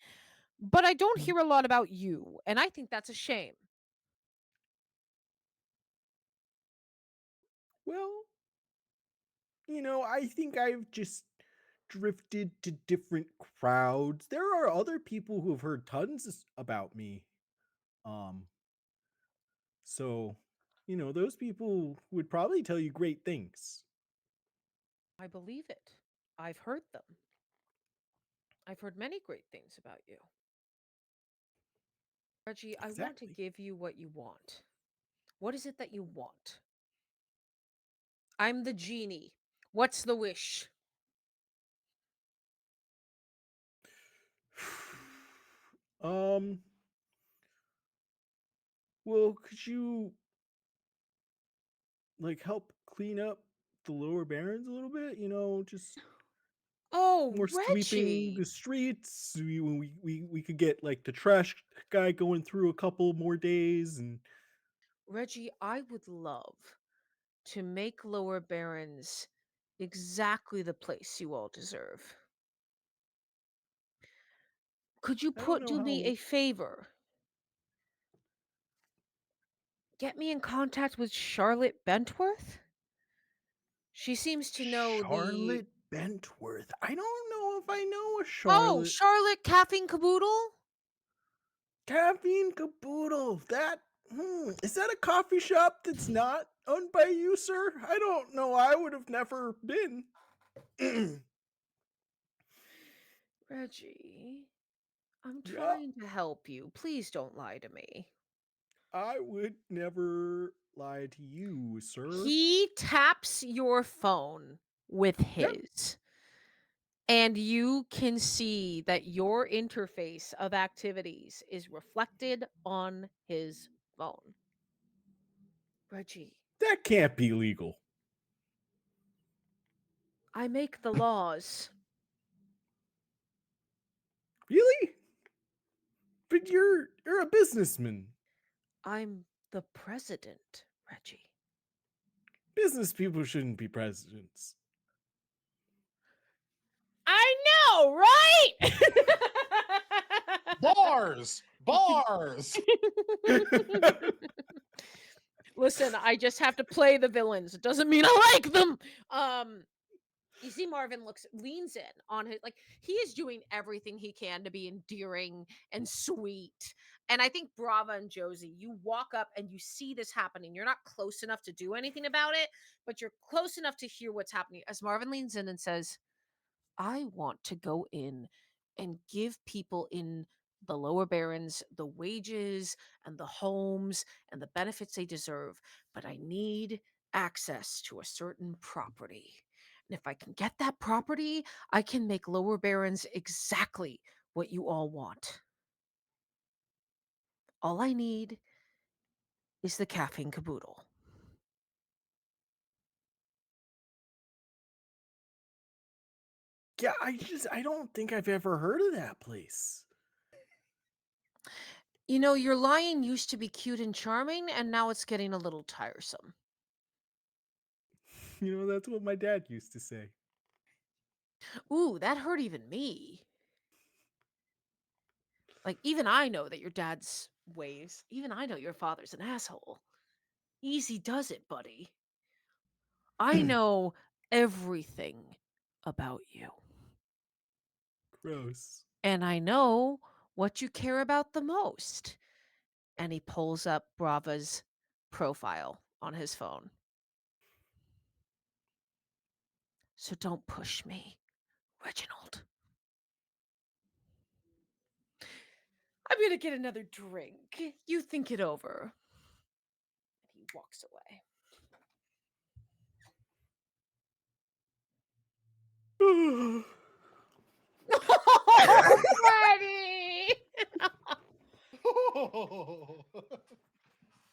But I don't hear a lot about you, and I think that's a shame. well, I think I've just drifted to different crowds. There are other people who have heard tons about me. Um, so, those people would probably tell you great things. I believe it. I've heard them. I've heard many great things about you. Reggie, I want to Exactly. give you what you want. What is it that you want? I'm the genie. What's the wish? um, well, could you like help clean up the lower barons a little bit? Just Oh, more sweeping the Reggie. streets. We could get like the trash guy going through a couple more days and Reggie, I would love to make Lower Barons exactly the place you all deserve. Could you I don't put know do me how a favor? Get me in contact with Charlotte Bentworth? She seems to know the Charlotte Bentworth. I don't know if I know a Oh, Charlotte. Charlotte Caffeine Caboodle? Caffeine Caboodle. Is that a coffee shop that's not owned by you, sir? I don't know. I would have never been. Reggie, I'm Yeah, trying to help you. Please don't lie to me. I would never lie to you, sir. He taps your phone with Yeah. his. and you can see that your interface of activities is reflected on his phone. Reggie, That can't be legal. I make the laws. Really? But you're a businessman. I'm the president, Reggie. Business people shouldn't be presidents. I know, right? Bars, bars. Listen, I just have to play the villains. It doesn't mean I like them. You see Marvin leans in on his, like, he is doing everything he can to be endearing and sweet. And I think Brava and Josie, you walk up and you see this happening. You're not close enough to do anything about it, but you're close enough to hear what's happening as Marvin leans in and says, I want to go in and give people in the lower barons the wages and the homes and the benefits they deserve, but I need access to a certain property. And if I can get that property, I can make lower barons exactly what you all want. All I need is the caffeine caboodle. Yeah, I don't think I've ever heard of that place. You know, your lion used to be cute and charming, and now it's getting a little tiresome. You know, that's what my dad used to say. Ooh, that hurt even me. Like, even I know that your dad's ways. Even I know your father's an asshole. Easy does it, buddy. I know everything about you. Gross. And I know what you care about the most. And he pulls up Brava's profile on his phone. So don't push me, Reginald. I'm going to get another drink. You think it over. And he walks away. Oh, Freddie!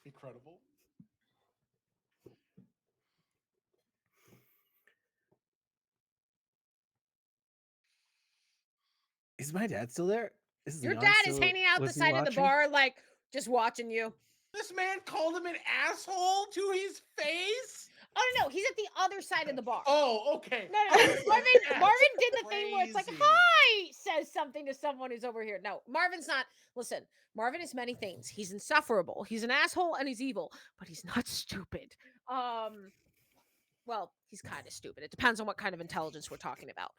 Incredible. Is my dad still there? Is Your Leon dad is still? hanging out the Was he side of the watching? bar, like, just watching you. This man called him an asshole to his face. Oh, no, he's at the other side of the bar. Oh, okay. No. Marvin did the thing where it's like, Crazy. hi, says something to someone who's over here. No, Marvin's not. Listen, Marvin is many things. He's insufferable. He's an asshole and he's evil, but he's not stupid. Well, he's kind of stupid. It depends on what kind of intelligence we're talking about.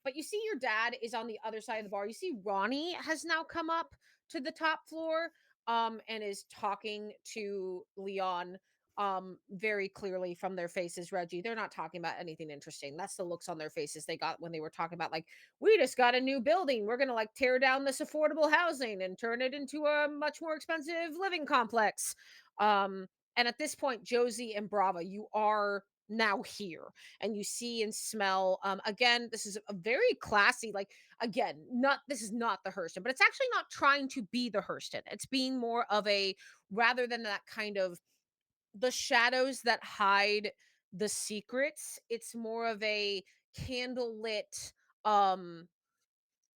But you see your dad is on the other side of the bar. You see Ronnie has now come up to the top floor and is talking to Leon very clearly from their faces. Reggie, they're not talking about anything interesting. That's the looks on their faces they got when they were talking about, like, we just got a new building, we're gonna, like, tear down this affordable housing and turn it into a much more expensive living complex. And at this point, Josie and Brava, you are now here and you see and smell. Again, this is a very classy, like, again, not, this is not the Hurston, but it's actually not trying to be the Hurston. It's being more of a, rather than that kind of the shadows that hide the secrets, it's more of a candlelit, um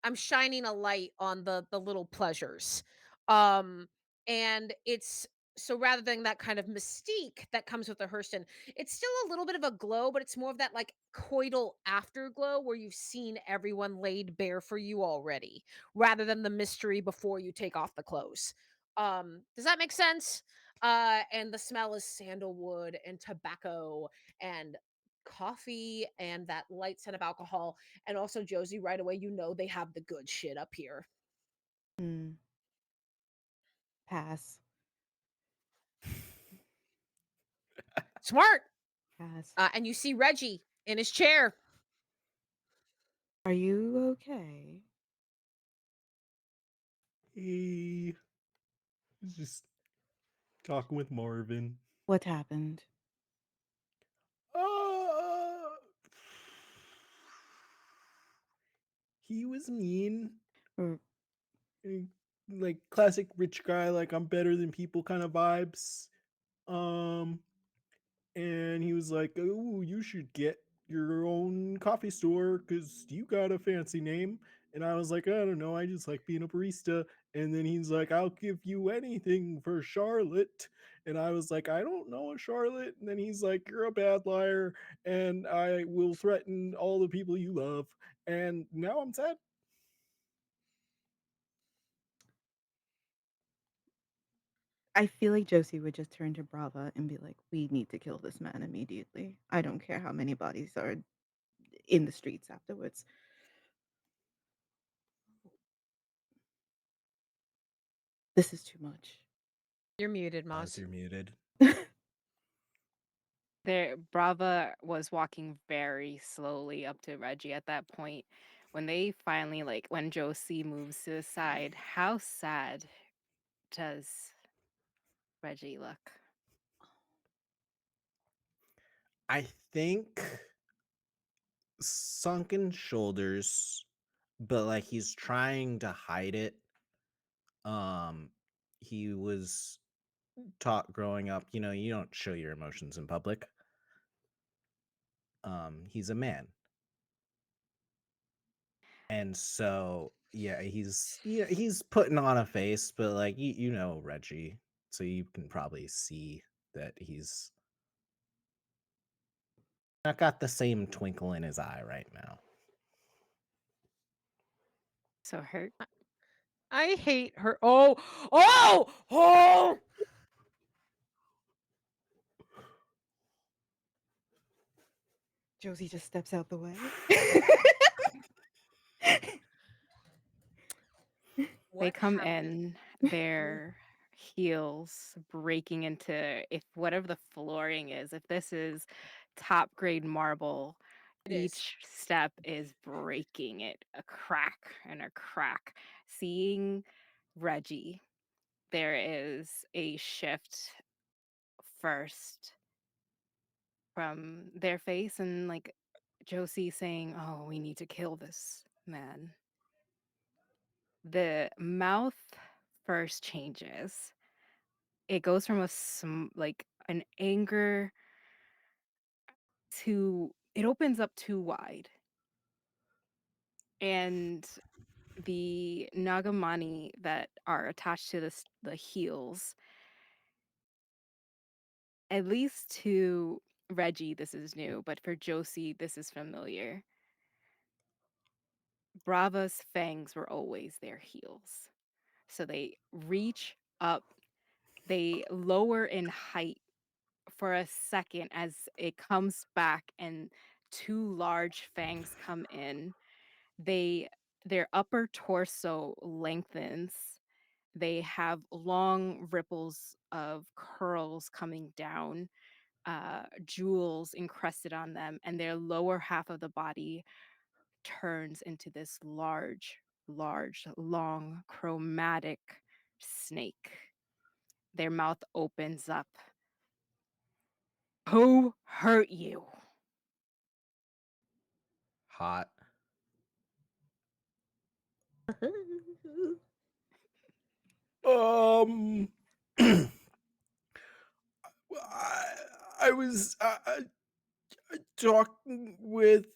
I'm shining a light on the little pleasures. Um, and it's, so rather than that kind of mystique that comes with the Hurston, it's still a little bit of a glow, but it's more of that, like, coital afterglow where you've seen everyone laid bare for you already, rather than the mystery before you take off the clothes. Does that make sense? And the smell is sandalwood and tobacco and coffee and that light scent of alcohol. And also, Josie, right away, you know they have the good shit up here. Mm, pass. Smart. Pass. And you see Reggie in his chair. Are you okay? He was just talking with Marvin. What happened? Uh, he was mean. R- eh, Like classic rich guy, like I'm better than people kind of vibes. Um, and he was like, "Oh, you should get your own coffee store because you got a fancy name." And I was like, "I don't know, I just like being a barista." And then he's like, "I'll give you anything for Charlotte." And I was like, "I don't know a Charlotte." And then he's like, "You're a bad liar, and I will threaten all the people you love." And now I'm sad. I feel like Josie would just turn to Brava and be like, "We need to kill this man immediately. I don't care how many bodies are in the streets afterwards." This is too much. You're muted, As Moss. you're muted. There, Brava was walking very slowly up to Reggie at that point. When they finally, like, when Josie moves to the side, how sad does Reggie look? I think sunken shoulders, but like he's trying to hide it. Um, he was taught growing up, you don't show your emotions in public. He's a man. And so yeah, he's putting on a face, but like you know Reggie, so you can probably see that he's not got the same twinkle in his eye right now. So hurt. I hate her. Oh, oh, oh! Josie just steps out the way. They What come happened? in, their heels breaking into, if whatever the flooring is, if this is top grade marble, It is. each step is breaking it a crack and a crack. Seeing Reggie, there is a shift first from their face and like Josie saying, "Oh, we need to kill this man." The mouth first changes. It goes from like an anger to it opens up too wide. And the Nagamani that are attached to the heels, at least to Reggie, this is new, but for Josie, this is familiar. Brava's fangs were always their heels. So they reach up, they lower in height for a second as it comes back and two large fangs come in. They their upper torso lengthens. They have long ripples of curls coming down, jewels encrusted on them, and their lower half of the body turns into this large, long, chromatic snake. Their mouth opens up. Who hurt you? Hot. Um, I, I was talking with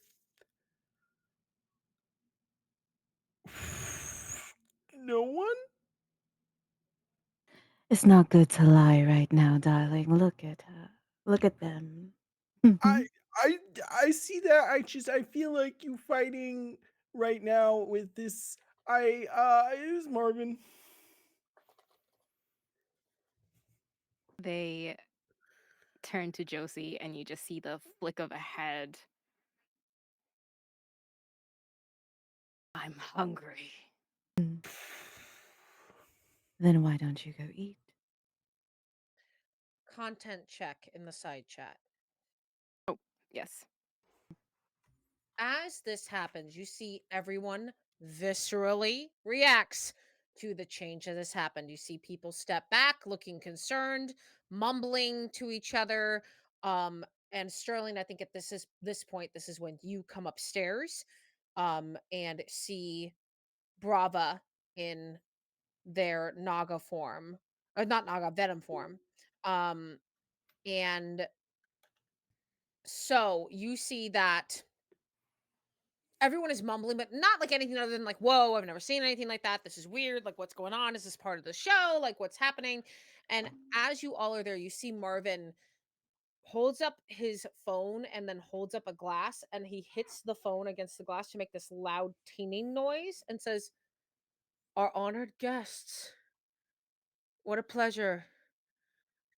no one. It's not good to lie right now, darling. Look at her. Look at them. I I I see that. I feel like you fighting right now with this. It was Marvin. They turn to Josie, and you just see the flick of a head. I'm hungry. Then why don't you go eat? Content check in the side chat. Yes. As this happens, you see everyone viscerally reacts to the change that has happened. You see people step back, looking concerned, mumbling to each other. Um, and Sterling, I think at this point, this is when you come upstairs. and see Brava in their Naga form, or not Naga, Venom form. Um, and so you see that everyone is mumbling, but not like anything other than like, whoa, I've never seen anything like that. This is weird. Like, what's going on? Is this part of the show? Like, what's happening? And as you all are there, you see Marvin holds up his phone and then holds up a glass, and he hits the phone against the glass to make this loud tinging noise and says, "Our honored guests, what a pleasure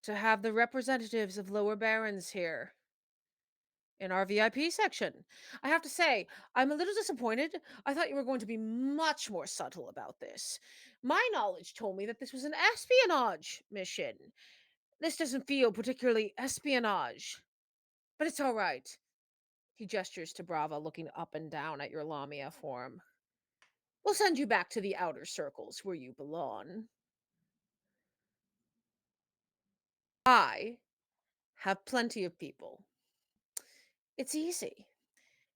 to have the representatives of Lower Barons here in our VIP section. I have to say, I'm a little disappointed. I thought you were going to be much more subtle about this. My knowledge told me that this was an espionage mission. This doesn't feel particularly espionage, but it's all right." He gestures to Brava, looking up and down at your Lamia form. "We'll send you back to the outer circles where you belong. I have plenty of people. It's easy."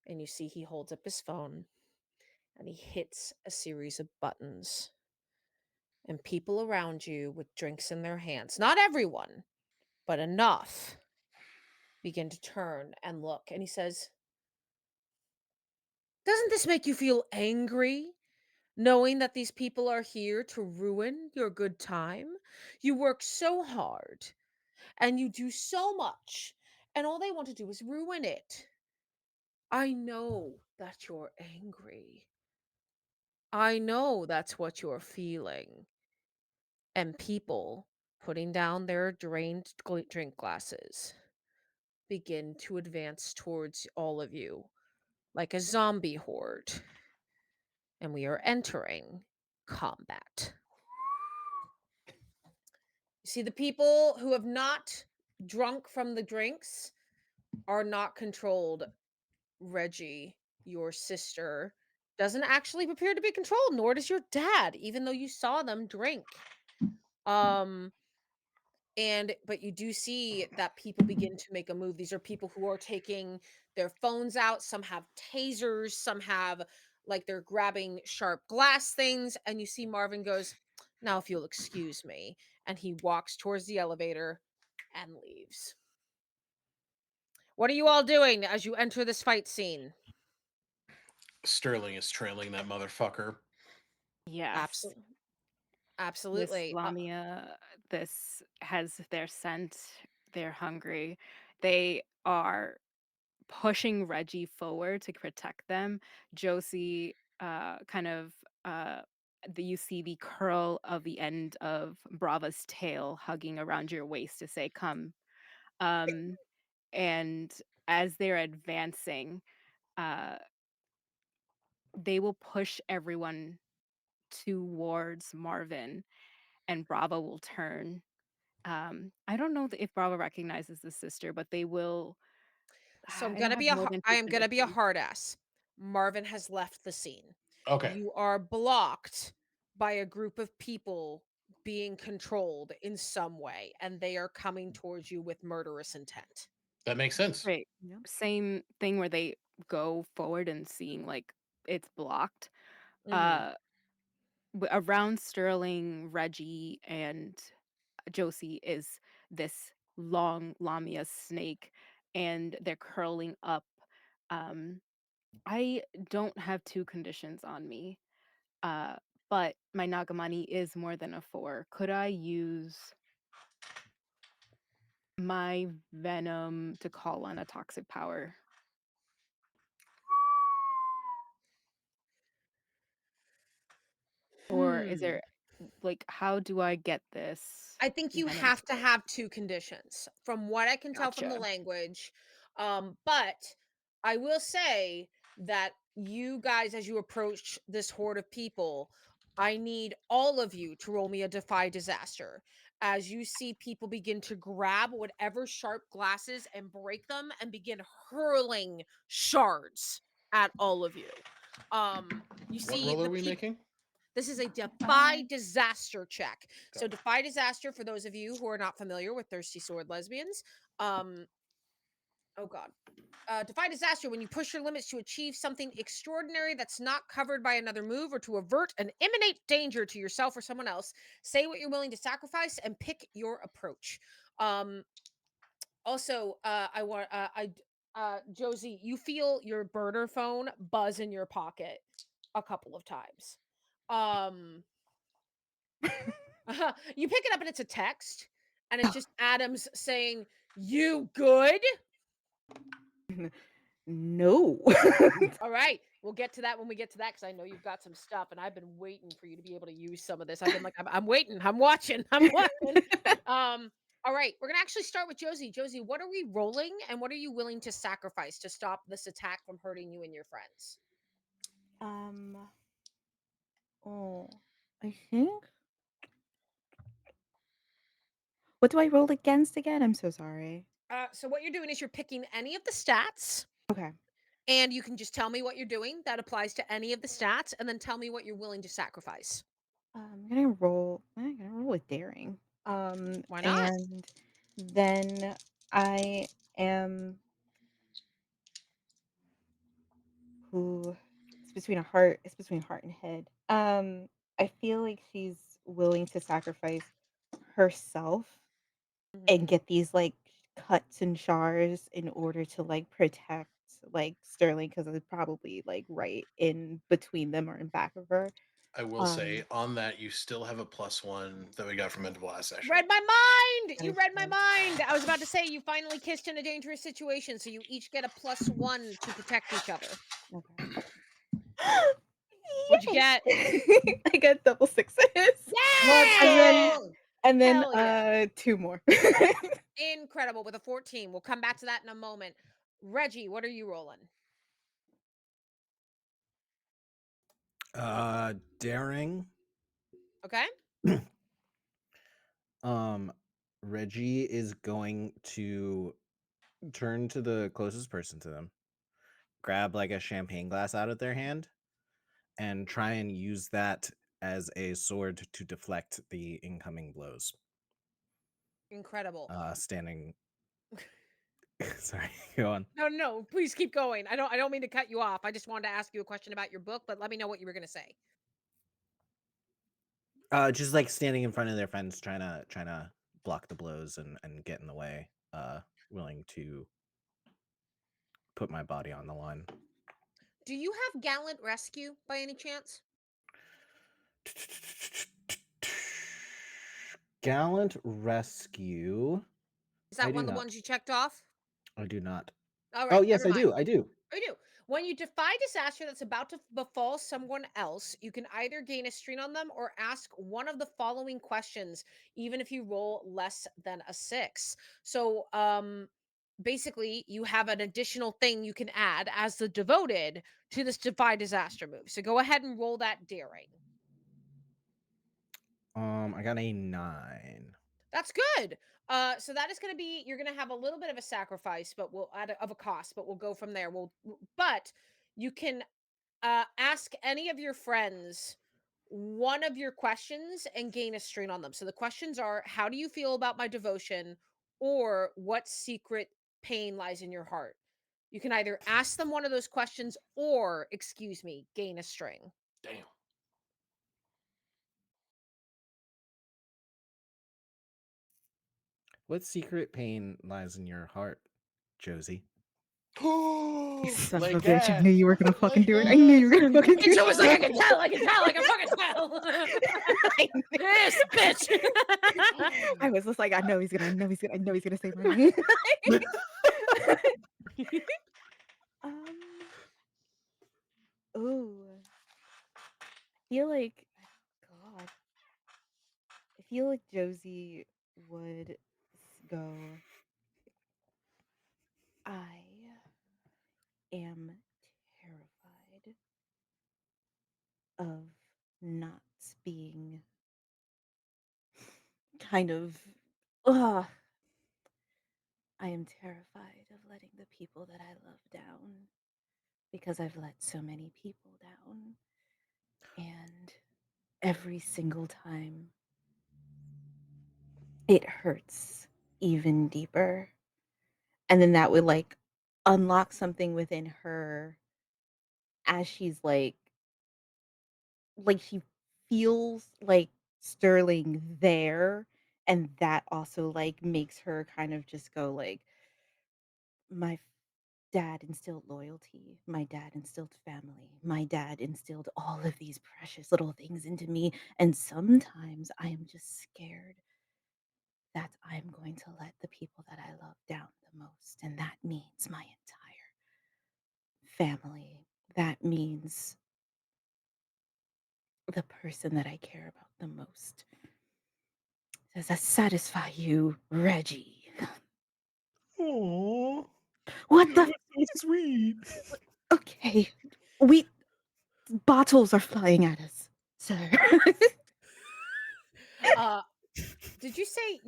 And you see he holds up his phone and he hits a series of buttons. And people around you with drinks in their hands, not everyone, but enough, begin to turn and look. And he says, "Doesn't this make you feel angry? Knowing that these people are here to ruin your good time? You work so hard and you do so much, and all they want to do is ruin it. I know that you're angry. I know that's what you're feeling." And people, putting down their drained drink glasses, begin to advance towards all of you like a zombie horde. And we are entering combat. You see, the people who have not drunk from the drinks are not controlled. Reggie, your sister, doesn't actually appear to be controlled, nor does your dad, even though you saw them drink. Um, but you do see that people begin to make a move. These are people who are taking their phones out. Some have tasers, some have like they're grabbing sharp glass things. And you see Marvin goes, "Now, if you'll excuse me." And he walks towards the elevator and leaves. What are you all doing as you enter this fight scene? Sterling is trailing that motherfucker. Yes. Absolutely. This Absolutely. Lamia, this has their scent. They're hungry. They are pushing Reggie forward to protect them. Josie, kind of, uh, you see the curl of the end of Brava's tail hugging around your waist to say, "Come." Um, and as they're advancing, uh, they will push everyone towards Marvin, and Brava will turn. I don't know if Brava recognizes the sister, but they will. So I don't have more than I two am gonna be a conditions. hard ass. Marvin has left the scene. Okay, You are blocked by a group of people being controlled in some way, and they are coming towards you with murderous intent. that makes sense. Right. Yep. Same thing where they go forward and seeing like it's blocked. Mhm. Uh, around Sterling, Reggie, and Josie is this long Lamia snake, and they're curling up. Um, I don't have two conditions on me, uh, but my Nagamani is more than a four. Could I use my venom to call on a toxic power? Or is Hmm. there like how do I get this I think you venom have to to work? have 2 conditions from what I can tell from the Gotcha. language. But I will say that you guys, as you approach this horde of people, I need all of you to roll me a defy disaster. As you see people begin to grab whatever sharp glasses and break them and begin hurling shards at all of you. You What see roll are the we people. making? This is a defy Bye. disaster check. So Got it. defy disaster, for those of you who are not familiar with Thirsty Sword Lesbians, um, Oh God. Defy disaster when you push your limits to achieve something extraordinary that's not covered by another move or to avert an imminent danger to yourself or someone else. Say what you're willing to sacrifice and pick your approach. Um, Also, I want Josie, you feel your burner phone buzz in your pocket a couple of times. Um, you pick it up and it's a text, and it's just Adams saying, "You good?" No. All right, we'll get to that when we get to that because I know you've got some stuff, and I've been waiting for you to be able to use some of this. I've been like, I'm waiting, I'm watching, I'm watching. All right, we're gonna actually start with Josie. Josie, what are we rolling, and what are you willing to sacrifice to stop this attack from hurting you and your friends? um. Oh, I think. What do I roll against again? I'm so sorry. So what you're doing is you're picking any of the stats, Okay. and you can just tell me what you're doing that applies to any of the stats, and then tell me what you're willing to sacrifice. I'm gonna roll. I'm gonna roll with daring. Why not? And then I am who. It's between heart and head. I feel like she's willing to sacrifice herself Mhm. and get these like cuts and scars in order to like protect like Sterling because it's probably like right in between them or in back of her. I will say Um, on that you still have a +1 that we got from end of last session. Read my mind. that You is read my true. mind. I was about to say you finally kissed in a dangerous situation, so you each get a +1 to protect each other. Okay. What'd you Yay! get? I got double sixes. Let's And then Yeah! go. Hell yeah. 2 more. Incredible with a 14. We'll come back to that in a moment. Reggie, what are you rolling? Daring. Okay. Um, Reggie is going to turn to the closest person to them, grab like a champagne glass out of their hand, and try and use that as a sword to deflect the incoming blows. Incredible. Standing. Sorry, go on. No, no, please keep going. I don't mean to cut you off. I just wanted to ask you a question about your book, but let me know what you were going to say. Just like standing in front of their friends, trying to block the blows and get in the way. Willing to put my body on the line. Do you have Gallant Rescue by any chance? Gallant rescue. Is I that do one of the not. ones you checked off? I do not. All Oh right, yes, never I mind. do. I do. I do. When you defy disaster that's about to befall someone else, you can either gain a strain on them or ask one of the following questions, even if you roll less than a 6. So, basically, you have an additional thing you can add as the devoted to this defy disaster move. So go ahead and roll that daring. I got a 9. That's good. So that is going to be you're going to have a little bit of a sacrifice, but we'll add of a cost, but we'll go from there. But you can ask any of your friends one of your questions and gain a strain on them. So the questions are, how do you feel about my devotion, or what secret pain lies in your heart? You can either ask them one of those questions or, excuse me, gain a string. Damn. What secret pain lies in your heart, Josie? You son of Lay a bitch. I cat. knew you were gonna fucking Lay do it. I knew you were gonna fucking And do Joe was like, I can it. tell, I can tell, I can fucking tell. I knew This bitch. I was just like, I know he's gonna say my name. um, oh, feel like God, I feel like Josie would go. I am terrified of not being kind of. Ugh, I am terrified of letting the people that I love down because I've let so many people down. And every single time it hurts even deeper. And then that would like unlock something within her as she's she feels like Sterling there, and that also like makes her kind of just go like, my dad instilled loyalty. My dad instilled family. My dad instilled all of these precious little things into me. And sometimes I am just scared that I'm going to let the people that I love down the most. And that means my entire family. That means the person that I care about the most. Does that satisfy you, Reggie? Oh, What the? so sweet. Okay. We bottles are flying at us, sir. Uh, did you say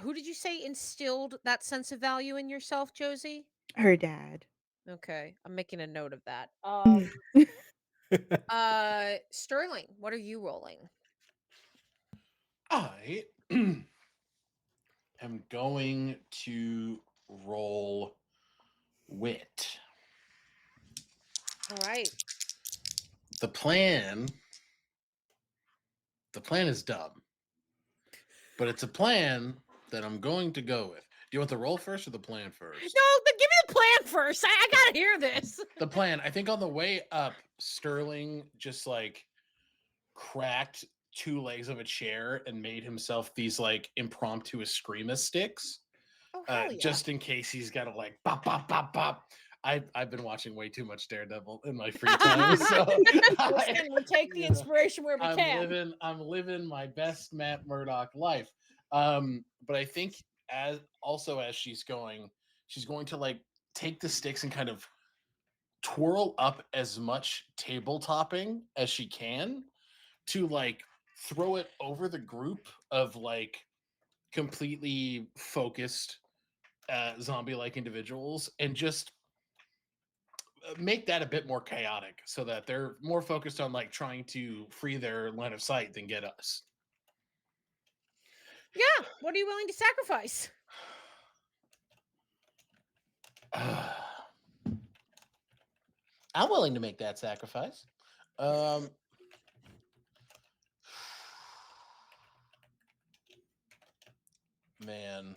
who did you say instilled that sense of value in yourself, Josie? Her dad. Okay, I'm making a note of that. Mm. Sterling, what are you rolling? I am going to roll wit. All right. The plan the plan is dumb, but it's a plan that I'm going to go with. Do you want the roll first or the plan first? No, then give me the plan first. I gotta hear this. The plan, I think on the way up, Sterling just like cracked two legs of a chair and made himself these like impromptu eskrima sticks. Oh hell yeah! Just in case he's got to like bop bop bop bop. I've been watching way too much Daredevil in my free time, so Listen, we take the inspiration where we can. I'm living my best Matt Murdock life. But I think as she's going to like take the sticks and kind of twirl up as much table topping as she can to like throw it over the group of like completely focused zombie-like individuals and just make that a bit more chaotic so that they're more focused on like trying to free their line of sight than get us. Yeah. What are you willing to sacrifice? I'm willing to make that sacrifice. Man,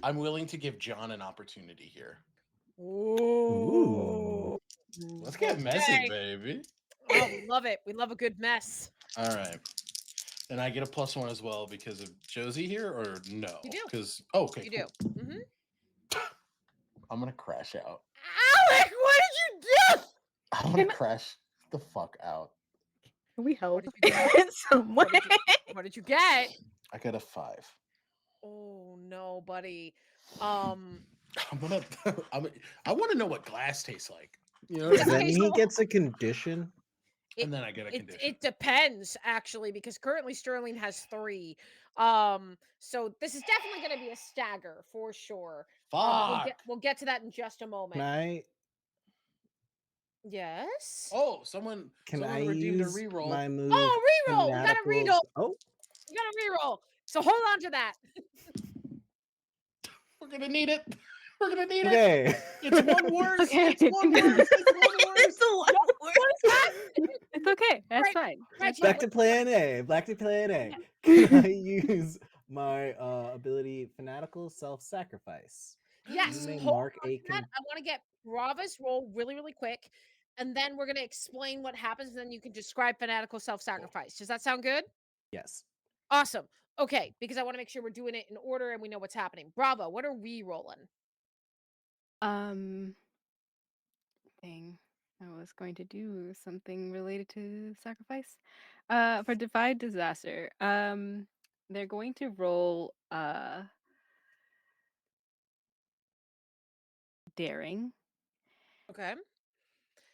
I'm willing to give John an opportunity here. Ooh. Let's get messy, baby. Oh, we love it. We love a good mess. All right. And I get a +1 as well because of Josie here, or no? You do. Because okay, You cool. do. Mm-hmm. I'm gonna crash out. Alec, what did you do? I'm gonna crash the fuck out. Can we help What did you get? in some way? What did you get? I got a 5. Oh no, buddy. I'm gonna. I want to know what glass tastes like. You know, Does what I that mean? mean he gets a condition? And then I get a condition. It depends actually, because currently Sterling has 3. So this is definitely going to be a stagger for sure. Fuck. We'll get to that in just a Can moment. I Yes. Oh, someone redeemed a use reroll. my move? Oh, reroll. We got a Fanaticals? reroll. Oh, We got a reroll. So hold on to that. We're gonna need it. We're gonna need it. okay. It's one worse. Okay. It's one worse. It's one worse. It's a lot worse. It's okay. That's Right, fine. right, That's Back fine. to plan A. Back to plan A. Can I use my ability Fanatical Self-Sacrifice? Yes. You may Hold mark on a to that. I want to get Brava's roll really, really quick. And then we're going to explain what happens. And then you can describe fanatical self-sacrifice. Does that sound good? Yes. Awesome. Okay, because I want to make sure we're doing it in order and we know what's happening. Bravo, what are we rolling? Um, thing. I was going to do something related to sacrifice. For Divide Disaster, they're going to roll daring. Okay.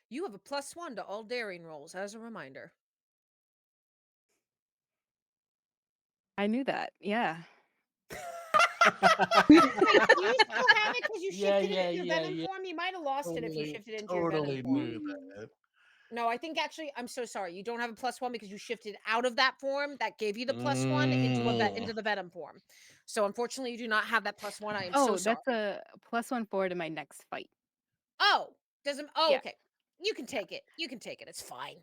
You have a +1 to all daring rolls, as a reminder. I knew that. Yeah. Wait, do you still have it because you Yeah, shifted yeah, it into your yeah, venom yeah. form? You might have lost it if you shifted it into your venom Totally form. knew that. No, I think actually, I'm so sorry. You don't have a +1 because you shifted out of that form that gave you the +1 into Mm. into the venom form. So unfortunately, you do not have that +1. I am so Oh, sorry. that's a +1 forward in my next fight. Oh, doesn't oh, Yeah, okay. You can yeah, take it. You can take it. It's fine.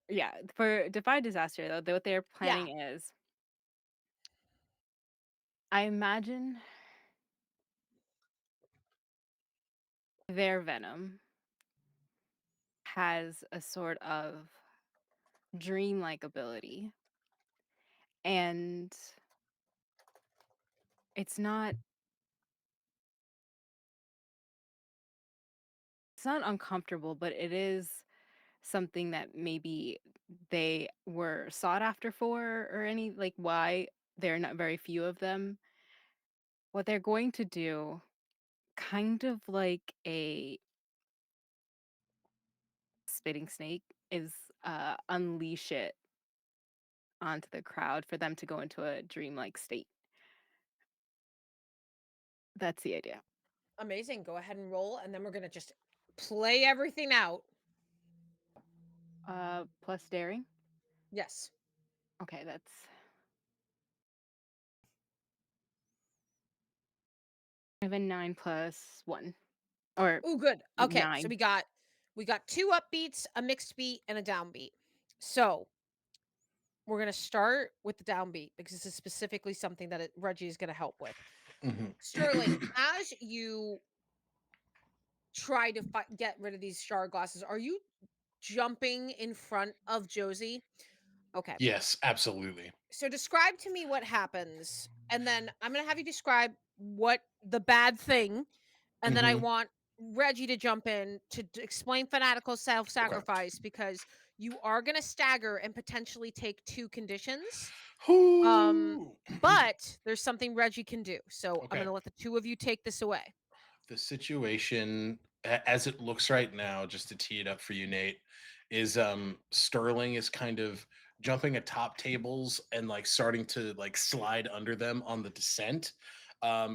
yeah. For Defy Disaster, though, what they're Yeah. planning is, I imagine their venom has a sort of dreamlike ability, and it's not it's not uncomfortable, but it is something that maybe they were sought after for, or any like why there are not very few of them. What they're going to do, kind of like a spitting snake, is unleash it onto the crowd for them to go into a dreamlike state. That's the idea. Amazing. Go ahead and roll, and then we're gonna just play everything out. Plus daring. Yes. Okay, that's I have a 9 plus 1 or Oh, good. Okay, so 9. we got 2 upbeats, a mixed beat, and a downbeat. So, we're gonna start with the downbeat because this is specifically something that Reggie is gonna help with. Mhm. Sterling, as you try to get rid of these shard glasses, are you jumping in front of Josie? Okay. Yes, absolutely. So describe to me what happens, and then I'm gonna have you describe what the bad thing, and then I Mhm. want Reggie to jump in to explain fanatical Okay. self-sacrifice because you are gonna stagger and potentially take 2 conditions. Um, Whoo! but there's something Reggie can do. So I'm Okay. gonna let the 2 of you take this away. The situation as it looks right now, just to tee it up for you, Nate, is Sterling is kind of jumping atop tables and like starting to like slide under them on the descent.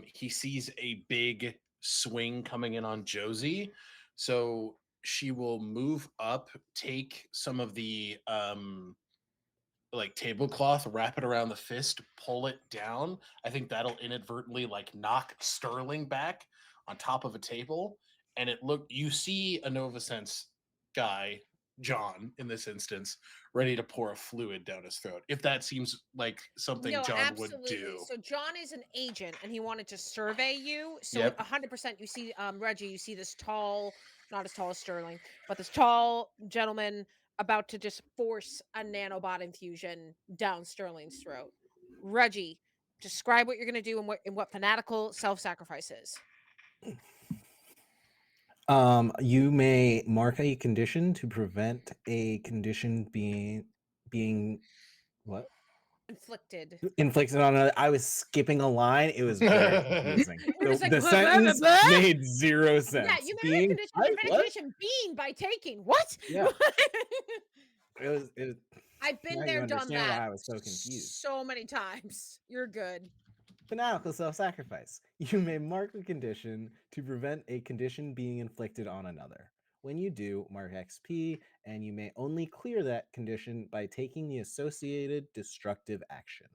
He sees a big swing coming in on Josie, so she will move up, take some of the like tablecloth, wrap it around the fist, pull it down. I think that'll inadvertently like knock Sterling back on top of a table. And you see a Nova Sense guy, John, in this instance, ready to pour a fluid down his throat. If that seems like something No, John would absolutely. do. So John is an agent and he wanted to survey you. So Yep. 100% you see Reggie, you see this tall, not as tall as Sterling, but this tall gentleman about to just force a nanobot infusion down Sterling's throat. Reggie, describe what you're going to do and what fanatical self-sacrifice is. You may mark a condition to prevent a condition being what Inflicted. inflicted on another. I was skipping a line. It was very confusing. We're So just like the blah, blah, blah, sentence blah. made zero Yeah, sense. you may have Being condition to I prevent a what? condition being by taking. What? Yeah, it was I've been now you there, done understand that why I was so confused. so many times. You're good. Fanatical self-sacrifice. You may mark a condition to prevent a condition being inflicted on another. When you do, mark XP, and you may only clear that condition by taking the associated destructive action.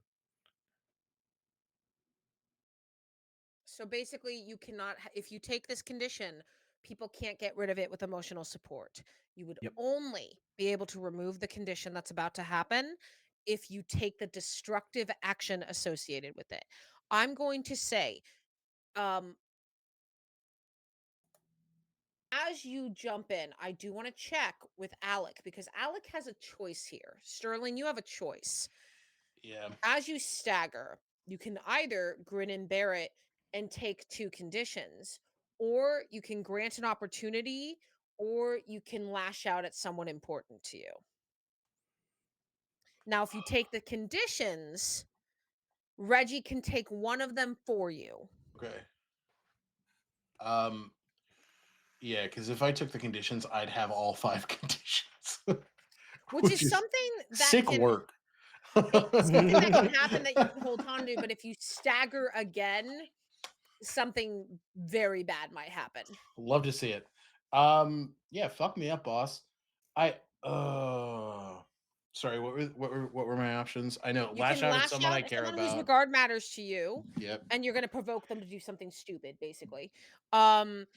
So basically, you cannot, if you take this condition, people can't get rid of it with emotional support. You would Yep. only be able to remove the condition that's about to happen if you take the destructive action associated with it. I'm going to say, um, as you jump in, I do want to check with Alec because Alec has a choice here. Sterling, you have a choice. Yeah. As you stagger, you can either grin and bear it and take 2 conditions, or you can grant an opportunity, or you can lash out at someone important to you. Now, if you take the conditions, Reggie can take one of them for you. Okay. Um, yeah, because if I took the conditions, I'd have all 5 conditions, Which which is is something that sick can work. it's something that can happen that you can hold on to, but if you stagger again, something very bad might happen. Love to see it. Yeah, fuck me up, boss. I Sorry, what were my options? I know You lash can out at lash someone I out at care someone whose about. regard matters to you, Yep. and you're gonna provoke them to do something stupid, basically. Um,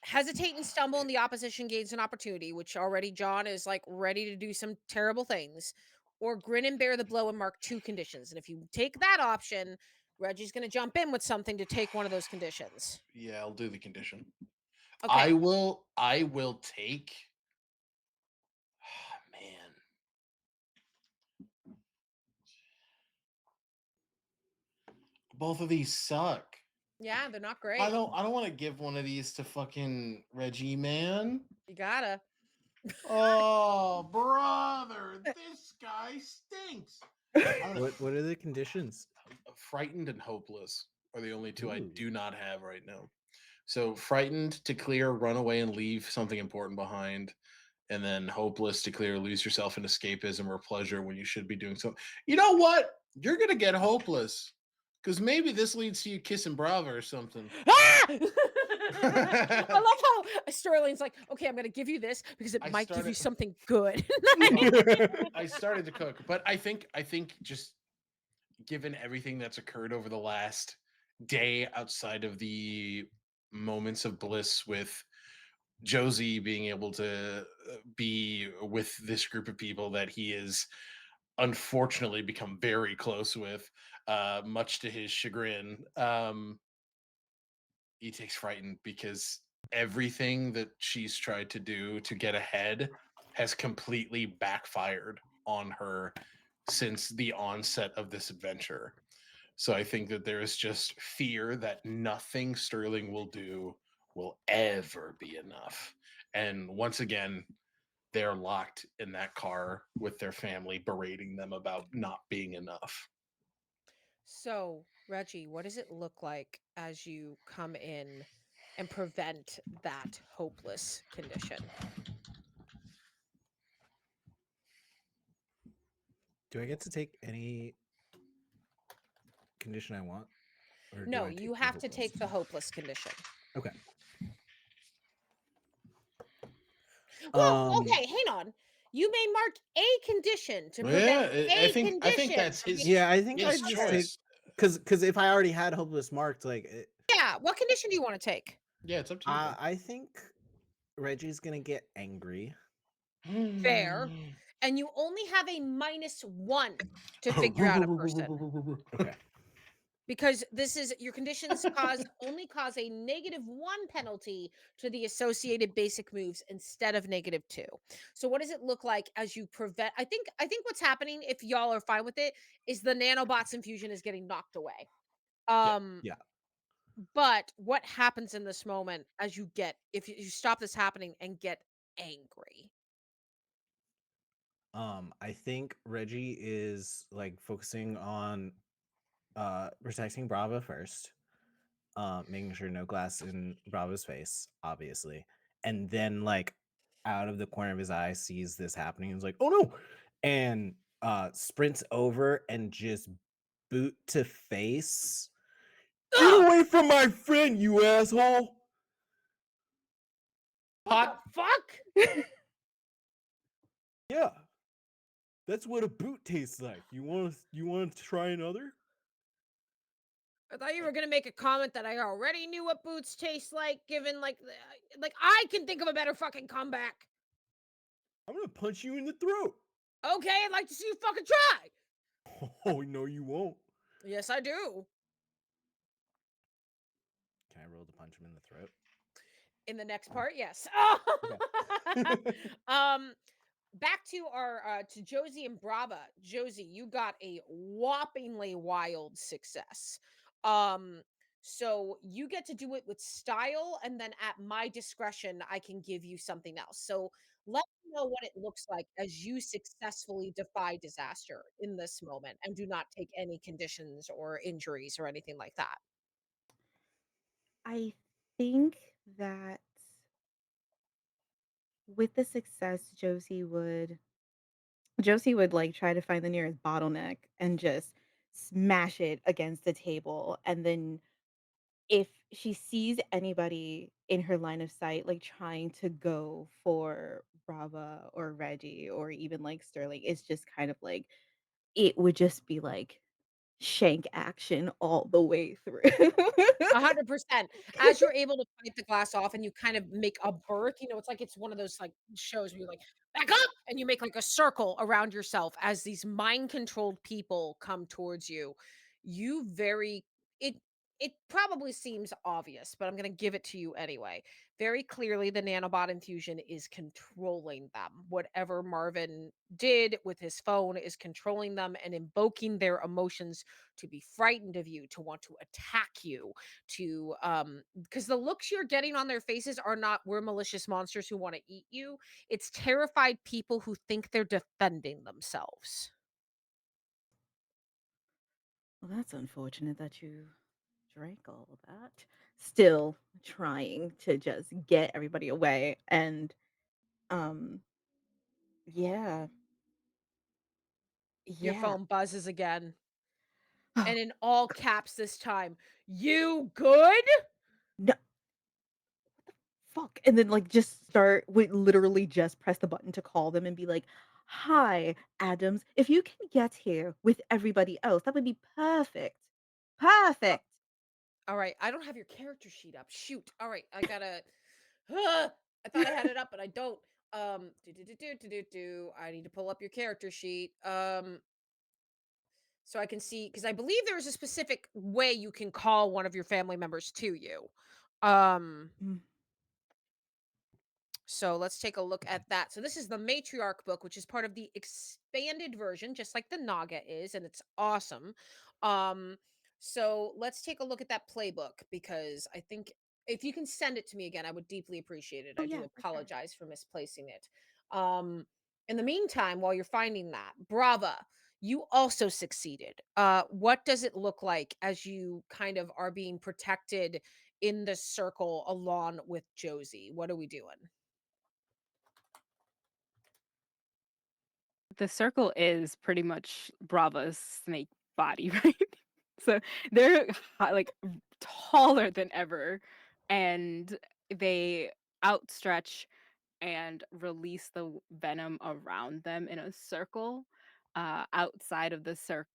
hesitate and stumble, and the opposition gains an opportunity, which already John is like ready to do some terrible things. Or grin and bear the blow and mark two conditions. And if you take that option, Reggie's gonna jump in with something to take one of those conditions. Yeah, I'll do the condition. I Okay. will. I will take. Man, both of these suck. Yeah, they're not I great. don't. I don't want to give one of these to fucking Reggie, man. You gotta. Oh, brother, this guy stinks. I'm gonna, What are the conditions? frightened and hopeless are the only two I Ooh. do not have right now. So frightened to clear, run away and leave something important behind, and then hopeless to clear, lose yourself in escapism or pleasure when you should be doing something. You know what? You're gonna get hopeless because maybe this leads to you kissing Brava or something. Ah! I love how Sterling's like, okay, I'm gonna give you this because it I might give you started. something good. Oh, I started to cook, but I think just given everything that's occurred over the last day outside of the moments of bliss with Josie being able to be with this group of people that he is unfortunately become very close with, much to his chagrin. He takes frightened because everything that she's tried to do to get ahead has completely backfired on her since the onset of this adventure. So I think that there is just fear that nothing Sterling will do will ever be enough. And once again, they're locked in that car with their family berating them about not being enough. So, Reggie, what does it look like as you come in and prevent that hopeless condition? Do I get to take any condition I want, or do No, I you take the have to hopeless? take the hopeless condition. Okay. Well, Um. okay, hang on. You may mark a condition to prevent Yeah, I a think condition that's from being Yeah, I think his I'd just take others. choice. because if I already had hopeless marked, like Yeah, what condition do you want to take? Yeah, it's up to you, bud. I think Reggie's gonna get angry. Fair. And you only have a -1 to figure out a person. Okay. Because this is your conditions cause a -1 penalty to the associated basic moves instead of -2. So what does it look like as you prevent I think what's happening, if y'all are fine with it, is the nanobots infusion is getting knocked away. Yeah. Um, Yeah. but what happens in this moment as you get if you stop this happening and get angry? I think Reggie is like focusing on protecting Brava first. Making sure no glass in Bravo's face, obviously. And then like out of the corner of his eye sees this happening and is like, oh no, and sprints over and just boot to face. Get Ugh! away from my friend, you asshole! What the Pot. fuck? Yeah, that's what a boot tastes like. You want to try another? I thought you were gonna make a comment that I already knew what boots taste like, given like I can think of a better fucking comeback. I'm gonna punch you in the throat. Okay, I'd like to see you fucking try. Oh no, you won't. Yes, I do. Can I roll to punch him in the throat? In the next part, yes. Okay. um, back to our to Josie and Brava. Josie, you got a whoppingly wild success. Um, so you get to do it with style, and then at my discretion, I can give you something else. So let me know what it looks like as you successfully defy disaster in this moment and do not take any conditions or injuries or anything like that. I think that with the success, Josie would like try to find the nearest bottleneck and just smash it against the table and then if she sees anybody in her line of sight, like, trying to go for Brava or Reggie or even, like, Sterling, it's just kind of like it would just be, like, shank action all the way through. 100%. As you're able to fight the glass off and you kind of make a berth, it's like it's one of those, like, shows where you're like, "Back up!" and you make, like, a circle around yourself as these mind-controlled people come towards you. You very it it probably seems obvious, but I'm gonna give it to you anyway. Very clearly, the nanobot infusion is controlling them. Whatever Marvin did with his phone is controlling them and invoking their emotions to be frightened of you, to want to attack you, to because the looks you're getting on their faces are not we're malicious monsters who want to eat you. It's terrified people who think they're defending themselves. Well, that's unfortunate that you drank all of that. Still trying to just get everybody away and, um, yeah, Your yeah. phone buzzes again, and in all caps this time. You good? No, fuck, and then, like, just start would literally just press the button to call them and be like, "Hi, Adams, if you can get here with everybody else, that would be perfect. Uh, Perfect." all right, I don't have your character sheet up. Shoot. All right, I gotta. I thought I had it up, but I don't. I need to pull up your character sheet. So I can see because I believe there is a specific way you can call one of your family members to you. Um, Mm. so let's take a look at that. So this is the matriarch book, which is part of the expanded version, just like the Naga is, and it's awesome. Um, so let's take a look at that playbook because I think if you can send it to me again, I would deeply appreciate it. Oh, I do yeah, for sure. apologize for misplacing it. Um, in the meantime, while you're finding that, Brava, you also succeeded. What does it look like as you kind of are being protected in the circle along with Josie? What are we doing? The circle is pretty much Brava's snake body, right? So they're like taller than ever, and they outstretch and release the venom around them in a circle outside of the circle.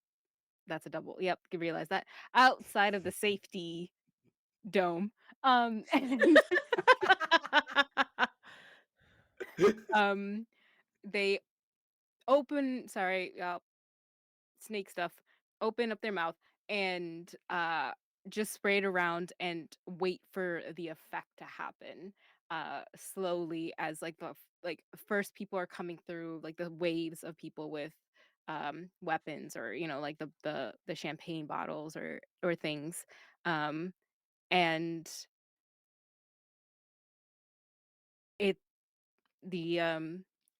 That's a double. Yep, you realize that outside of the safety dome. And um, they open. Sorry, snake stuff, open up their mouth and just spray it around and wait for the effect to happen slowly as like like first people are coming through like the waves of people with weapons or like the champagne bottles or things um and it the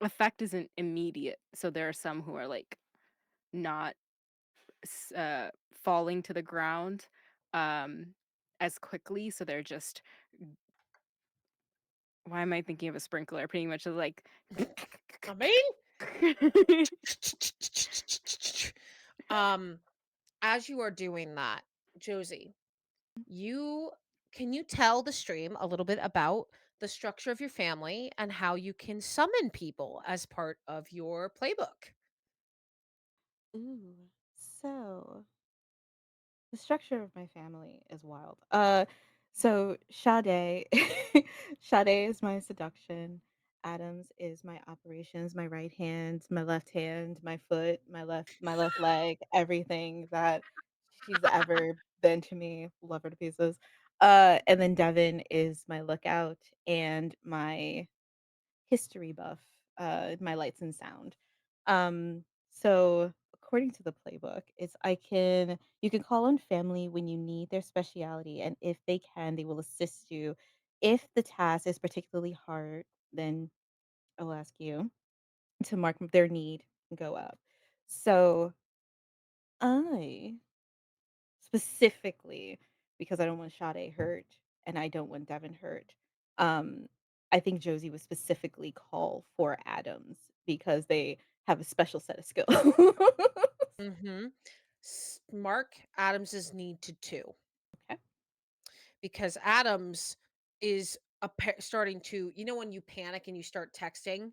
effect isn't immediate, so there are some who are like not falling to the ground um as quickly, so they're just why am I thinking of a sprinkler? Pretty much is like I mean, um, as you are doing that, Josie, you can you tell the stream a little bit about the structure of your family and how you can summon people as part of your playbook? Ooh, so the structure of my family is wild. So Sade, Sade is my seduction. Adams is my operations, my right hand, my foot, my left leg, everything that she's ever been to me. Love her to pieces. And then Devin is my lookout and my history buff, my lights and sound. So according to the playbook, it's you can call on family when you need their speciality, and if they can, they will assist you. If the task is particularly hard, then I'll ask you to mark their need and go up. So I specifically, because I don't want Sade hurt and I don't want Devin hurt. Um, I think Josie would specifically call for Adams because they have a special set of skills. Mhm. Mark Adams's need to 2. Okay. because Adams is starting to, when you panic and you start texting,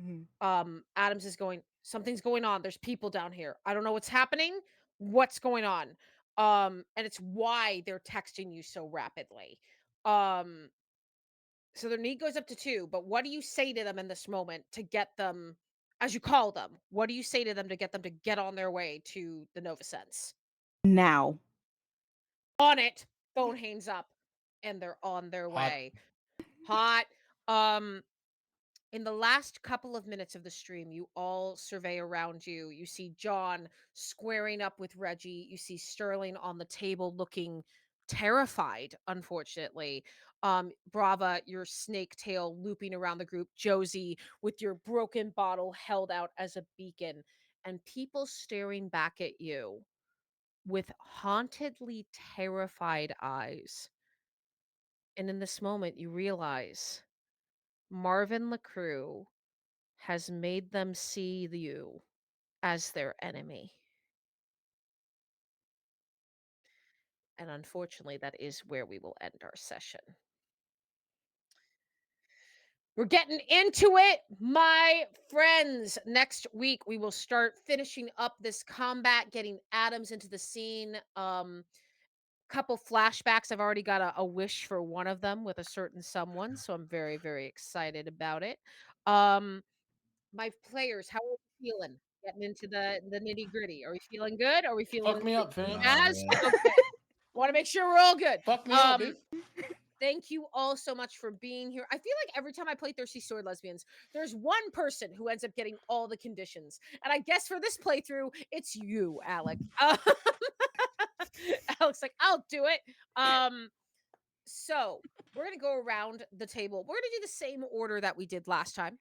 Mhm. Adams is going, something's going on. There's people down here. I don't know what's happening. What's going on? And it's why they're texting you so rapidly. Um, so their need goes up to 2, but what do you say to them in this moment to get them, as you call them, what do you say to them to get on their way to the Nova Sense? Now. On it, phone hangs up, and they're on their Hot. way. Hot. Um, in the last couple of minutes of the stream, you all survey around you. You see John squaring up with Reggie. You see Sterling on the table looking terrified, unfortunately. Brava, your snake tail looping around the group. Josie with your broken bottle held out as a beacon. And people staring back at you with hauntedly terrified eyes. And in this moment, you realize Marvin LaCrue has made them see you as their enemy. And unfortunately, that is where we will end our session. We're getting into it, my friends. Next week, we will start finishing up this combat, getting Adams into the scene. Couple flashbacks. I've already got a wish for one of them with a certain someone, so I'm very, very excited about it. Um, my players, how are we feeling? Getting into the nitty gritty. Are we feeling good? Are we Fuck feeling me up, fam. jazz? Yeah. Okay. Want to make sure we're all good. Fuck me up, Um, dude. thank you all so much for being here. I feel like every time I play Thirsty Sword Lesbians, there's one person who ends up getting all the conditions. And I guess for this playthrough, it's you, Alec. Alec's like, I'll do it. So we're gonna go around the table. We're gonna do the same order that we did last time,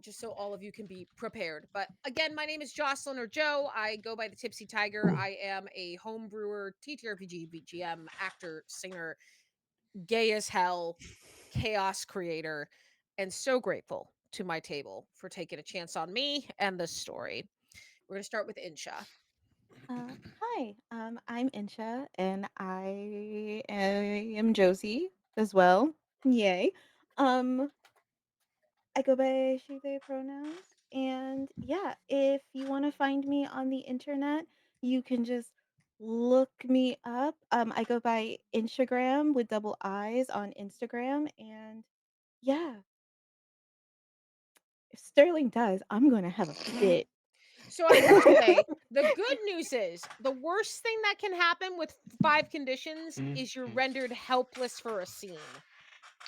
just so all of you can be prepared. But again, my name is Jocelyn or Joe. I go by the Tipsy Tiger. I am a home brewer, TTRPG, BGM, actor, singer, gay as hell, chaos creator, and so grateful to my table for taking a chance on me and this story. We're gonna start with Insha. Hi, I'm Insha, and I am Josie as well. Yay. Um, I go by she, they pronouns. And yeah, if you want to find me on the internet, you can just look me up. I go by Instagram with double I's on Instagram. And yeah, if Sterling does, I'm going to have a fit. So I will say the good news is the worst thing that can happen with 5 conditions is you're rendered helpless for a scene.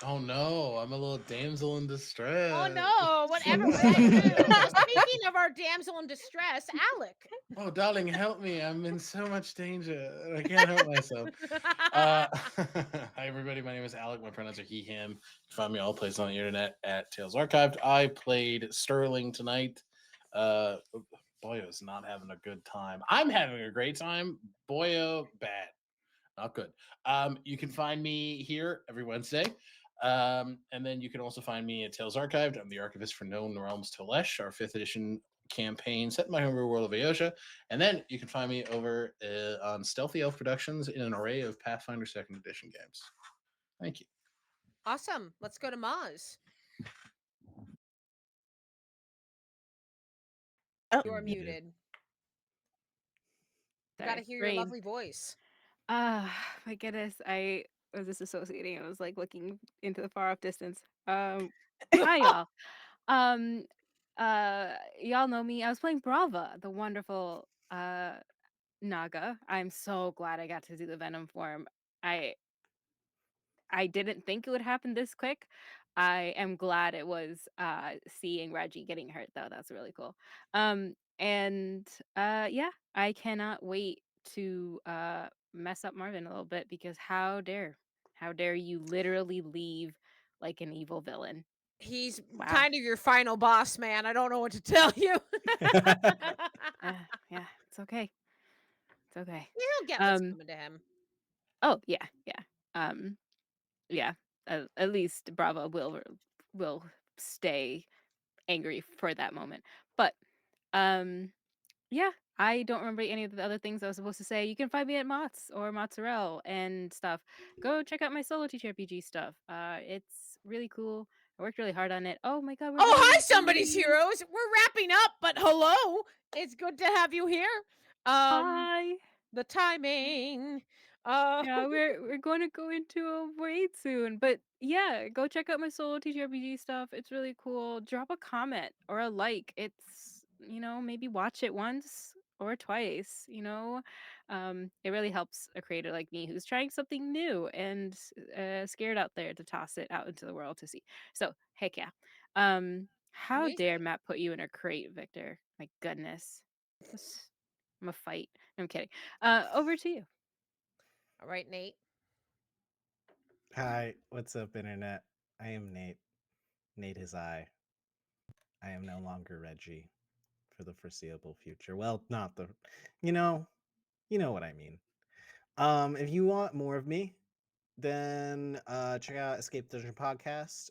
Oh no, I'm a little damsel in Oh distress. no, whatever will that do? Well, speaking of our damsel in distress, Alec. Oh, darling, help me. I'm in so much danger. I can't help myself. Hi, everybody. My name is Alec. My pronouns are he, him. You can find me all places on the internet at Tales Archived. I played Sterling tonight. Boyo's not having a good time. I'm having a great time. Boyo, bad. Not good. You can find me here every Wednesday. And then you can also find me at Tales Archived. I'm the archivist for Known Realms Telesh, our 5th edition campaign set in my homebrew world of Aosha. And then you can find me over on Stealthy Elf Productions in an array of Pathfinder 2nd edition games. Thank you. Awesome. Let's go to Maz. Oh, You're yeah. muted. Got to Sorry, hear your brain. lovely voice. My goodness, I was disassociating. I was like looking into the far off distance. Hi y'all. Um, y'all know me. I was playing Brava, the wonderful Naga. I'm so glad I got to do the Venom form. I I didn't think it would happen this quick. I am glad it was seeing Reggie getting hurt though. That's really cool. And yeah, I cannot wait to mess up Marvin a little bit because how dare you literally leave like an evil villain. He's Wow. kind of your final boss, man. I don't know what to tell you. Yeah, it's okay. It's okay. He'll get what's Um coming to him. oh yeah, yeah. Yeah. At least Bravo will stay angry for that moment. But yeah, I don't remember any of the other things I was supposed to say. You can find me at Mott's or Mozzarella and stuff. Go check out my solo TTRPG stuff. It's really cool. I worked really hard on it. Oh my god, we're Oh, running hi, out of somebody's time. heroes. We're wrapping up, but hello. It's good to have you here. Bye. The timing. Uh, Yeah, we're going to go into a raid soon, but yeah, go check out my solo TTRPG stuff. It's really cool. Drop a comment or a like. It's, maybe watch it once or twice, it really helps a creator like me who's trying something new and scared out there to toss it out into the world to see. So, heck yeah. How dare amazing. Matt put you in a crate, Victor? My goodness. I'm a fight. I'm kidding. Over to you. All right, Nate. Hi, what's up, internet? I am Nate. Nate is I. I am no longer Reggie for the foreseeable future. Well, not the, you know, you know what I mean. If you want more of me, then check out Escape Dungeon Podcast.